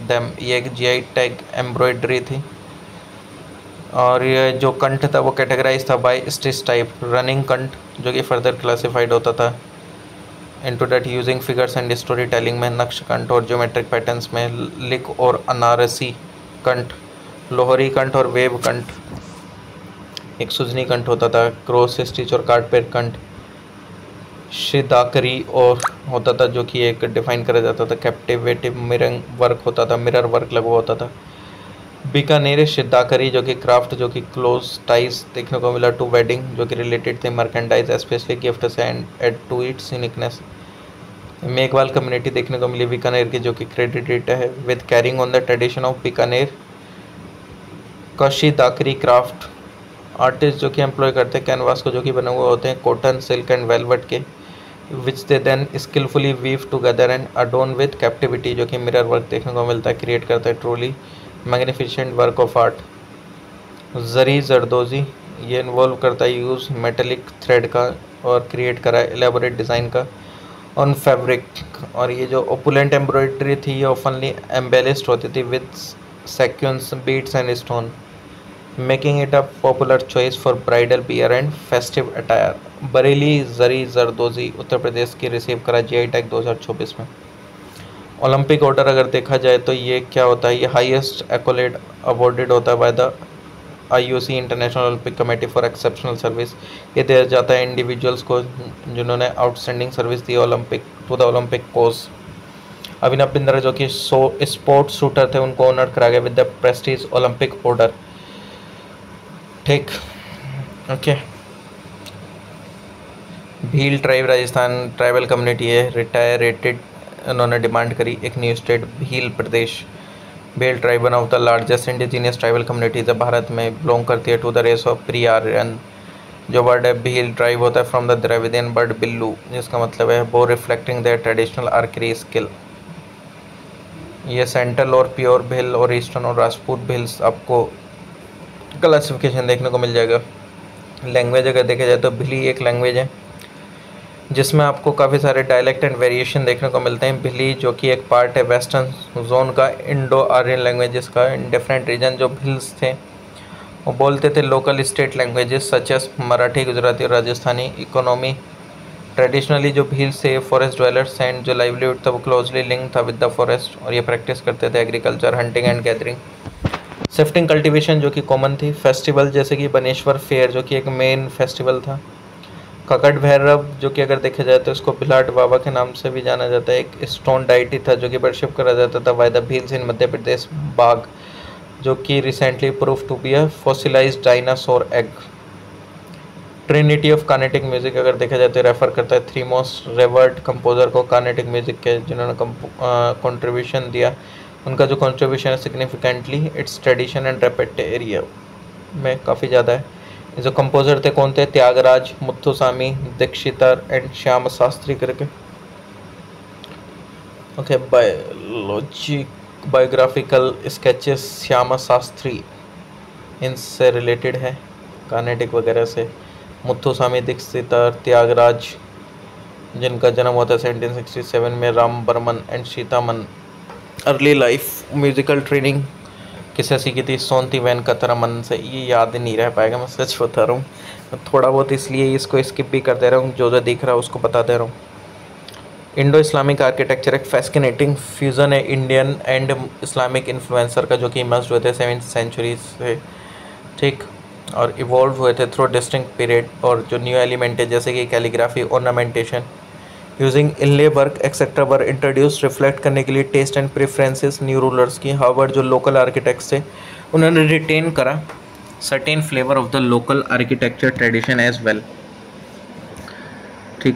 दैम। ये एक जीआई टैग एम्ब्रॉयडरी थी। और ये जो कंठ था वो कैटेगराइज था बाय स्टिच टाइप, रनिंग कंठ जो कि फर्दर क्लासिफाइड होता था into that using figures and story telling में नक्श कंठ, और ज्योमेट्रिक पैटर्न्स में लिक और अनारसी कंठ, लोहरी कंठ और वेव कंठ, एक सुजनी कंठ होता था, क्रॉस स्टिच और कार्डपेट कंठ, शिदाकरी और होता था जो कि एक डिफाइन करा जाता था कैप्टिवेटिव मिरर वर्क होता था, मिरर वर्क लगा होता था। बीकानेर शिदाकरी जो कि क्राफ्ट जो कि क्लोज टाइज देखने को मिला टू वेडिंग जो कि रिलेटेड थे merchandise especially gift and add to its uniqueness. Meghwal community देखने को मिली बीकानेर की जो कि क्रेडिटेड है with carrying on the tradition of Bikaner kashidakari craft. Artist जो कि एम्प्लॉय करते हैं कैनवास को जो कि बने हुए होते हैं कॉटन सिल्क एंड वेलवेट के, which they then skilfully weave together and adorn with captivity जो कि मिरर वर्क देखने को मिलता है, क्रिएट करता है truly magnificent work of art. Zari zardozi ये इन्वॉल्व करता है यूज़ मेटेलिक थ्रेड का और क्रिएट करा है एलेबोरेट डिज़ाइन का ऑन फैब्रिक। और ये जो ओपुलेंट एम्ब्रॉयडरी थी ये ओपनली एम्बेलिस्ड होती थी with sequins beads and stone, making it a popular choice for bridal wear and festive attire. Bareilly zari zardozi Uttar Pradesh की रिसीव करा जीआई टैग 2024 में। ओलंपिक ऑर्डर अगर देखा जाए तो ये क्या होता है, ये हाईएस्ट एक्कोलेड अवॉर्डेड होता है by the IOC International Olympic Committee for exceptional service. ये दिया जाता है इंडिविजुअल्स को जिन्होंने आउटस्टैंडिंग सर्विस दी Olympic to the Olympic cause. Abhinav Bindra जो कि स्पोर्ट शूटर थे उनको ऑनर करा गया with the prestige Olympic Order. ठीक, okay. Bhil tribe Rajasthan tribal community है, रिटायरेटेड उन्होंने डिमांड करी एक new state Bhil Pradesh. Bhil tribe one of the largest indigenous tribal communities है भारत में, बिलोंग करती है टू द रेस ऑफ प्रियारियन। जो वर्ड है भील ट्राइब होता है from the Dravidian word Billu जिसका मतलब है वो reflecting there traditional archery skill. ये सेंट्रल और प्योर भील और ईस्टर्न और राजपूत भील्स आपको क्लासिफिकेशन देखने को मिल जाएगा। लैंग्वेज अगर देखा जाए तो भिली एक लैंग्वेज है जिसमें आपको काफ़ी सारे डायलेक्ट एंड वेरिएशन देखने को मिलते हैं। भिली जो कि एक पार्ट है वेस्टर्न जोन का इंडो आर्यन लैंग्वेजेस का। इन डिफरेंट रीजन जो भिल्स थे वो बोलते थे local state languages such as Marathi, Gujarati और राजस्थानी। इकोनॉमी ट्रेडिशनली जो भील्स थे फॉरेस्ट ड्वेलर्स एंड जो लाइवलीहुड था वो क्लोजली लिंक था विद द फॉरेस्ट और ये प्रैक्टिस करते थे agriculture, hunting and gathering. Shifting cultivation जो कि कॉमन थी। फेस्टिवल जैसे कि बनेश्वर फेयर जो कि एक मेन फेस्टिवल था। ककट भैरव जो कि अगर देखा जाए तो इसको भिलाट बाबा के नाम से भी जाना जाता है, एक स्टोन डाइटी था जो कि वर्शिप करा जाता था by the Bhils in Madhya Pradesh. Bagh जो कि recently prove to be a fossilised dinosaur egg. Trinity of Carnatic music अगर देखा जाए तो रेफर करता है थ्री मोस्ट रेवर्ड कंपोजर को कार्नेटिक म्यूजिक के जिन्होंने कंट्रीब्यूशन दिया। उनका जो कंट्रीब्यूशन है सिग्निफिकेंटली इट्स ट्रेडिशन एंड रेपेटेरिया में काफ़ी ज़्यादा है। जो कंपोजर थे कौन थे, त्यागराज, मुत्थुस्वामी दीक्षितर एंड श्याम शास्त्री करके। Okay, biographical sketches Shyama Shastri इनसे रिलेटेड है कार्नेटिक वगैरह से। मुत्थुस्वामी दीक्षितर, त्यागराज जिनका जन्म होता है 1767 में, Ram Burman and Sitaman. Early life musical training किसे सीखी थी, सोनती वैन कतरमन से। ये याद नहीं रह पाएगा, मैं सच बता रहा हूँ, थोड़ा बहुत इसलिए इसको स्किप भी कर दे रहा हूँ, जो दिख रहा है उसको बता दे रहा हूँ। इंडो इस्लामिक आर्किटेक्चर एक फैसिनेटिंग फ्यूज़न है इंडियन एंड इस्लामिक इन्फ्लुएंसर का जो कि इमर्ज हुए थे 7th सेंचुरी से, ठीक, और इवॉल्व हुए थे थ्रू डिस्टिंक्ट पीरियड। और जो न्यू एलिमेंट है जैसे कि calligraphy, ornamentation, using inlay work etcetera were introduce reflect करने के लिए taste and preferences new rulers की। हावर्ड जो लोकल आर्किटेक्ट्स थे उन्होंने रिटेन करा certain flavour of the local architecture tradition as well, ठीक।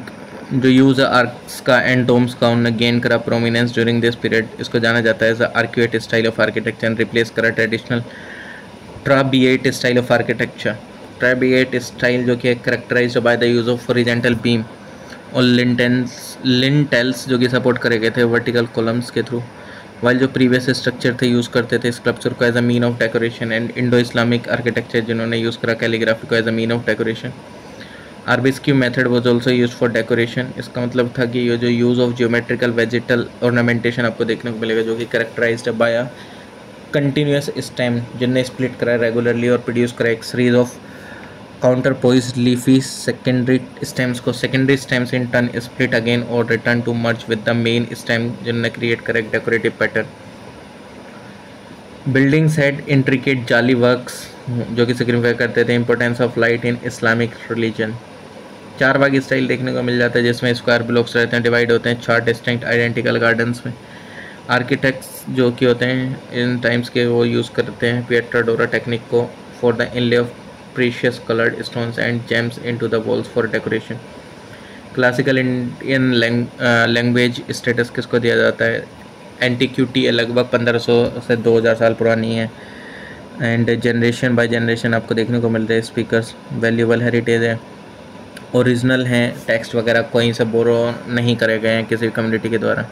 जो यूज़ आर्क्स का एंड डोम्स का उन्होंने गेन करा प्रोमिनेंस ड्यूरिंग दिस पीरियड। इसको जाना जाता है as arcuate style of architecture and replace करा traditional trabeate style of architecture. Trabeate style जो कि characterised by the use of horizontal beam और लिंटेल्स जो कि सपोर्ट करे गए थे वर्टिकल कॉलम्स के थ्रू, वाइल जो प्रीवियस स्ट्रक्चर थे यूज़ करते थे स्कल्पचर को as a mean of decoration, and Indo Islamic architecture जिन्होंने यूज़ करा कैलीग्राफी को as a mean of decoration. आर्बिस्क्यू method was also use for decoration. इसका मतलब था कि ये जो use of geometrical vegetal ornamentation आपको देखने को मिलेगा जो कि characterised by a continuous stem जिनने स्प्लिट करा रेगुलरली और प्रोड्यूस करा एक series of counterpoised leafy secondary stems को secondary stems in turn split again और return to merge with the main stem जिन्होंने क्रिएट करा एक decorative pattern. Buildings had intricate jali works जो कि सिग्निफाई करते थे importance of light in Islamic religion. चार बागी स्टाइल देखने को मिल जाता है जिसमें स्क्वायर ब्लॉक्स रहते हैं, डिवाइड होते हैं 4 डिस्टिंक्ट आइडेंटिकल गार्डन्स में। आर्किटेक्ट्स जो कि होते हैं इन टाइम्स के वो यूज़ करते हैं पिएट्रा डोरा टेक्निक को for the inlay of precious coloured stones and James into the walls for decoration. Classical Indian language status किसको दिया जाता है? एंटीक्यूटी लगभग 1500 से 2000 साल पुरानी है, एंड जनरेशन बाय जनरेशन आपको देखने को मिलते हैं स्पीकर्स। वैल्यूबल हेरिटेज है, ओरिजिनल हैं, टेक्स्ट वगैरह कहीं से बोरो नहीं करे गए हैं किसी कम्युनिटी के द्वारा।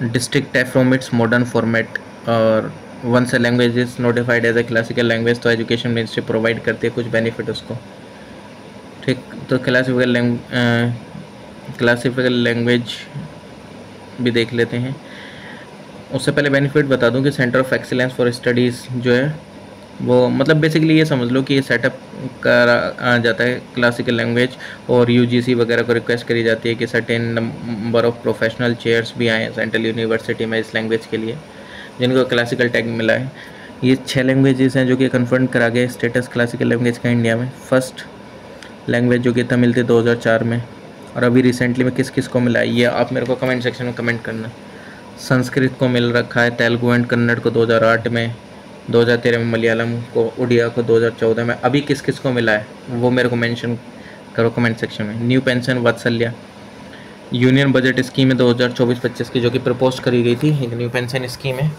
डिस्ट्रिक्ट है फ्रॉम इट्स मॉडर्न फॉर्मेट, और once a language is notified as a classical language तो एजुकेशन मिनिस्ट्री प्रोवाइड करती है कुछ बेनिफिट उसको। ठीक, तो क्लासिकल लैंग्वेज भी देख लेते हैं। उससे पहले बेनिफिट बता दूं कि centre of excellence for studies जो है वो मतलब बेसिकली ये समझ लो कि ये सेटअप करा जाता है क्लासिकल लैंग्वेज, और यूजीसी वगैरह को रिक्वेस्ट करी जाती है कि certain number of professional chairs भी आए सेंट्रल यूनिवर्सिटी में इस लैंग्वेज के लिए जिनको क्लासिकल टैग मिला है। ये 6 लैंग्वेजेस हैं जो कि कन्फर्म करा गए स्टेटस क्लासिकल लैंग्वेज का इंडिया में। फर्स्ट लैंग्वेज जो कि तमिल थी 2004 में, और अभी रिसेंटली में किस किस को मिला है ये आप मेरे को कमेंट सेक्शन में कमेंट करना। संस्कृत को मिल रखा है, तेलुगु एंड कन्नड़ को 2008 में, 2013 में मलयालम को, उड़िया को 2014 में। अभी किस किस को मिला है वो मेरे को मेंशन करो कमेंट सेक्शन में। न्यू पेंशन वात्सल्य यूनियन बजट स्कीम है 2024-25 की जो कि प्रपोज करी गई थी, एक न्यू पेंशन स्कीम है।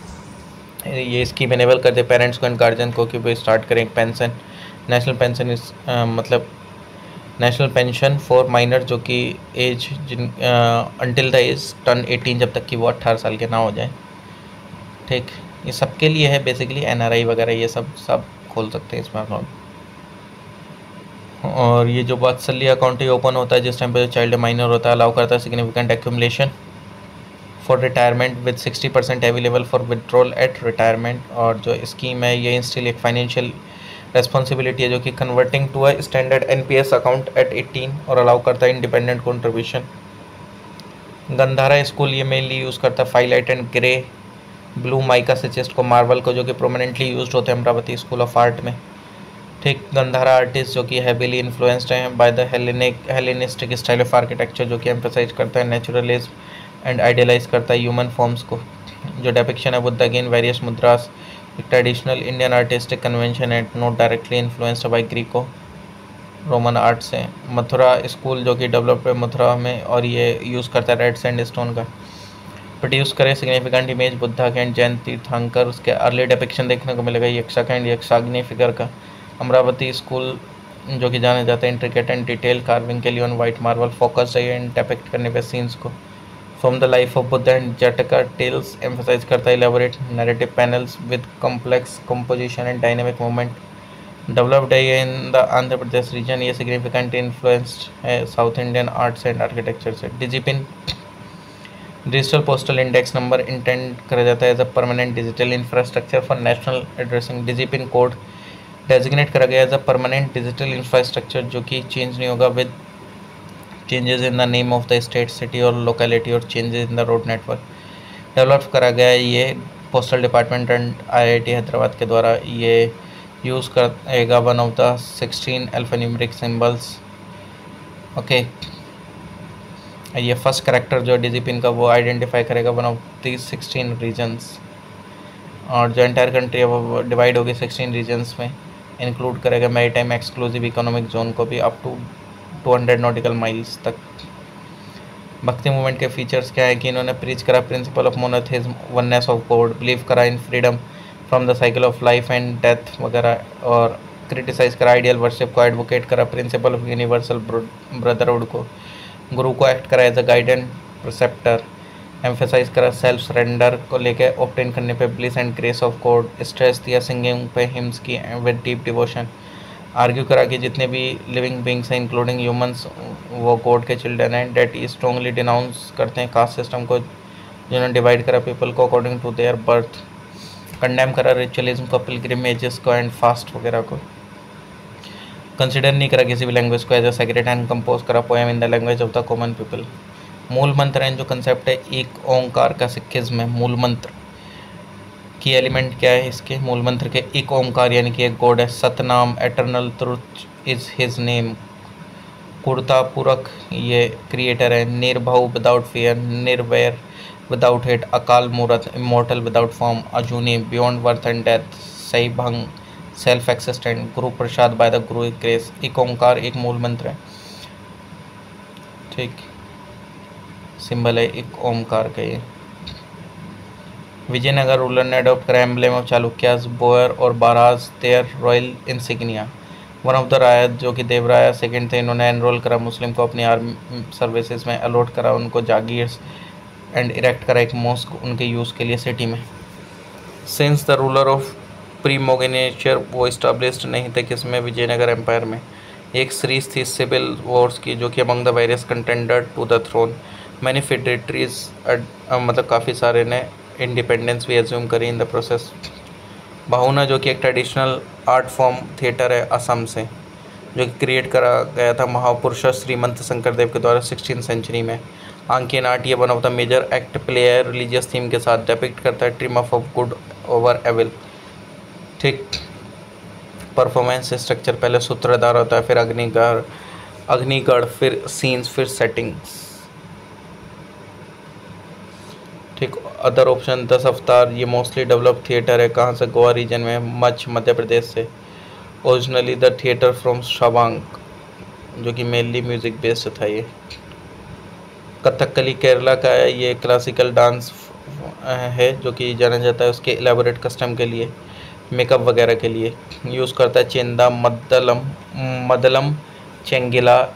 ये स्कीम इनेबल करते पेरेंट्स को एंड गार्जियन को कि वो स्टार्ट करें एक पेंशन, नेशनल पेंशन मतलब नेशनल पेंशन फॉर माइनर जो कि age until the age turn 18 जब तक कि वो 18 साल के ना हो जाए। ठीक, ये सबके लिए है बेसिकली, एनआरआई वगैरह ये सब खोल सकते हैं इसमें अकाउंट। और ये जो वात्सल्य अकाउंट ही ओपन होता है जिस टाइम पे चाइल्ड माइनर होता है, अलाउ करता है significant accumulation for retirement with 60% available for withdrawal at retirement. और जो स्कीम है ये इंस्टिल एक फाइनेंशियल रेस्पॉन्सिबिलिटी है जो कि converting to a standard NPS account at 18 और अलाउ करता है इंडिपेंडेंट कंट्रीब्यूशन। गंधारा स्कूल ये मेनली यूज़ करता है phyllite and grey blue mica schist को, मार्बल को जो कि प्रोमिनेंटली यूज्ड होते हैं अमरावती स्कूल ऑफ आर्ट में। ठीक, गंधारा आर्टिस्ट जो कि हैवीली इन्फ्लुएंस्ड हैं by the Hellenistic style of architecture जो कि एम्फसाइज करता है नेचुरलिज्म एंड आइडियलाइज करता है ह्यूमन फॉर्म्स को। जो डेपिक्शन है बुद्धा अगेन वेरियस मुद्रास, एक traditional Indian artistic convention and not directly influenced by Greco Roman art से। मथुरा स्कूल जो कि डेवलप है मथुरा में और ये यूज़ करता है रेड सैंडस्टोन का। प्रोड्यूस करे सिग्निफिकेंट इमेज बुद्धा के एंड जैन तीर्थंकर, उसके अर्ली डिपिक्शन देखने को मिलेगा यक्षा का एंड यक्षाग्नि फिगर का। अमरावती स्कूल जो कि जाने जाता है इंट्रिकेट एंड डिटेल कार्विंग के लिए ऑन वाइट मार्बल, फोकस है एंड डिपिक्ट करने पे सीन्स को। From the life of Buddha and Jataka tales emphasise करता है elaborate narrative panels with complex composition and dynamic movement. Developed है in the Andhra Pradesh region, ये सिग्निफिकेंट इन्फ्लुएंस्ड है south Indian arts and architecture से। DIGIPIN digital postal index number intend करा जाता है as a permanent digital infrastructure for national addressing. DIGIPIN code designate करा गया as a permanent digital infrastructure जो कि चेंज नहीं होगा with changes in the name of the state, city और लोकेलिटी और changes in the road network. Develop करा गया है ये postal department and IIT Hyderabad के द्वारा। ये यूज़ करेगा one of the 16 alphanumeric symbols. Okay, ये फर्स्ट करेक्टर जो डिजिपिन का वो आइडेंटिफाई करेगा वन ऑफ दीज 16 रीजन्स। और जो एंटायर कंट्री है वो डिवाइड होगी 16 रीजन्स में, इंक्लूड करेगा मैरीटाइम एक्सक्लूसिव इकोनॉमिक जोन को भी अप टू 200 नॉटिकल माइल्स तक। भक्ति मूवमेंट के फीचर्स क्या है कि इन्होंने प्रीच करा principle of monotheism, oneness of God, believe करा in freedom from the cycle of life and death वगैरह, और क्रिटिसाइज करा आइडियल वर्शिप को, एडवोकेट करा प्रिंसिपल ऑफ यूनिवर्सल ब्रदरहुड को, गुरु को एक्ट करा as a guide and preceptor, emphasise करा सेल्फ सरेंडर को लेके, ऑब्टेन करने पे bliss and grace of God, stress दिया सिंगिंग पे हिम्स की विद डीप डिवोशन, आर्ग्यू करा कि जितने भी लिविंग बींग्स हैं इंक्लूडिंग ह्यूमंस वो गॉड के चिल्ड्रन हैं, डेट ई स्ट्रॉन्गली डिनाउंस करते हैं कास्ट सिस्टम को जिन्होंने डिवाइड करा पीपल को according to their birth, condemn करा रिचुअलिज्म को, पिलग्रिमेजेस को एंड फास्ट वगैरह को, कंसिडर नहीं करा किसी भी लैंग्वेज को as a sacred and compose करा poem in the language of the common people. Mool Mantar है जो कंसेप्ट है एक ओंकार का सिक्किज्म है। मूल मंत्र की एलिमेंट क्या है इसके मूल मंत्र के? एक ओंकार यानी कि एक गॉड है, Satnam eternal truth is his name, Karta Purakh ये क्रिएटर है, Nirbhau without fear, Nirvair without hate, Akal Moorat immortal without form, Ajooni beyond birth and death, Saibhang self existent, Guru Prasad by the guru grace. Ek Onkar एक मूल मंत्र है, ठीक, सिंबल है एक ओंकार का। ये विजयनगर रूलर ने अडॉप्ट करा एम्ब्लेम ऑफ चालुक्यास, बोयर और बाराज their royal insignia. One of the रायत जो कि देवराया सेकंड थे, इन्होंने एनरोल करा मुस्लिम को अपनी आर्मी सर्विसेज में, अलॉट करा उनको जागीर्स एंड इरेक्ट करा एक मॉस्क उनके यूज़ के लिए सिटी में। सिंस द रूलर ऑफ प्रीमोगेनेचर वो इस्टेब्लिश्ड नहीं थे किसमें? विजयनगर एम्पायर में। एक सीरीज थी सिविल वॉर्स की जो कि among the various contender to the throne, many feudatories मतलब काफ़ी सारे ने इंडिपेंडेंस भी एज्यूम करी इन द प्रोसेस। बाहुना जो कि एक ट्रेडिशनल आर्ट फॉर्म थिएटर है असम से, जो कि क्रिएट करा गया था महापुरुष श्रीमंत शंकरदेव के द्वारा 16th सेंचुरी में। आंकियन आर्ट ये one of the major act play है रिलीजियस थीम के साथ, डिपिक्ट करता है triumph of good over evil, ठीक। परफॉर्मेंस स्ट्रक्चर पहले सूत्रधार होता है, फिर अग्निगढ़, फिर सीन्स, फिर सेटिंग्स, ठीक। अदर ऑप्शन 10 अवतार ये मोस्टली डेवलप थिएटर है, कहाँ से? गोवा रीजन में, मच मध्य प्रदेश से। ओरिजिनली द थिएटर फ्रॉम शबांग जो कि मेनली म्यूजिक बेस्ड था। ये कथकली केरला का है, ये क्लासिकल डांस है जो कि जाना जाता है उसके एलेबोरेट कस्टम के लिए, मेकअप वगैरह के लिए यूज़ करता है चेंदा, मदलम, चेंगिला,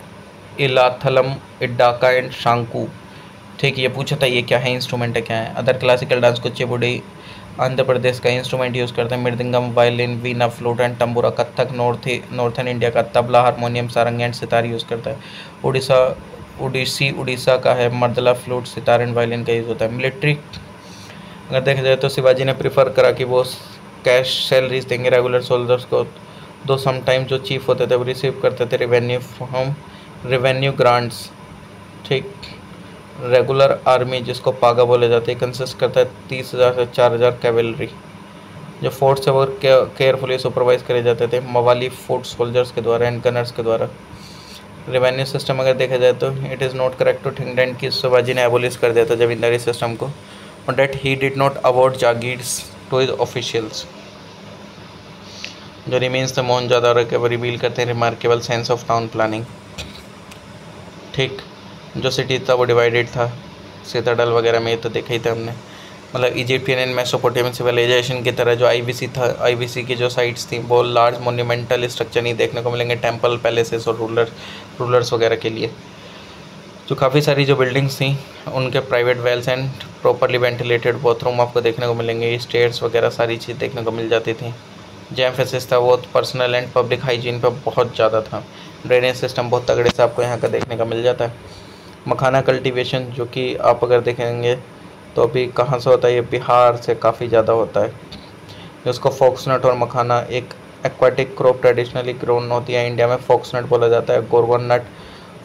इलाथलम, इड्डाका एंड शांकू, ठीक। ये पूछा था ये क्या है, इंस्ट्रूमेंट है क्या है? Other classical dance Kuchipudi Andhra Pradesh का इंस्ट्रूमेंट यूज़ करते हैं, mridangam, violin, veena, flute and tambura. Kathak northern India का tabla, harmonium, sarangi and sitar use करता है। उड़ीसा का है, mardala, flute, sitar and violin का यूज़ होता है। मिलिट्री अगर देखा जाए तो शिवाजी ने प्रीफर करा कि वो कैश सैलरीज देंगे रेगुलर सोल्जर्स को, दो समटाइम जो चीफ होते थे वो रिसीव करते थे रेवेन्यू ग्रांट्स, ठीक। रेगुलर आर्मी जिसको पागा बोले जाते हैं कंसिस्ट करता है 30,000 से 4,000 कैवेलरी। जो फोर्ट्स है वो केयरफुली सुपरवाइज करे जाते थे मवाली फुट सोल्जर्स के द्वारा एंड गनर्स के द्वारा। रेवेन्यू सिस्टम अगर देखा जाए तो it is not correct to think that कि शिवाजी ने एबोलिश कर दिया था जमींदारी सिस्टम को, और that he did not award jagirs to his officials. जो रिमेन्स द मोहनजोदड़ो के वो रिवील करते हैं remarkable sense of town planning, ठीक। जो सिटी था वो डिवाइडेड था, सिताडल वगैरह में, ये तो देखा ही था हमने। मतलब इजिप्टियन एंड मेसोपोटामियन सिविलाइजेशन की तरह जो आईवीसी था, आईवीसी की जो साइट्स थी वो लार्ज मोन्यूमेंटल स्ट्रक्चर नहीं देखने को मिलेंगे, टेंपल, पैलेसेस और रूलर्स वगैरह के लिए। जो काफ़ी सारी जो बिल्डिंग्स थी उनके private wells and properly ventilated bathroom आपको देखने को मिलेंगे, स्टेयर्स वगैरह सारी चीज़ देखने को मिल जाती थी। जो एम्फेसिस था वो पर्सनल एंड पब्लिक हाइजीन पर बहुत ज़्यादा था। ड्रेनेज सिस्टम बहुत तगड़े से आपको यहाँ का देखने का मिल जाता है। मखाना कल्टीवेशन जो कि आप अगर देखेंगे तो अभी कहाँ से होता है, ये बिहार से काफ़ी ज़्यादा होता है। जिसको फोक्सनट और मखाना एक एक्वाटिक क्रॉप ट्रेडिशनली ग्रोन होती है, इंडिया में फोक्सनट बोला जाता है। गोरगोन नट,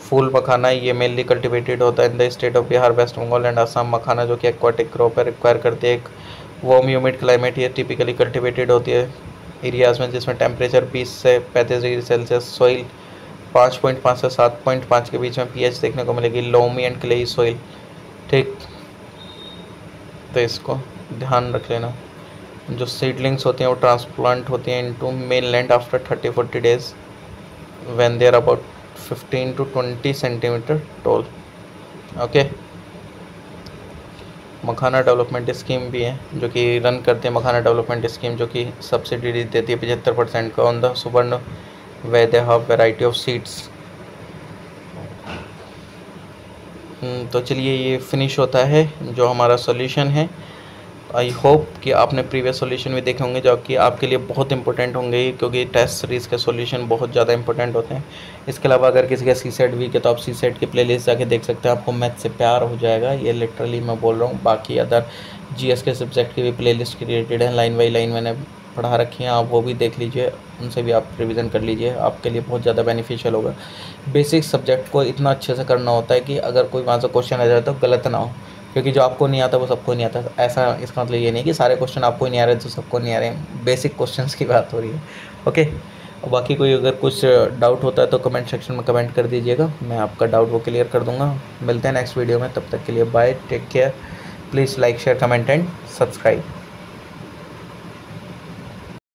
फूल मखाना ये मेनली कल्टिवेटेड होता है in the state of Bihar, West Bengal and Assam. Makhana जो कि एक्वाटिक क्रॉप है, रिक्वायर करती है एक वार्म ह्यूमिड क्लाइमेट, ये टिपिकली कल्टिवेटेड होती है एरियाज़ में जिसमें टेम्परेचर 20 से 35 डिग्री सेल्सियस, सॉइल 5.5 से 7.5 के बीच में पीएच देखने को मिलेगी, लोमी एंड क्लेई सॉइल, ठीक। तो इसको ध्यान रख लेना। जो सीडलिंग्स होती हैं वो ट्रांसप्लांट होती हैं into mainland after 30-40 days when they are about 15 to 20 centimetre tall, okay. Makhana development scheme भी है जो कि रन करते हैं। मखाना डेवलपमेंट स्कीम जो कि सब्सिडी देती है 75% का ऑन द सुवर्ण वैद्य वैरायटी ऑफ सीड्स। तो चलिए ये फिनिश होता है जो हमारा सॉल्यूशन है। आई होप कि आपने प्रीवियस सॉल्यूशन भी देखे होंगे जो कि आपके लिए बहुत इंपॉर्टेंट होंगे, क्योंकि टेस्ट सीरीज़ के सॉल्यूशन बहुत ज़्यादा इंपॉर्टेंट होते हैं। इसके अलावा अगर किसी का सी सेट वीक है तो आप सी सेट की प्लेलिस्ट जाके देख सकते हैं, आपको मैथ से प्यार हो जाएगा, ये लिटरली मैं बोल रहा हूँ। बाकी अदर जीएस के सब्जेक्ट की भी प्लेलिस्ट क्रिएटेड है, लाइन बाई लाइन मैंने पढ़ा रखी हैं, आप वो भी देख लीजिए, उनसे भी आप रिवीजन कर लीजिए, आपके लिए बहुत ज़्यादा बेनिफिशियल होगा। बेसिक सब्जेक्ट को इतना अच्छे से करना होता है कि अगर कोई वहाँ से क्वेश्चन आ जाए तो गलत ना हो, क्योंकि जो आपको नहीं आता वो सबको नहीं आता। ऐसा इसका मतलब ये नहीं कि सारे क्वेश्चन आपको ही नहीं आ रहे तो सबको नहीं आ रहे हैं, बेसिक क्वेश्चंस की बात हो रही है। ओके, बाकी कोई अगर कुछ डाउट होता है तो कमेंट सेक्शन में कमेंट कर दीजिएगा, मैं आपका डाउट वो क्लियर कर दूंगा। मिलते हैं नेक्स्ट वीडियो में, तब तक के लिए bye, take care, please like share comment and subscribe.